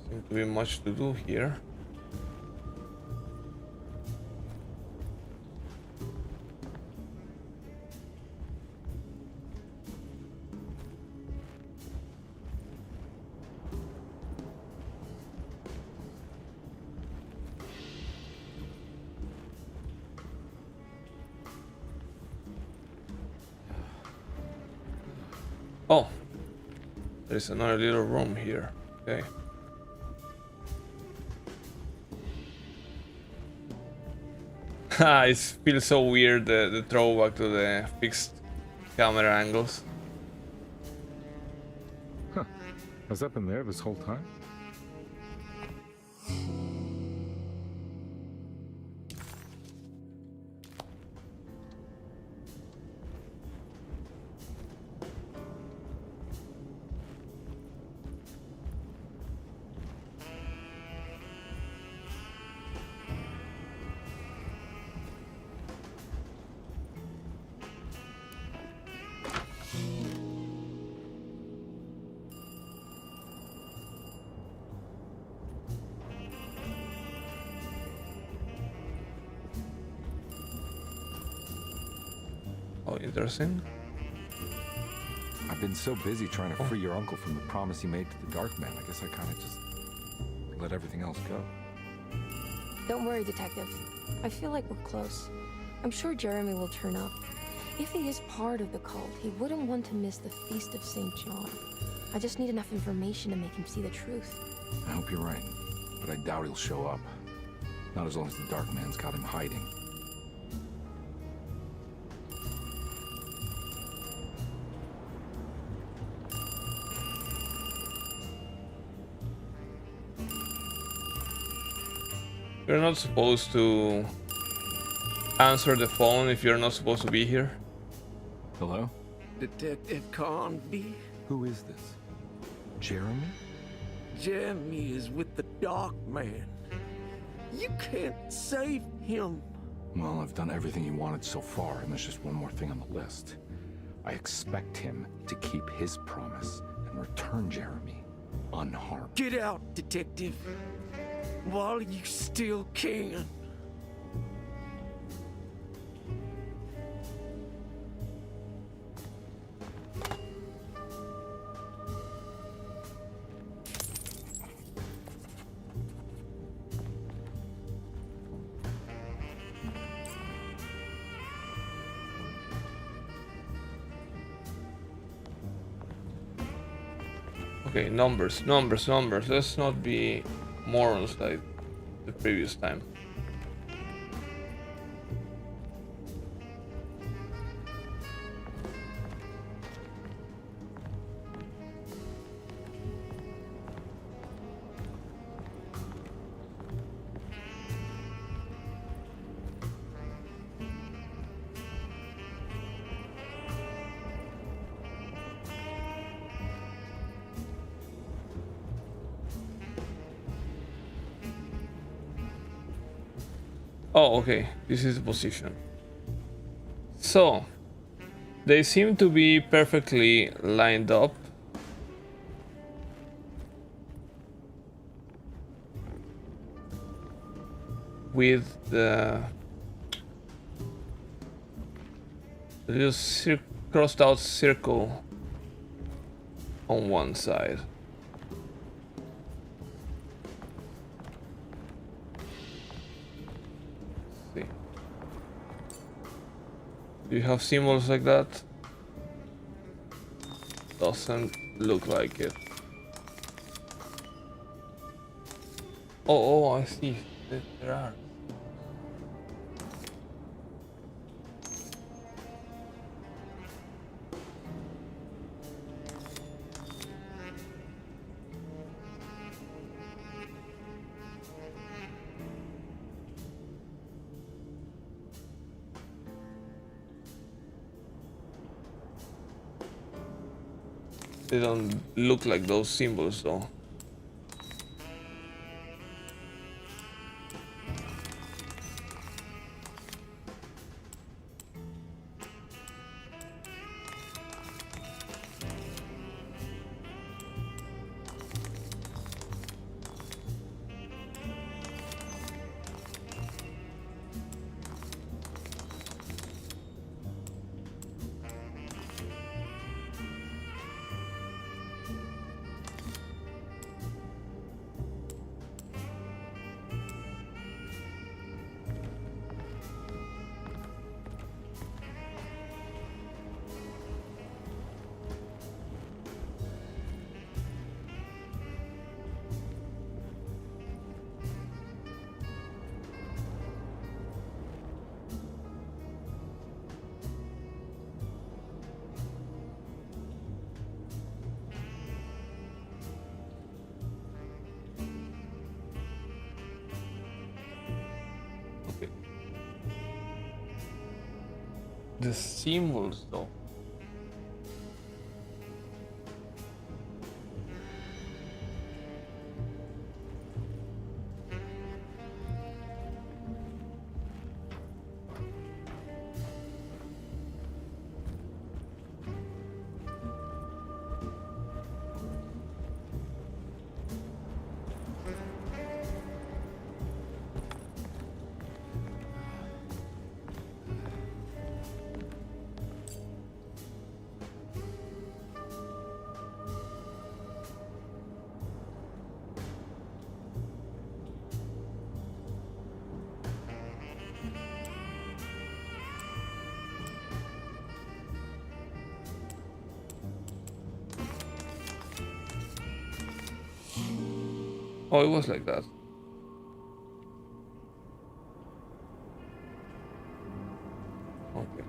Doesn't seem to be much to do here. Oh, there's another little room here. Okay. It feels so weird, the throwback to the fixed camera angles. Huh. Has that been there this whole time? Oh, interesting. I've been so busy trying to free your uncle from the promise he made to the Dark Man. I guess I kind of just let everything else go. Don't worry, Detective. I feel like we're close. I'm sure Jeremy will turn up. If he is part of the cult, he wouldn't want to miss the Feast of St. John. I just need enough information to make him see the truth. I hope you're right, but I doubt he'll show up. Not as long as the Dark Man's got him hiding. You're not supposed to answer the phone if you're not supposed to be here. Hello? Detective Carnby? Who is this? Jeremy? Jeremy is with the Dark Man. You can't save him. Well, I've done everything you wanted so far, and there's just one more thing on the list. I expect him to keep his promise and return Jeremy unharmed. Get out, Detective. While you still can. Okay, numbers. Let's not be morons like the previous time. Oh, okay, this is the position. So, they seem to be perfectly lined up. With the little crossed out circle on one side. Do you have symbols like that? Doesn't look like it. Oh, I see. There are. They don't look like those symbols though. The symbols though. Oh, it was like that. Okay.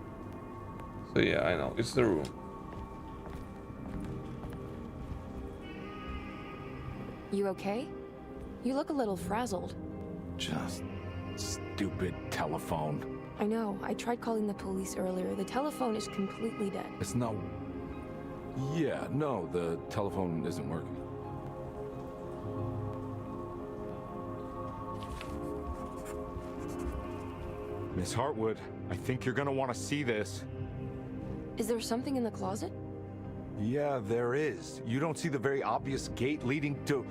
So yeah, I know. It's the room. You okay? You look a little frazzled. Just stupid telephone. I know. I tried calling the police earlier. The telephone is completely dead. It's not... Yeah, no, the telephone isn't working. Miss Hartwood, I think you're gonna want to see this. Is there something in the closet? Yeah, there is. You don't see the very obvious gate leading to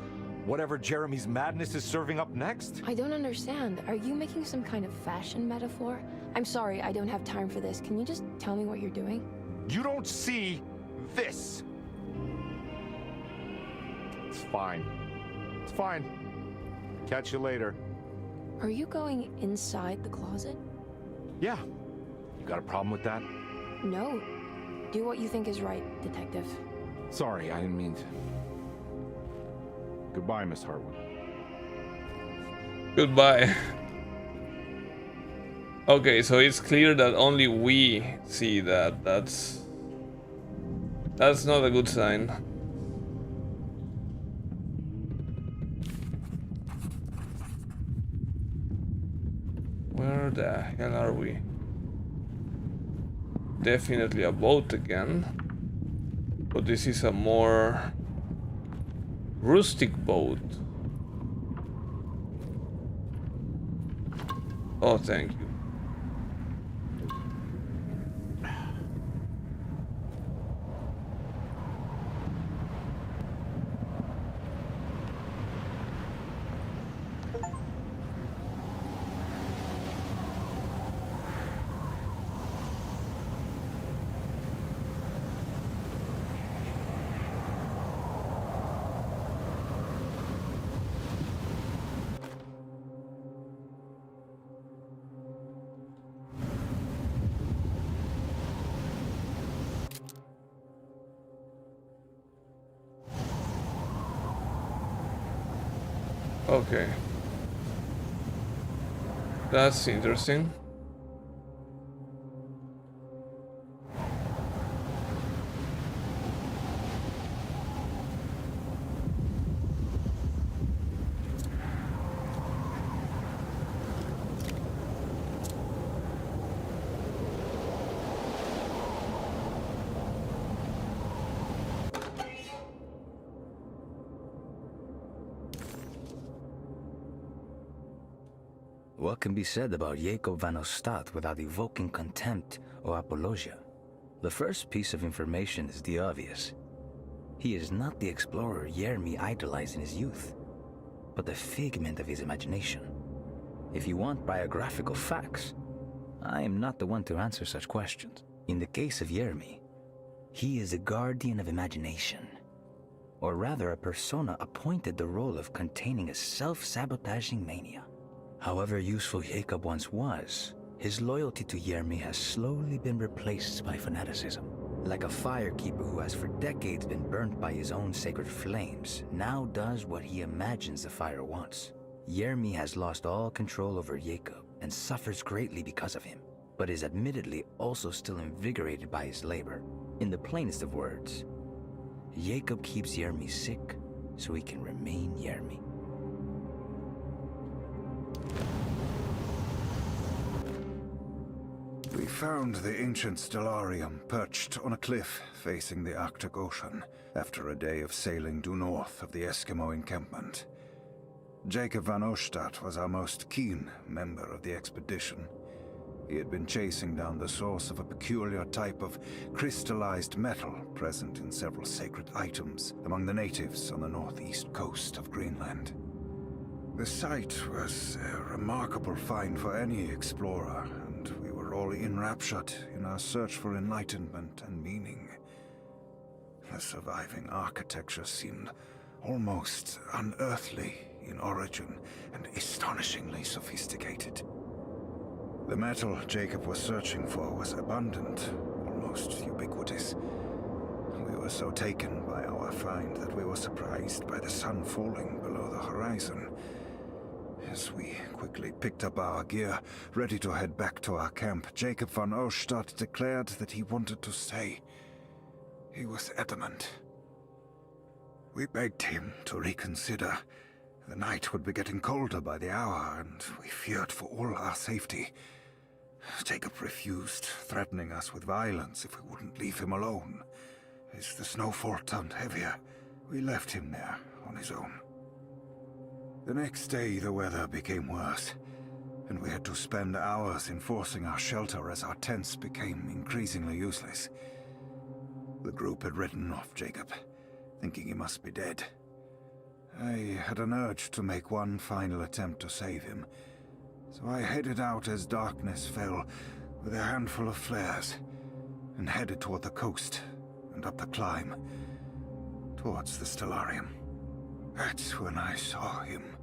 whatever Jeremy's madness is serving up next? I don't understand. Are you making some kind of fashion metaphor? I'm sorry, I don't have time for this. Can you just tell me what you're doing? You don't see this. It's fine. It's fine. Catch you later. Are you going inside the closet? Yeah. You got a problem with that? No. Do what you think is right, Detective. Sorry, I didn't mean to. Goodbye, Miss Hartwood. Goodbye. Okay, so it's clear that only we see that. That's not a good sign. Where the hell are we? Definitely a boat again. But this is a more rustic boat. Oh, thank you. Okay. That's interesting. What can be said about Jacob van Ostad without evoking contempt or apologia? The first piece of information is the obvious. He is not the explorer Jeremy idolized in his youth, but the figment of his imagination. If you want biographical facts, I am not the one to answer such questions. In the case of Jeremy, he is a guardian of imagination, or rather a persona appointed the role of containing a self-sabotaging mania. However useful Jacob once was, his loyalty to Jeremy has slowly been replaced by fanaticism. Like a firekeeper who has for decades been burnt by his own sacred flames, now does what he imagines the fire wants. Jeremy has lost all control over Jacob and suffers greatly because of him, but is admittedly also still invigorated by his labor. In the plainest of words, Jacob keeps Jeremy sick so he can remain Jeremy. We found the ancient stellarium perched on a cliff facing the Arctic Ocean after a day of sailing due north of the Eskimo encampment. Jacob van Oostad was our most keen member of the expedition. He had been chasing down the source of a peculiar type of crystallized metal present in several sacred items among the natives on the northeast coast of Greenland. The site was a remarkable find for any explorer, and we were all enraptured in our search for enlightenment and meaning. The surviving architecture seemed almost unearthly in origin and astonishingly sophisticated. The metal Jacob was searching for was abundant, almost ubiquitous. We were so taken by our find that we were surprised by the sun falling below the horizon. As we quickly picked up our gear, ready to head back to our camp, Jacob van Oostad declared that he wanted to stay. He was adamant. We begged him to reconsider. The night would be getting colder by the hour, and we feared for all our safety. Jacob refused, threatening us with violence if we wouldn't leave him alone. As the snowfall turned heavier, we left him there on his own. The next day, the weather became worse, and we had to spend hours enforcing our shelter as our tents became increasingly useless. The group had written off Jacob, thinking he must be dead. I had an urge to make one final attempt to save him, so I headed out as darkness fell with a handful of flares and headed toward the coast and up the climb towards the stellarium. That's when I saw him,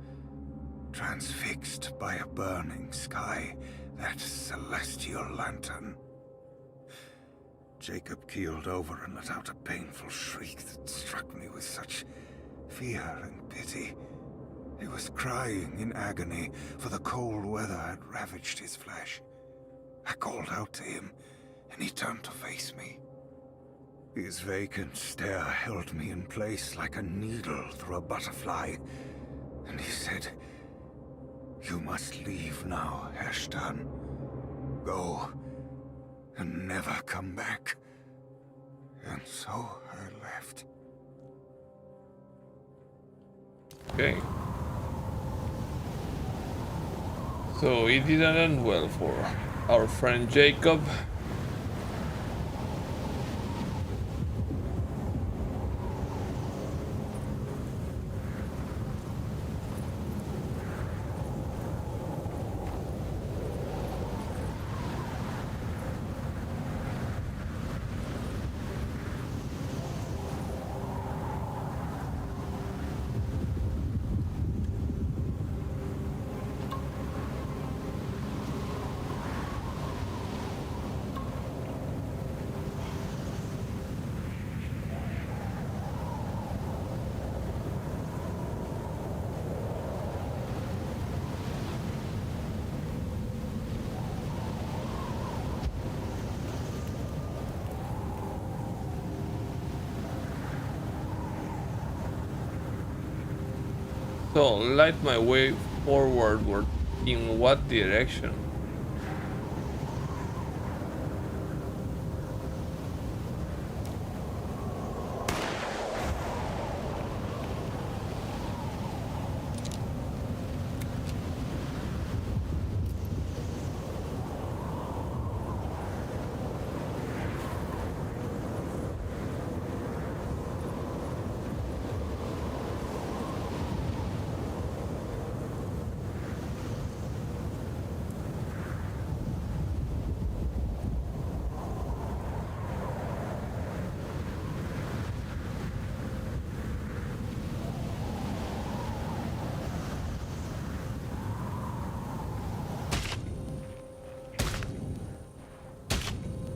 transfixed by a burning sky, that celestial lantern. Jacob keeled over and let out a painful shriek that struck me with such fear and pity. He was crying in agony, for the cold weather had ravaged his flesh. I called out to him, and he turned to face me. His vacant stare held me in place like a needle through a butterfly, and he said, "You must leave now, Ashton. Go, and never come back." And so I left. Okay. So it didn't end well for our friend Jacob. So, light my way forward. In what direction?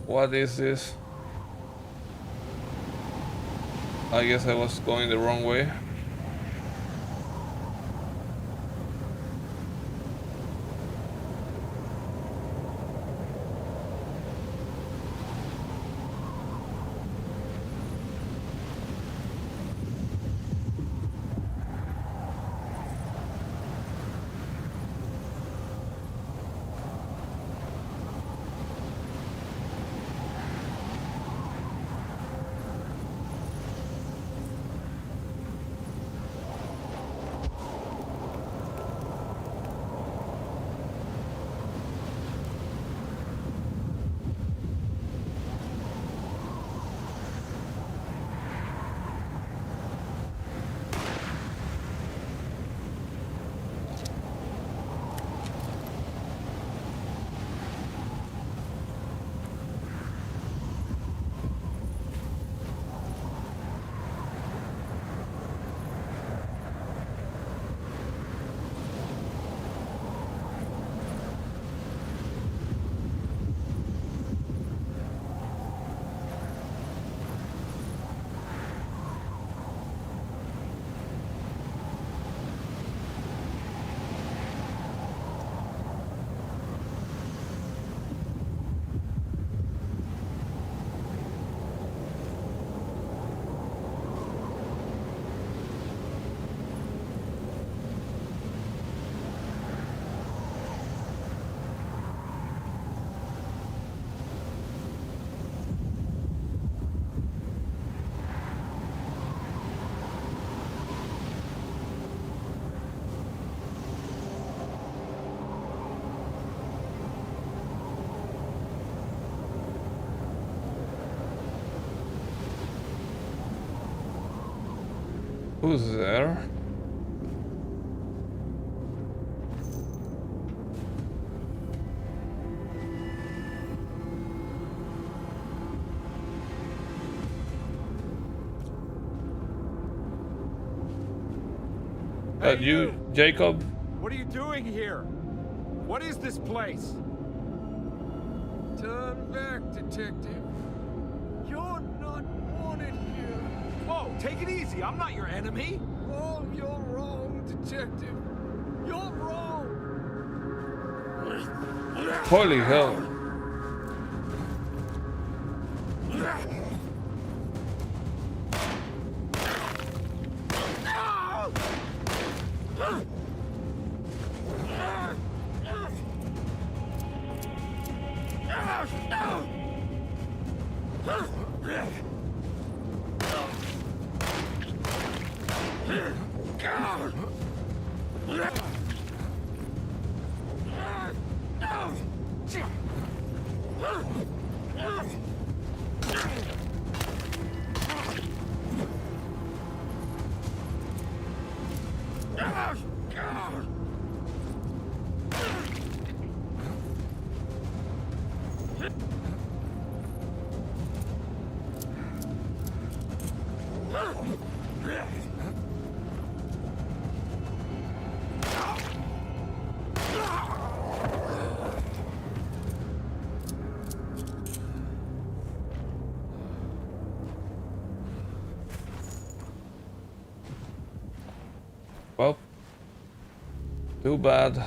What is this? I guess I was going the wrong way. Who's there? Hey, You, Jacob? What are you doing here? What is this place? Turn back, detective. You're not wanted here. Whoa, take it easy. I'm not your enemy. Oh, you're wrong, detective. You're wrong. Holy hell. Well, too bad.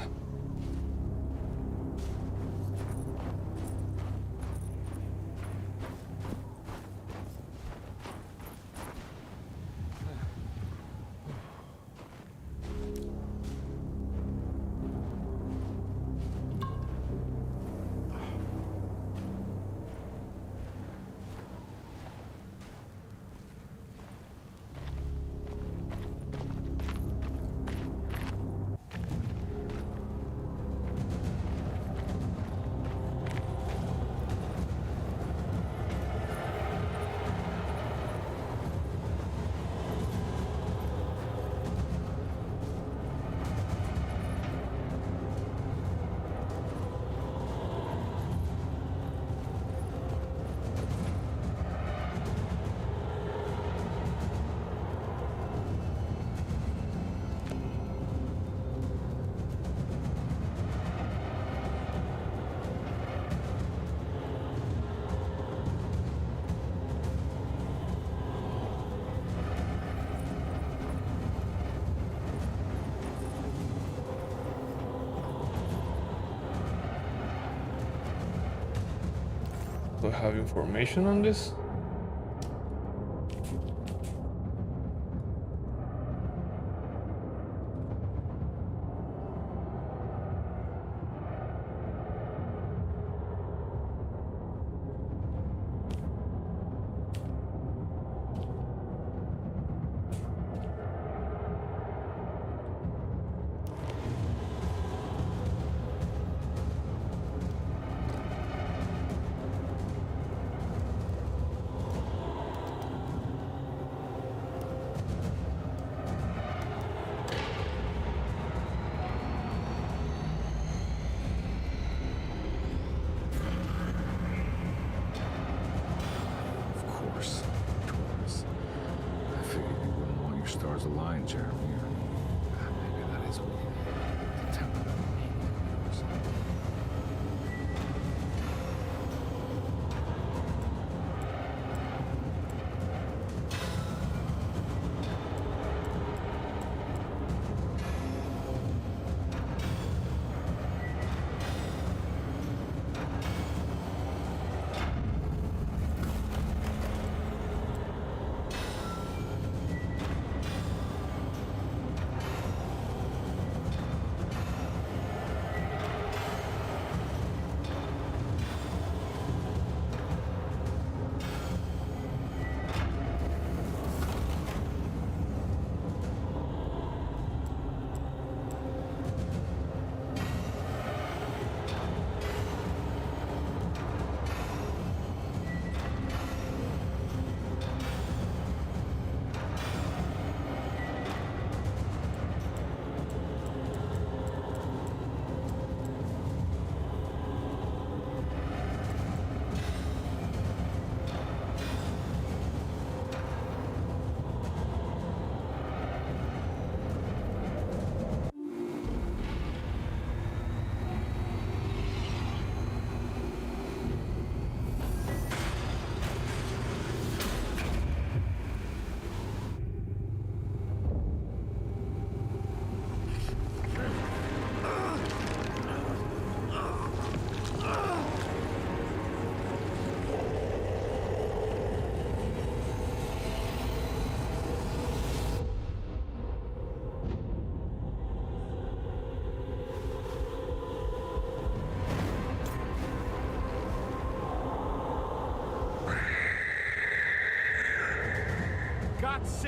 Do I have information on this?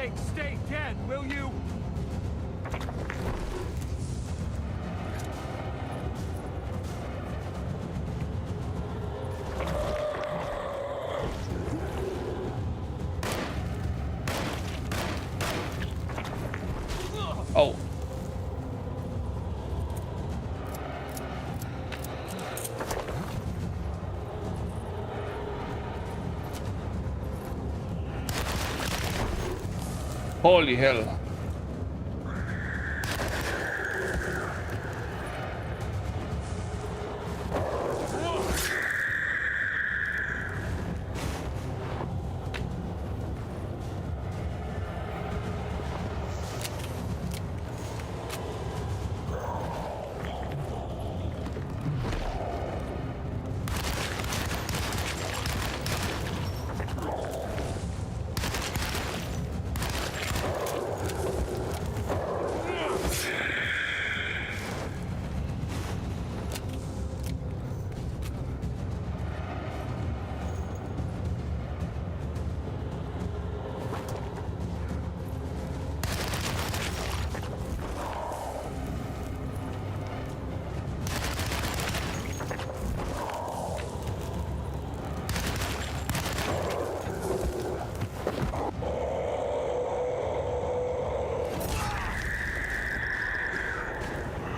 sake, stay dead, will you? Oh. Holy hell.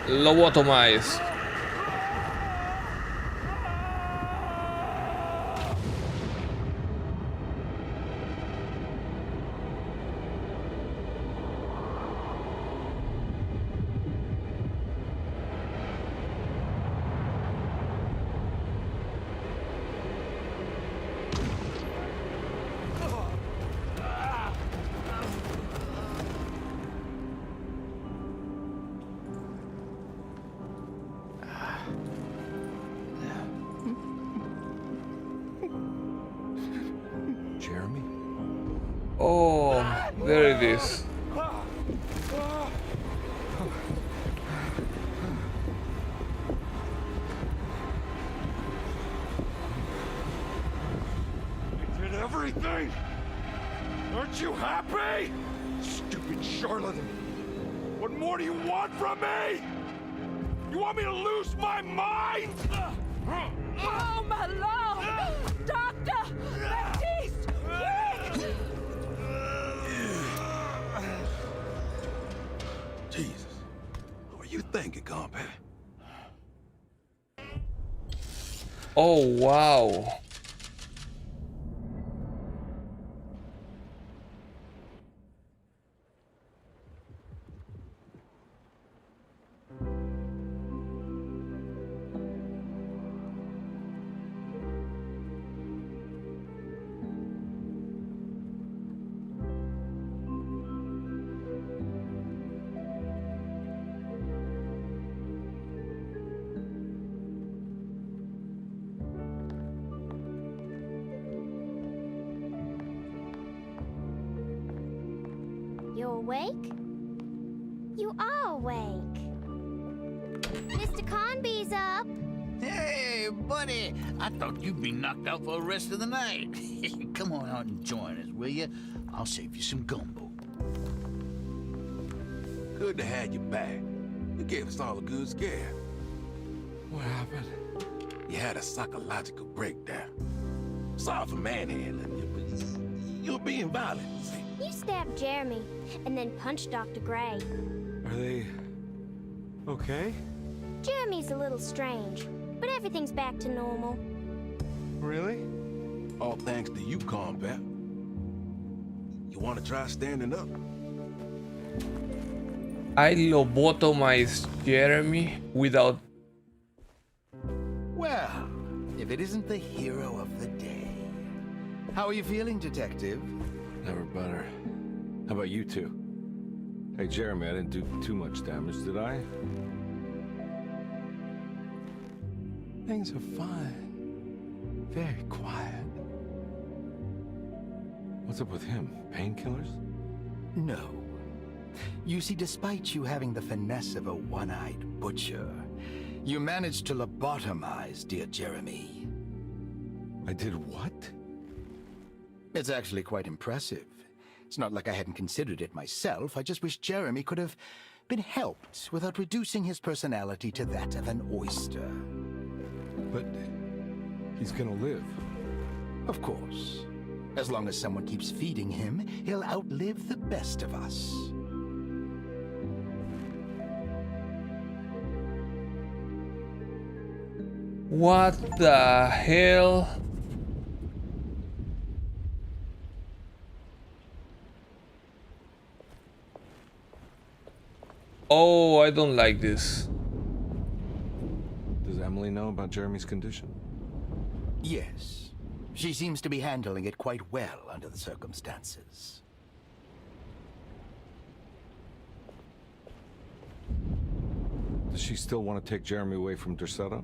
Lobotomized. Jeremy? Oh, there it is. You did everything! Aren't you happy? Stupid charlatan! What more do you want from me? You want me to lose my mind? Oh, my lord! Doctor! Baptiste! Quick! Jesus. What were you thinking, Carnby? Oh, wow. You awake? You are awake. Mr. Carnby's up. Hey, buddy! I thought you'd be knocked out for the rest of the night. Come on out and join us, will you? I'll save you some gumbo. Good to have you back. You gave us all a good scare. What happened? You had a psychological breakdown. Sorry for manhandling you, but you're being violent, see? You stabbed Jeremy and then punched Dr. Gray. Are they okay? Jeremy's a little strange, but everything's back to normal. Really? All thanks to you, Carnby. You want to try standing up? I lobotomized Jeremy without... Well, if it isn't the hero of the day. How are you feeling, Detective? Never better. How about you two? Hey, Jeremy, I didn't do too much damage, did I? Things are fine. Very quiet. What's up with him? Painkillers? No. You see, despite you having the finesse of a one-eyed butcher, you managed to lobotomize dear Jeremy. I did what? It's actually quite impressive, It's not like I hadn't considered it myself. I just wish Jeremy could have been helped without reducing his personality to that of an oyster. But he's gonna live. Of course. As long as someone keeps feeding him, he'll outlive the best of us. What the hell? Oh, I don't like this. Does Emily know about Jeremy's condition? Yes. She seems to be handling it quite well under the circumstances. Does she still want to take Jeremy away from Derceto?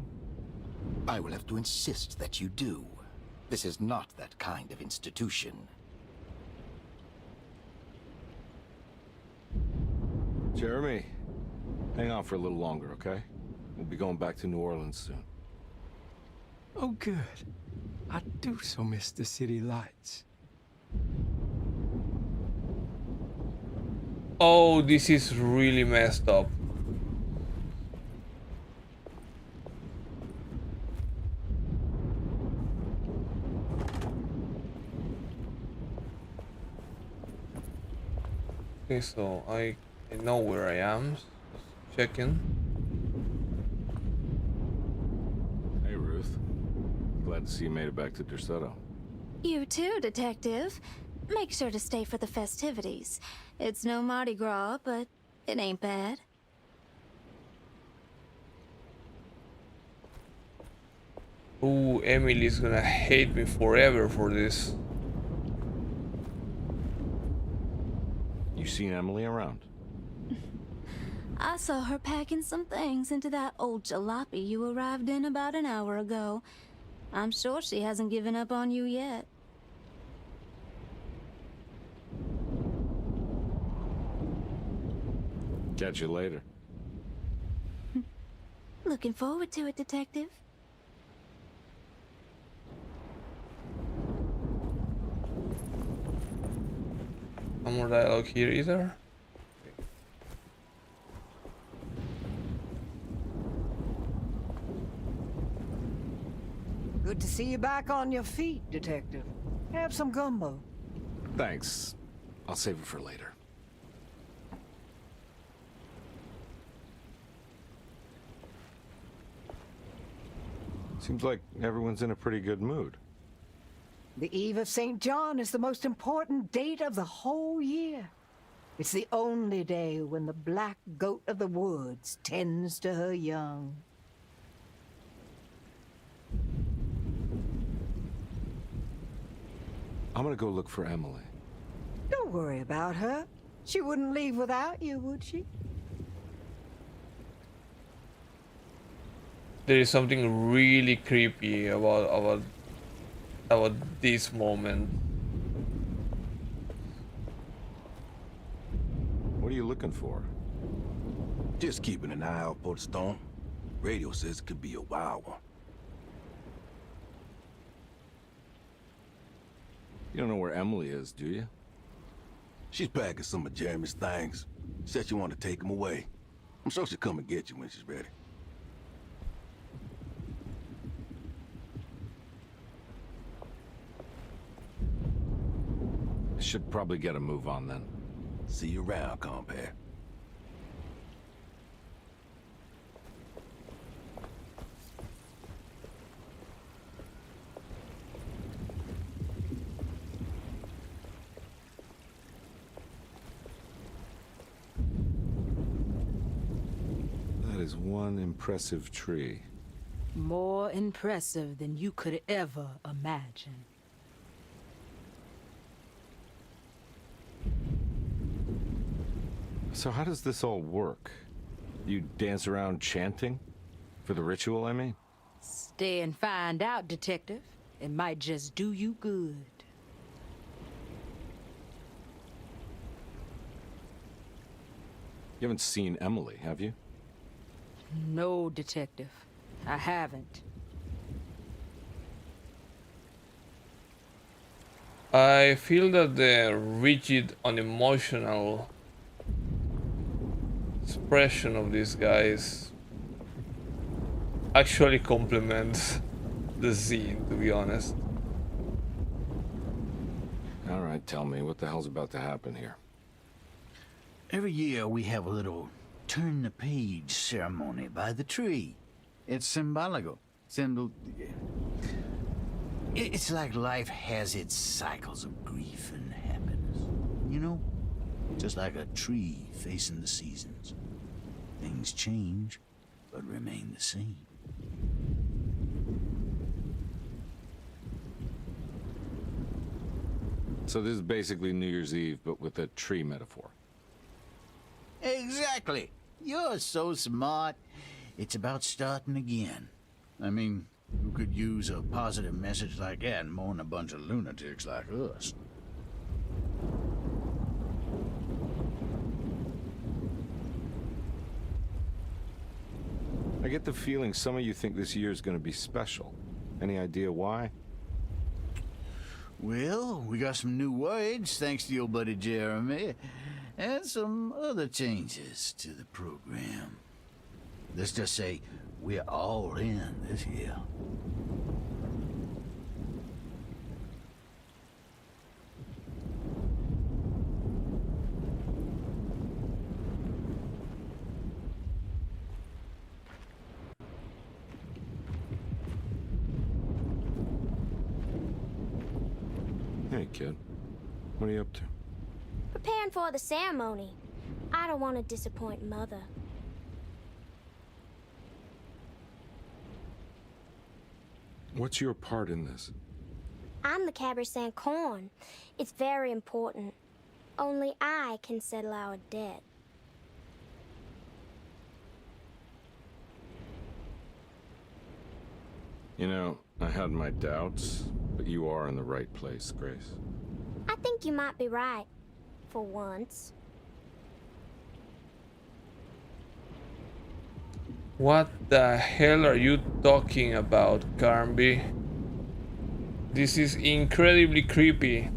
I will have to insist that you do. This is not that kind of institution. Jeremy, hang on for a little longer, okay? We'll be going back to New Orleans soon. Oh, good. I do so miss the city lights. Oh, this is really messed up. Okay, so I know where I am. Just checking. Hey, Ruth. Glad to see you made it back to Derceto. You too, Detective. Make sure to stay for the festivities. It's no Mardi Gras, but it ain't bad. Ooh, Emily's gonna hate me forever for this. You seen Emily around? I saw her packing some things into that old jalopy you arrived in about an hour ago. I'm sure she hasn't given up on you yet. Catch you later. Looking forward to it, Detective. No more dialogue here either. Good to see you back on your feet, Detective. Have some gumbo. Thanks. I'll save it for later. Seems like everyone's in a pretty good mood. The Eve of St. John is the most important date of the whole year. It's the only day when the black goat of the woods tends to her young. I'm gonna go look for Emily. Don't worry about her. She wouldn't leave without you, would she? There is something really creepy about this moment. What are you looking for? Just keeping an eye out for the storm. Radio says it could be a wild one. You don't know where Emily is, do you? She's packing some of Jeremy's things. Said she wanted to take them away. I'm sure she'll come and get you when she's ready. Should probably get a move on then. See you around, compare. That is one impressive tree. More impressive than you could ever imagine. So how does this all work? You dance around chanting? For the ritual, I mean? Stay and find out, Detective. It might just do you good. You haven't seen Emily, have you? No, Detective. I haven't. I feel that the rigid, unemotional expression of these guys actually complements the scene, to be honest. All right, tell me, what the hell's about to happen here? Every year we have a little turn the page ceremony by the tree. It's symbolical. It's like life has its cycles of grief and happiness. You know? Just like a tree facing the seasons. Things change, but remain the same. So this is basically New Year's Eve, but with a tree metaphor. Exactly. You're so smart. It's about starting again. I mean, who could use a positive message like that more than a bunch of lunatics like us? I get the feeling some of you think this year is going to be special. Any idea why? Well, we got some new words, thanks to your buddy Jeremy, and some other changes to the program. Let's just say we're all in this year. Hey, kid. What are you up to? Preparing for the ceremony. I don't want to disappoint Mother. What's your part in this? I'm the Cabernet Corn. It's very important. Only I can settle our debt. You know, I had my doubts, but you are in the right place, Grace. I think you might be right. For once. What the hell are you talking about, Carnby? This is incredibly creepy.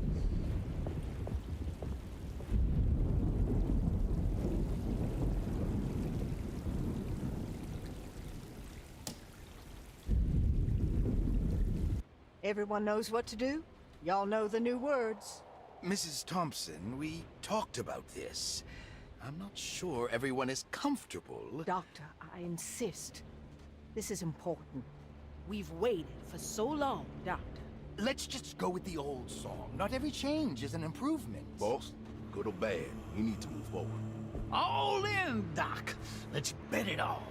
Everyone knows what to do? Y'all know the new words. Mrs. Thompson, we talked about this. I'm not sure everyone is comfortable. Doctor, I insist. This is important. We've waited for so long, Doctor. Let's just go with the old song. Not every change is an improvement. Boss, good or bad, we need to move forward. All in, Doc. Let's bet it all.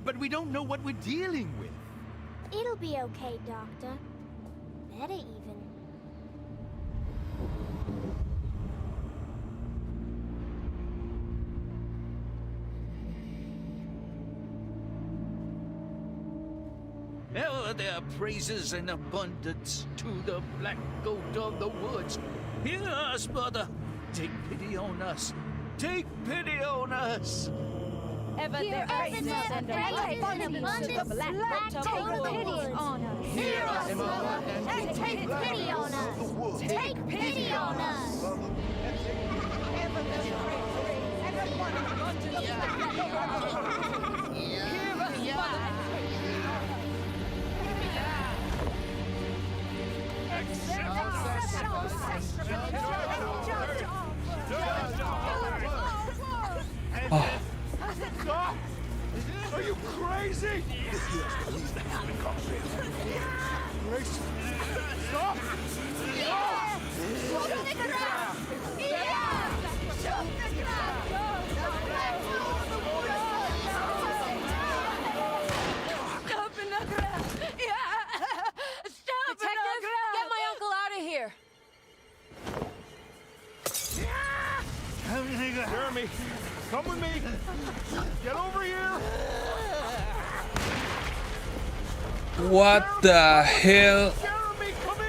But we don't know what we're dealing with. It'll be okay, Doctor. Better even. Ever there praises in abundance to the black goat of the woods. Hear us, Mother. Take pity on us. Take pity on us. Ever Hear there us, praises Mother. and Praises abundance and abundance to the black goat of take the pity woods. on us. Hear us, Mother, and take pity on us. Take pity on us. Ever there praises and abundance to the black goat of the woods. Hear us, Mother. Stop! Are you crazy? Release the helicopter. Grace, stop! Detective, get my uncle out of here. Jeremy, come with me. Get over here. What the hell? Jeremy, come here.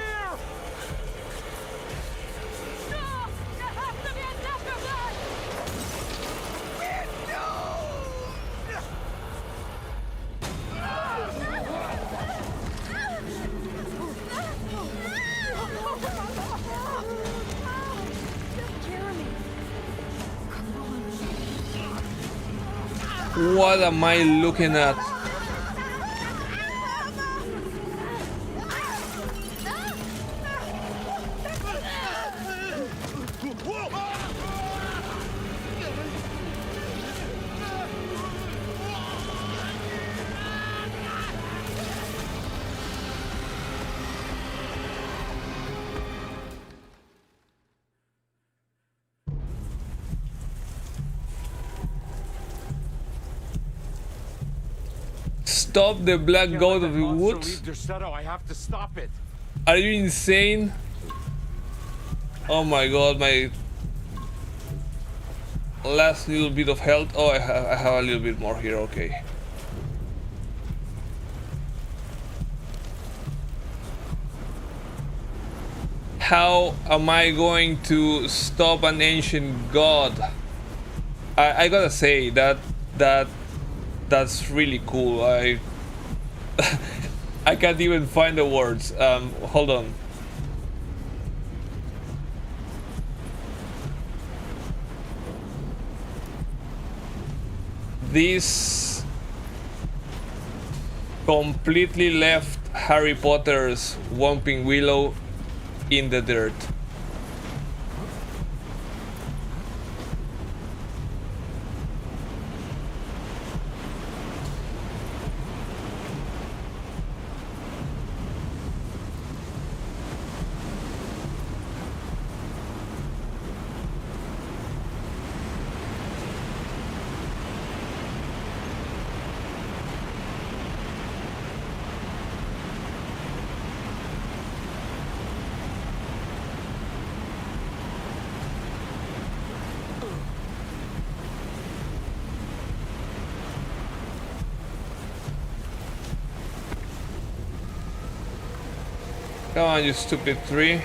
What am I looking at? Stop the black goat of the woods? I have to stop it. Are you insane? Oh my god, my last little bit of health. Oh, I have a little bit more here, okay. How am I going to stop an ancient god? I gotta say that's really cool. I can't even find the words. Hold on. This completely left Harry Potter's Whomping Willow in the dirt. Come on, you stupid tree.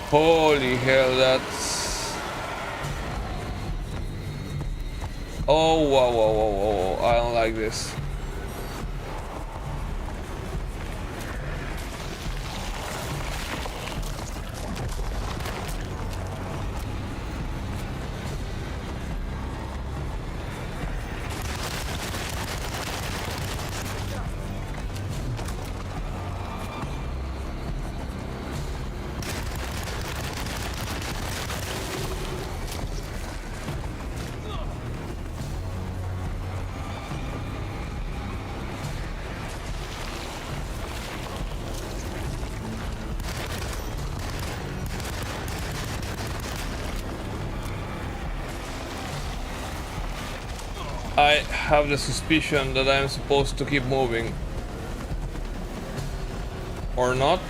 Holy hell, that's... Oh, whoa, whoa, whoa, whoa, whoa. I don't like this. I have the suspicion that I am supposed to keep moving. Or not.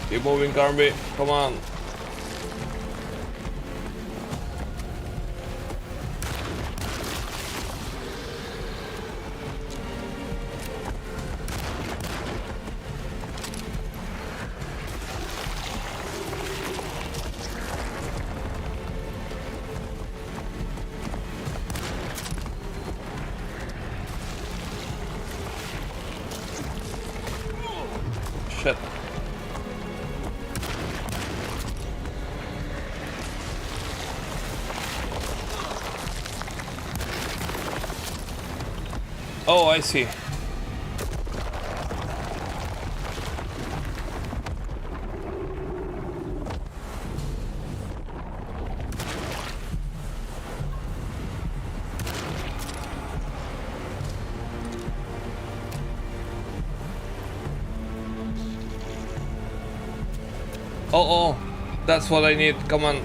Keep moving, Carnby. Come on. Shit. Oh, I see. Oh, that's what I need. Come on.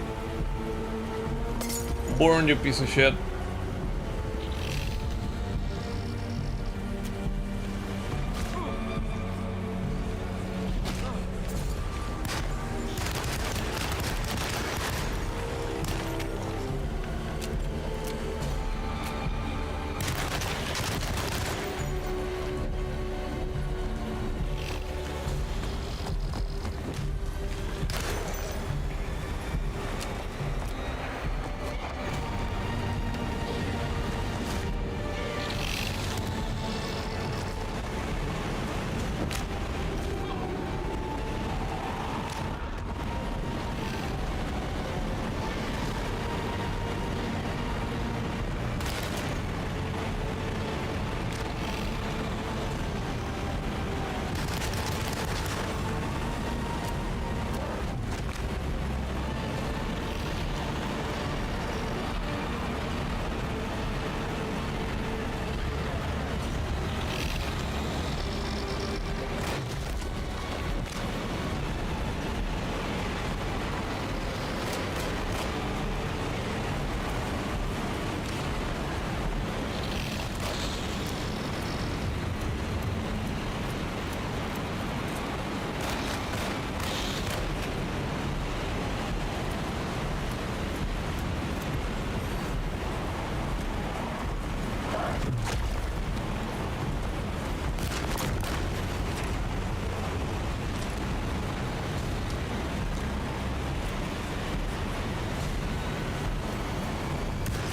Burn, you piece of shit.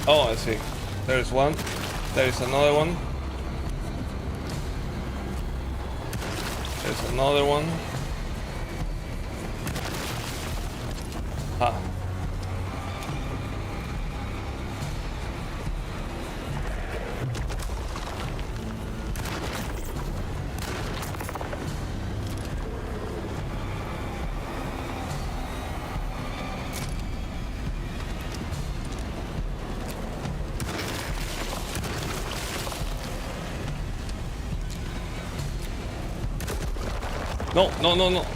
Oh, I see. There's one. There is another one. There's another one. Ah. No, no, no, no.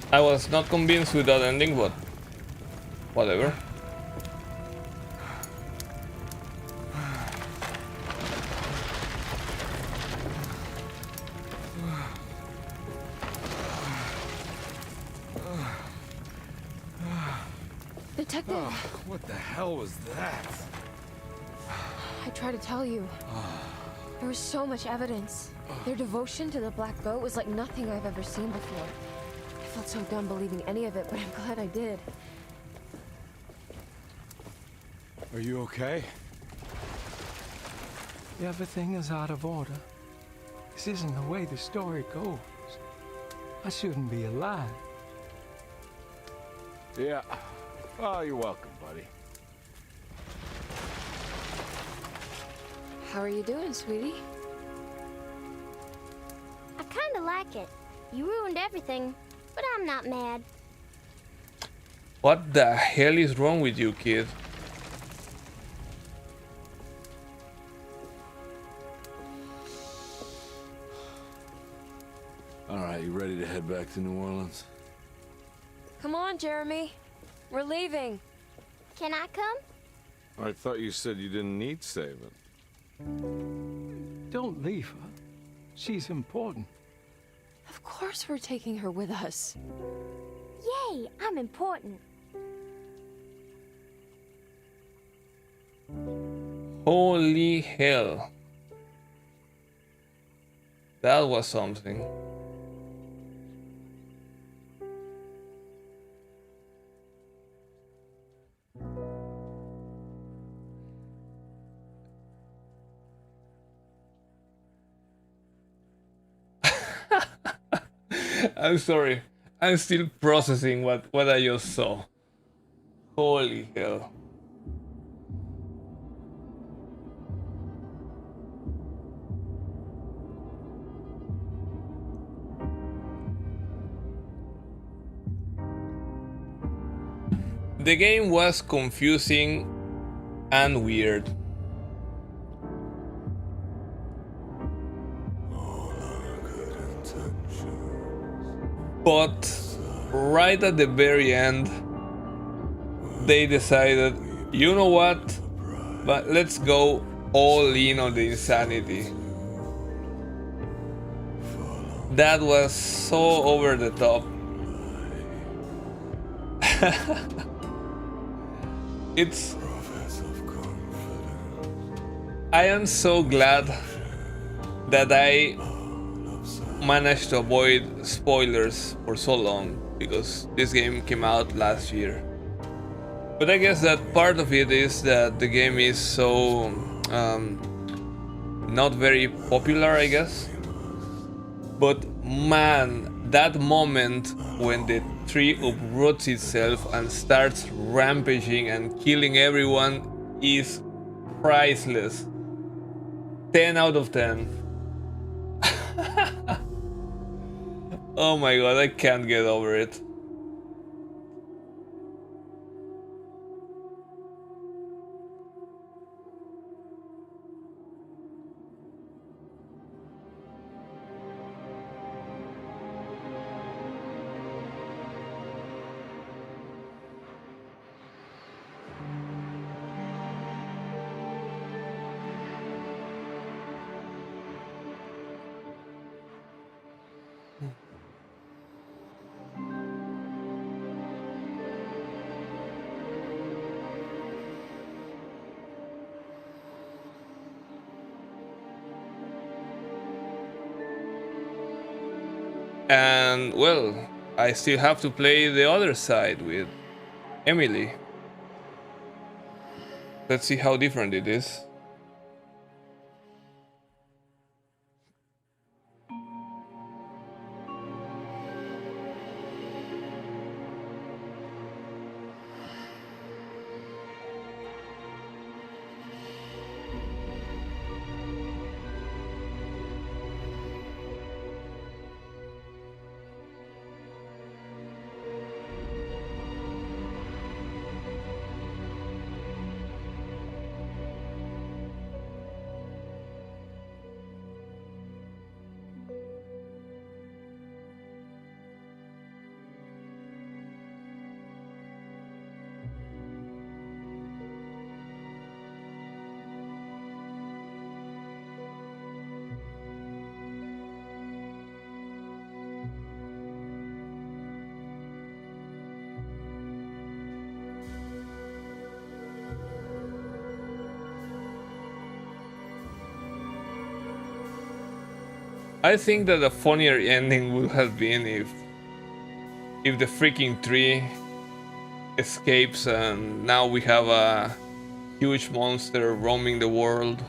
I was not convinced with that ending, but whatever. Detective! Oh, what the hell was that? I tried to tell you. There was so much evidence. Their devotion to the Black Boat was like nothing I've ever seen before. I felt so dumb believing any of it, but I'm glad I did. Are you okay? Everything is out of order. This isn't the way the story goes. I shouldn't be alive. Yeah. Well, you're welcome, buddy. How are you doing, sweetie? I kinda like it. You ruined everything, but I'm not mad. What the hell is wrong with you, kid? All right, you ready to head back to New Orleans? Come on, Jeremy. We're leaving. Can I come? I thought you said you didn't need saving. Don't leave her. She's important. Of course we're taking her with us. Yay, I'm important. Holy hell. That was something. I'm sorry. I'm still processing what I just saw. Holy hell. The game was confusing and weird. But right at the very end, they decided, you know what? But let's go all in on the insanity. That was so over the top. I am so glad that I managed to avoid spoilers for so long, because this game came out last year. But I guess that part of it is that the game is so not very popular, I guess. But man, that moment when the tree uproots itself and starts rampaging and killing everyone is priceless. 10 out of 10. Oh my god, I can't get over it. And well, I still have to play the other side with Emily. Let's see how different it is. I think that a funnier ending would have been if the freaking tree escapes and now we have a huge monster roaming the world.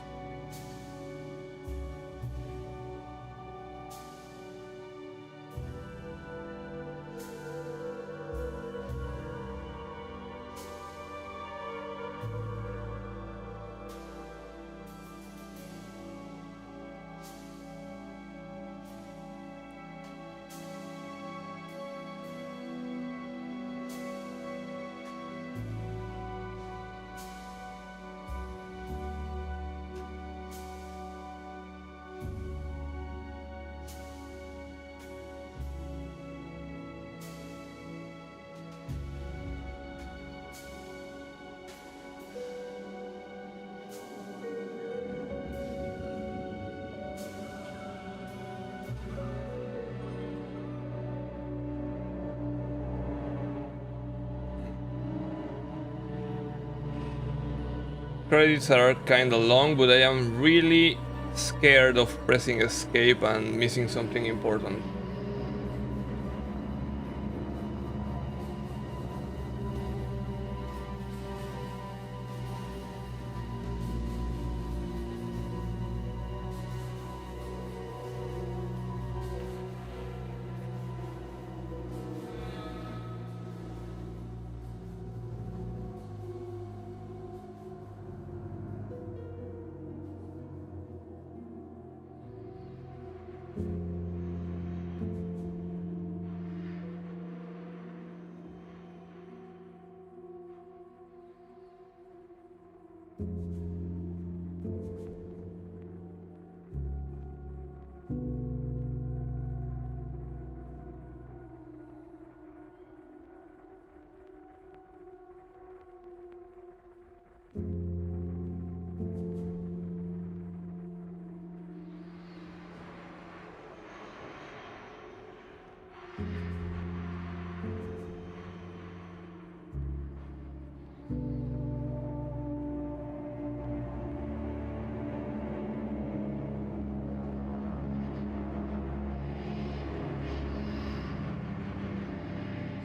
Credits are kinda long, but I am really scared of pressing escape and missing something important.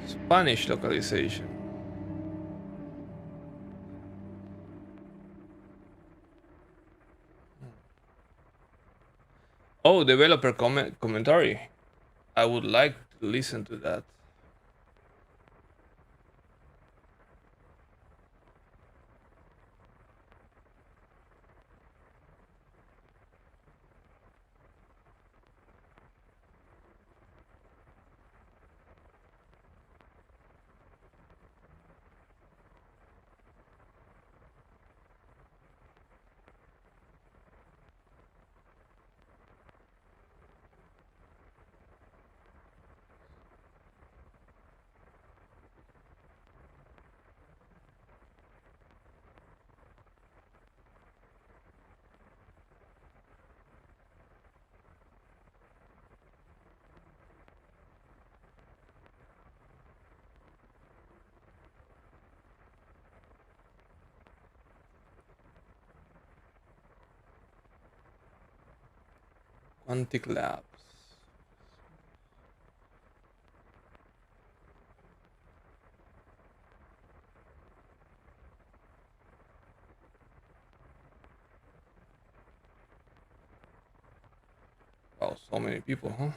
Spanish localization. Oh, developer commentary. I would like to listen to that. Quantic Labs. Wow, so many people, huh?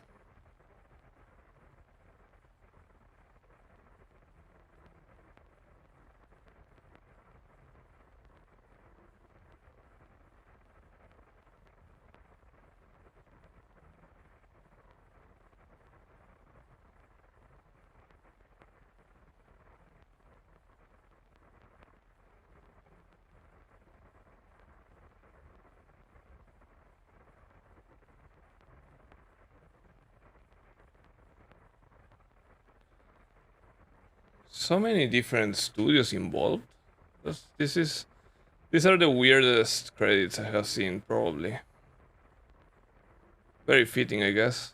So many different studios involved. These are the weirdest credits I have seen, probably. Very fitting, I guess.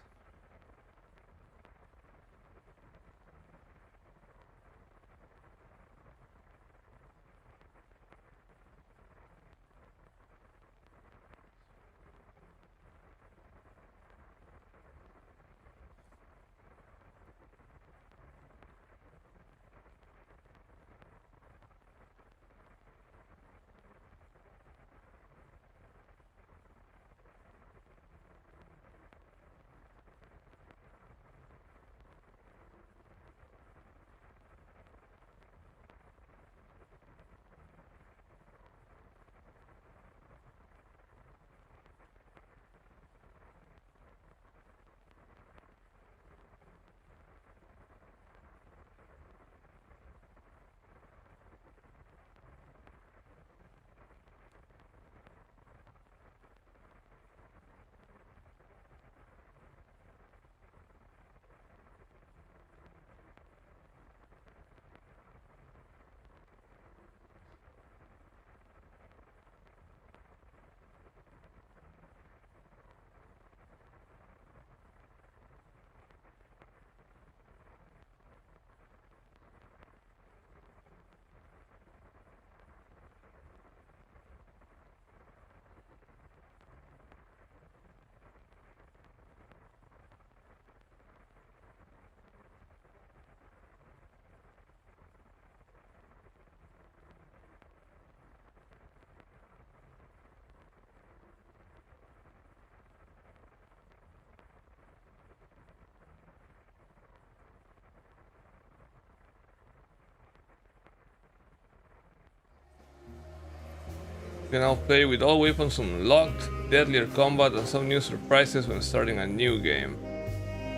You can now play with all weapons unlocked, deadlier combat, and some new surprises when starting a new game.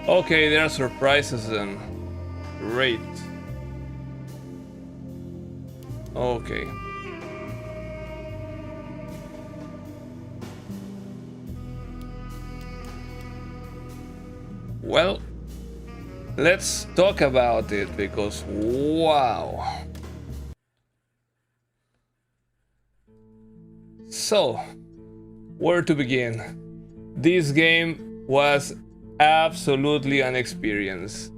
Okay, there are surprises then. Great. Okay. Well, let's talk about it because wow. So, where to begin? This game was absolutely an experience.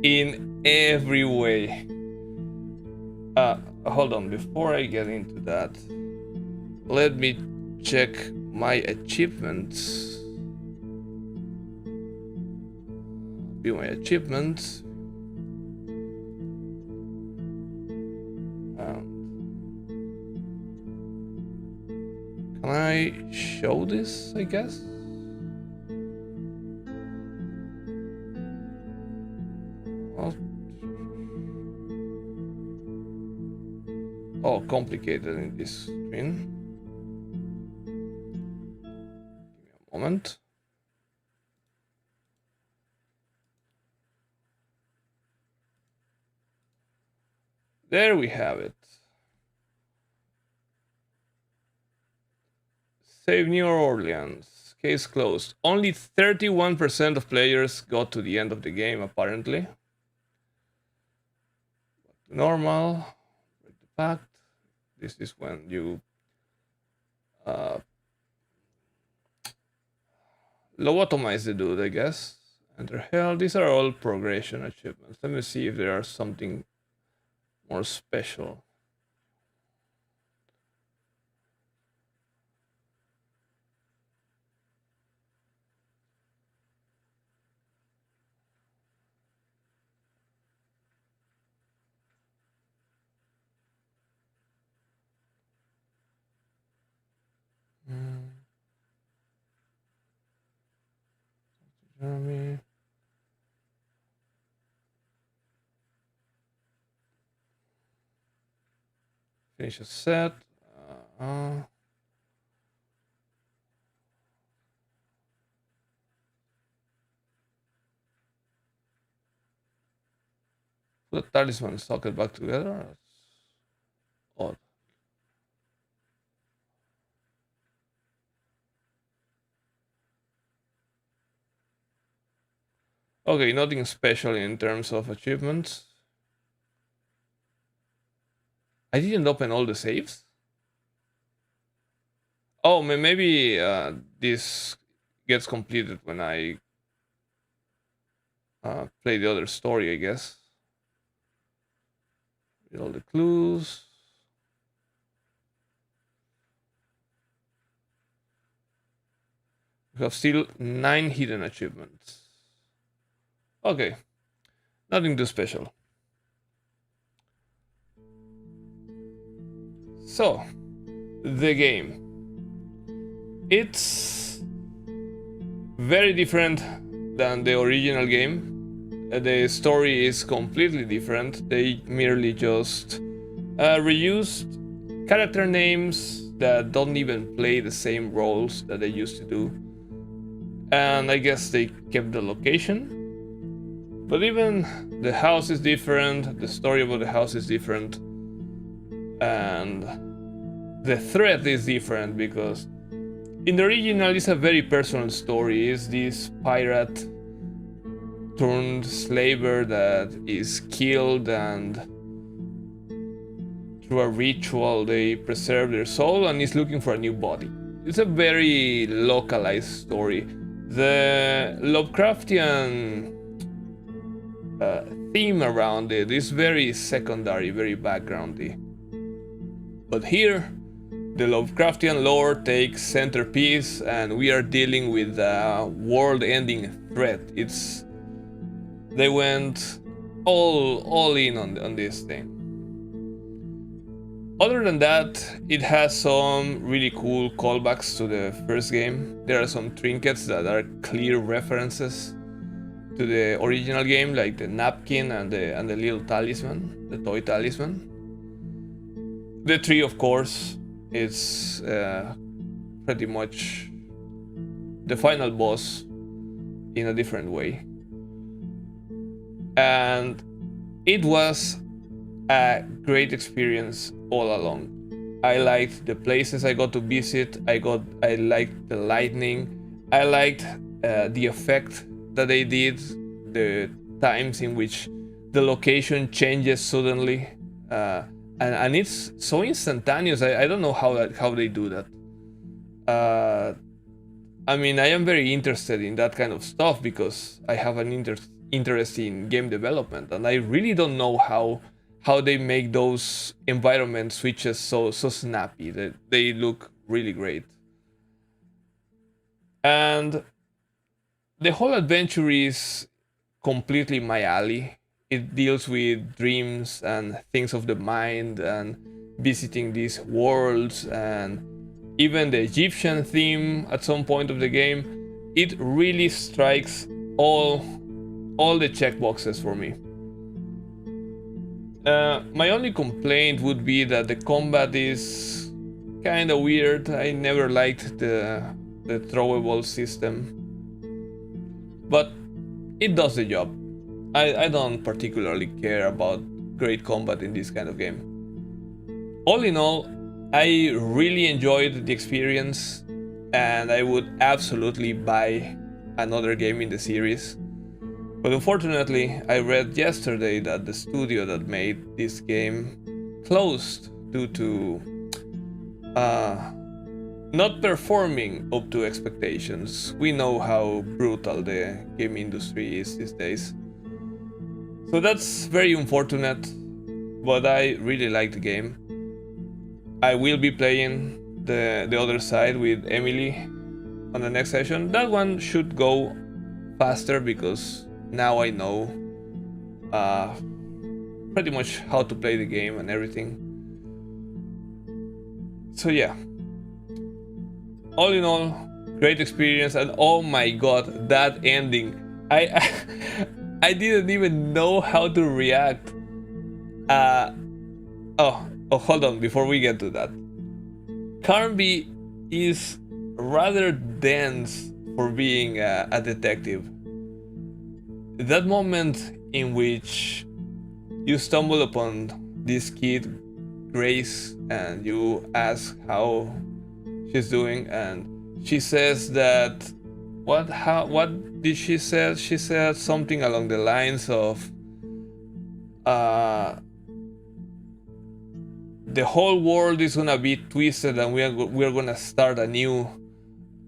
in every way. Hold on, before I get into that, let me check my achievements. View my achievements. Can I show this, I guess? All complicated in this screen. Give me a moment. There we have it. Save New Orleans. Case closed. Only 31% of players got to the end of the game, apparently. Normal. Break the pact. This is when you lobotomize the dude, I guess. Enter hell. These are all progression achievements. Let me see if there are something more special. Jeremy. Finish a set. Put the talisman socket back together. Odd. Okay, nothing special in terms of achievements. I didn't open all the saves. Oh, maybe this gets completed when I play the other story, I guess. With all the clues. We have still 9 hidden achievements. Okay, nothing too special. So, the game. It's very different than the original game. The story is completely different. They merely just reused character names that don't even play the same roles that they used to do. And I guess they kept the location. But even the house is different, the story about the house is different, and the threat is different because in the original it's a very personal story. It's this pirate turned slaver that is killed, and through a ritual they preserve their soul and is looking for a new body. It's a very localized story. The Lovecraftian theme around it is very secondary, very backgroundy. But here, the Lovecraftian lore takes centerpiece, and we are dealing with a world-ending threat. They went all in on this thing. Other than that, it has some really cool callbacks to the first game. There are some trinkets that are clear references to the original game, like the napkin and the little talisman, the toy talisman. The tree, of course, is pretty much the final boss in a different way. And it was a great experience all along. I liked the places I got to visit. I liked the lightning. I liked the effect that they did, the times in which the location changes suddenly, and it's so instantaneous. I don't know how they do that. I mean, I am very interested in that kind of stuff because I have an interest in game development, and I really don't know how they make those environment switches so snappy. They look really great. And the whole adventure is completely my alley. It deals with dreams and things of the mind and visiting these worlds, and even the Egyptian theme at some point of the game. It really strikes all the checkboxes for me. My only complaint would be that the combat is kind of weird. I never liked the throwable system, but it does the job. I don't particularly care about great combat in this kind of game. All in all, I really enjoyed the experience, and I would absolutely buy another game in the series. But unfortunately, I read yesterday that the studio that made this game closed due to not performing up to expectations. We know how brutal the game industry is these days. So that's very unfortunate, but I really like the game. I will be playing the other side with Emily on the next session. That one should go faster because now I know pretty much how to play the game and everything. So yeah, all in all, great experience. And oh my god, that ending, I didn't even know how to react. Oh, hold on, before we get to that. Carnby is rather dense for being a detective. That moment in which you stumble upon this kid, Grace, and you ask how she's doing, and she says that what did she say? She said something along the lines of the whole world is gonna be twisted and we're gonna start anew.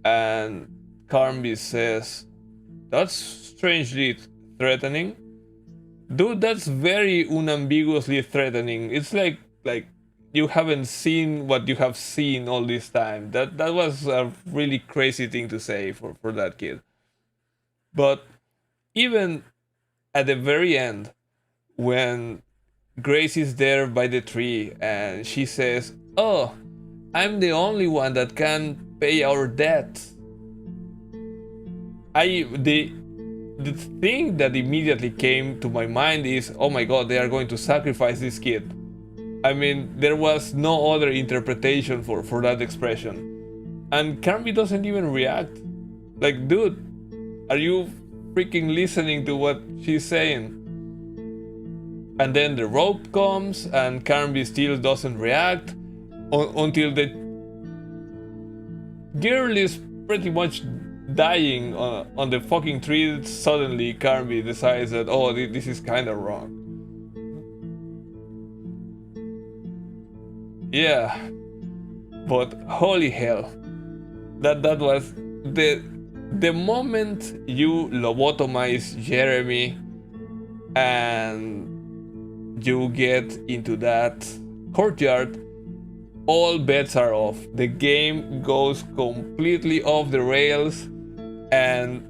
And Carnby says, that's strangely threatening. Dude, that's very unambiguously threatening. It's like you haven't seen what you have seen all this time. That was a really crazy thing to say for that kid. But even at the very end, when Grace is there by the tree and she says, oh, I'm the only one that can pay our debt. The thing that immediately came to my mind is, oh my god, they are going to sacrifice this kid. I mean, there was no other interpretation for that expression. And Carnby doesn't even react. Like, dude, are you freaking listening to what she's saying? And then the rope comes and Carnby still doesn't react until the girl is pretty much dying on the fucking tree. Suddenly Carnby decides that, oh, this is kind of wrong. Yeah, but holy hell, that was the moment you lobotomize Jeremy and you get into that courtyard, all bets are off. The game goes completely off the rails, and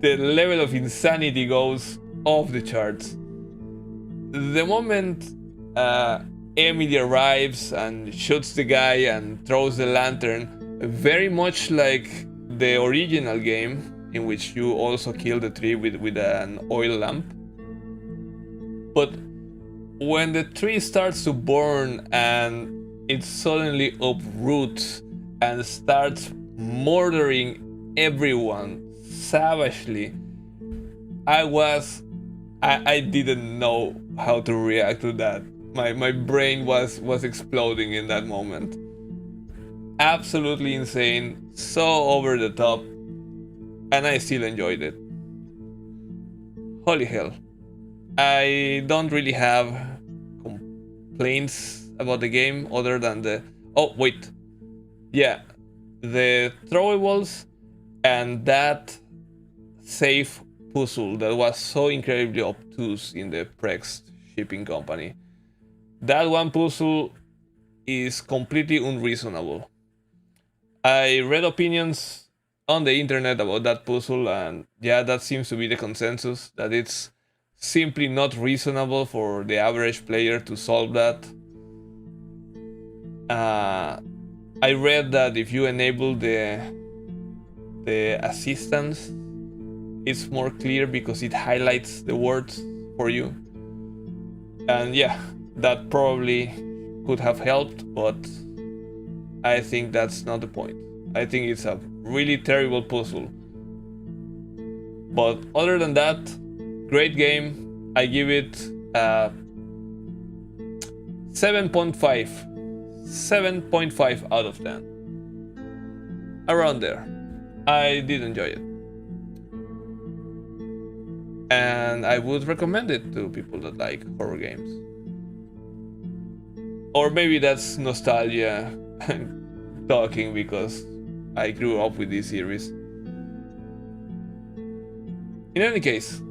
the level of insanity goes off the charts. The moment Emily arrives and shoots the guy and throws the lantern, very much like the original game, in which you also kill the tree with an oil lamp. But when the tree starts to burn and it suddenly uproots and starts murdering everyone savagely, I didn't know how to react to that. My brain was exploding in that moment. Absolutely insane, so over the top, and I still enjoyed it. Holy hell. I don't really have complaints about the game other than the... Oh, wait. Yeah. the throwables and that safe puzzle that was so incredibly obtuse in the Prex shipping company. That one puzzle is completely unreasonable. I read opinions on the internet about that puzzle, and yeah, that seems to be the consensus, that it's simply not reasonable for the average player to solve that. I read that if you enable the assistance, it's more clear because it highlights the words for you. And yeah, that probably could have helped, but I think that's not the point. I think it's a really terrible puzzle. But other than that, great game. I give it 7.5. 7.5 out of 10. Around there. I did enjoy it. And I would recommend it to people that like horror games. Or maybe that's nostalgia talking because I grew up with this series. In any case,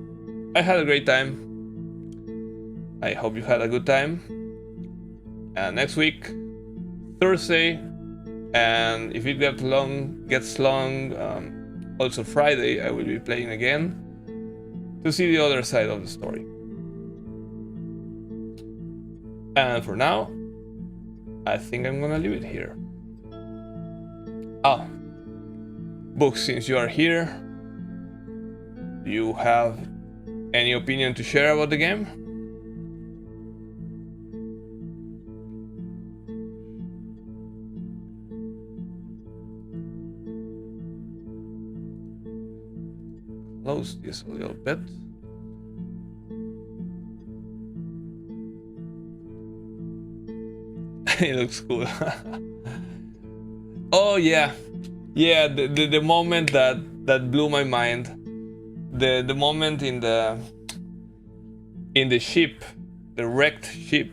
I had a great time. I hope you had a good time. And next week, Thursday, and if it gets long, also Friday, I will be playing again to see the other side of the story. And for now, I think I'm gonna leave it here. Ah, Books, since you are here, do you have any opinion to share about the game? Close this a little bit. It looks cool. Oh yeah, the moment that blew my mind, the moment in the ship, the wrecked ship,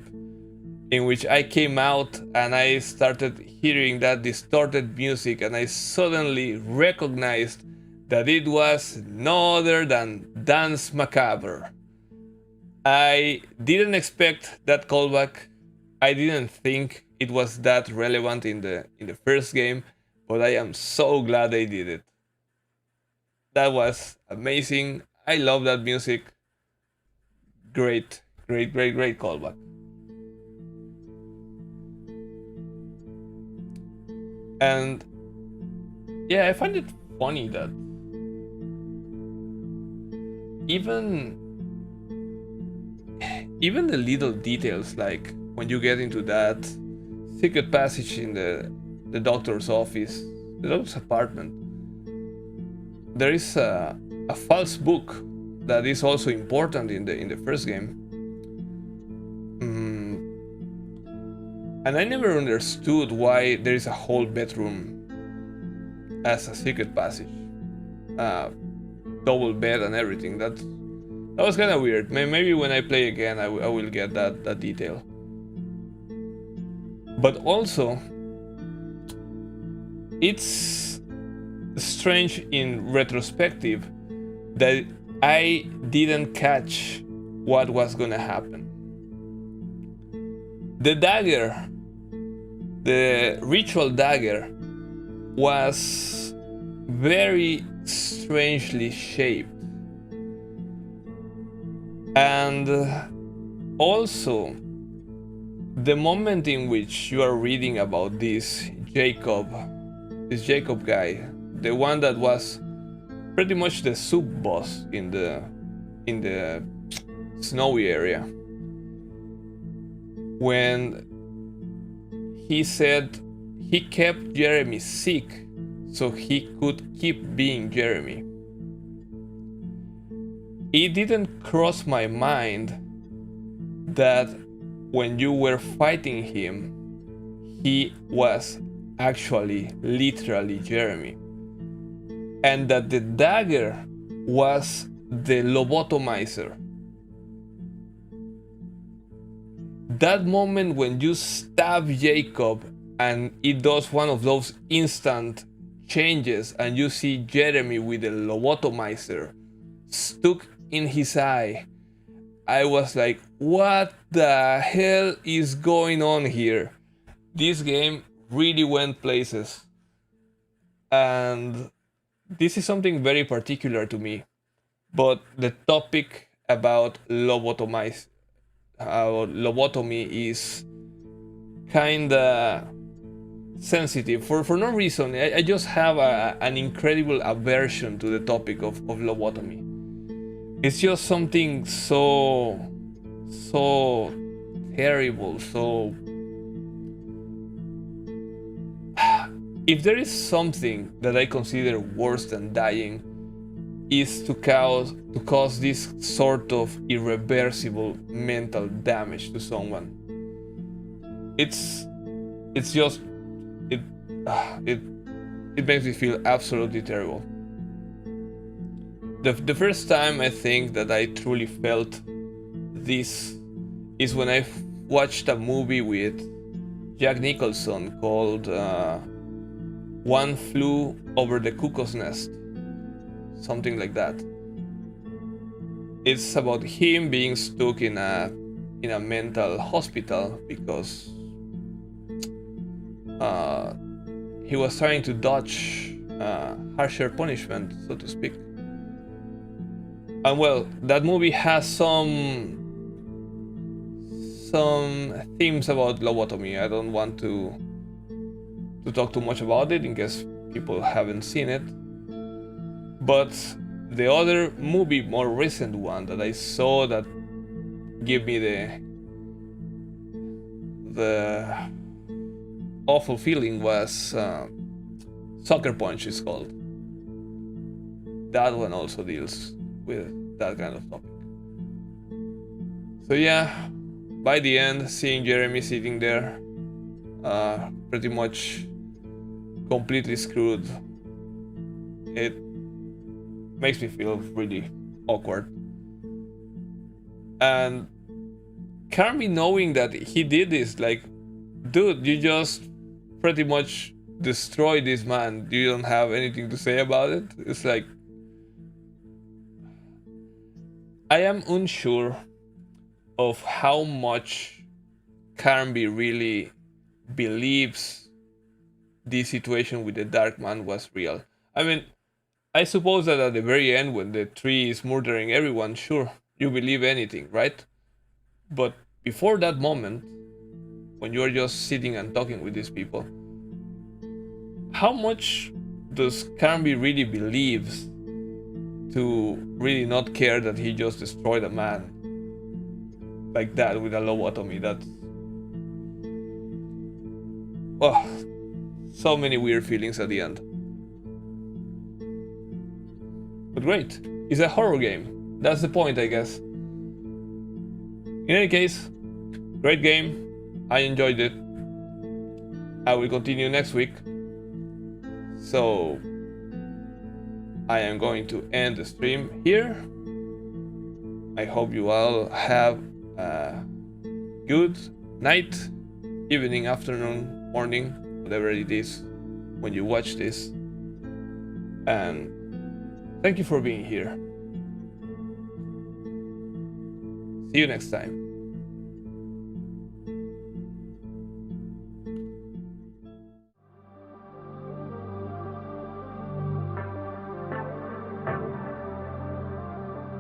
in which I came out and I started hearing that distorted music, and I suddenly recognized that it was no other than Dance Macabre. I didn't expect that callback. I didn't think it was that relevant in the first game, but I am so glad they did it. That was amazing. I love that music. Great callback. And yeah, I find it funny that even the little details, like when you get into that secret passage in the doctor's office, the doctor's apartment, there is a false book that is also important in the first game. And I never understood why there is a whole bedroom as a secret passage, double bed and everything. That was kind of weird. Maybe when I play again, I will get that detail. But also, it's strange in retrospective that I didn't catch what was gonna happen. The dagger, the ritual dagger, was very strangely shaped. And also, the moment in which you are reading about this Jacob guy, the one that was pretty much the sub-boss in the snowy area, when he said he kept Jeremy sick so he could keep being Jeremy, it didn't cross my mind that when you were fighting him, he was actually literally Jeremy, and that the dagger was the lobotomizer. That moment when you stab Jacob and it does one of those instant changes, and you see Jeremy with the lobotomizer stuck in his eye. I was like, what the hell is going on here? This game really went places. And this is something very particular to me. But the topic about lobotomy is kinda sensitive for no reason. I just have an incredible aversion to the topic of lobotomy. It's just something so terrible. So if there is something that I consider worse than dying, is to cause this sort of irreversible mental damage to someone. It's just it makes me feel absolutely terrible. The first time I think that I truly felt this is when I watched a movie with Jack Nicholson called One Flew Over the Cuckoo's Nest, something like that. It's about him being stuck in a mental hospital because he was trying to dodge harsher punishment, so to speak. And well, that movie has some themes about lobotomy. I don't want to talk too much about it in case people haven't seen it. But the other movie, more recent one that I saw that gave me the awful feeling was Sucker Punch is called. That one also deals with that kind of topic. So yeah, by the end, seeing Jeremy sitting there, pretty much completely screwed, it makes me feel really awkward. And Carnby knowing that he did this, like, dude, you just pretty much destroyed this man. You don't have anything to say about it. It's like, I am unsure of how much Carnby really believes this situation with the Dark Man was real. I mean, I suppose that at the very end, when the tree is murdering everyone, sure, you believe anything, right? But before that moment, when you're just sitting and talking with these people, how much does Carnby really believes to really not care that he just destroyed a man like that with a lobotomy? That's... oh, so many weird feelings at the end. But great, it's a horror game. That's the point, I guess. In any case, great game. I enjoyed it. I will continue next week. So I am going to end the stream here. I hope you all have a good night, evening, afternoon, morning, whatever it is when you watch this. And thank you for being here. See you next time.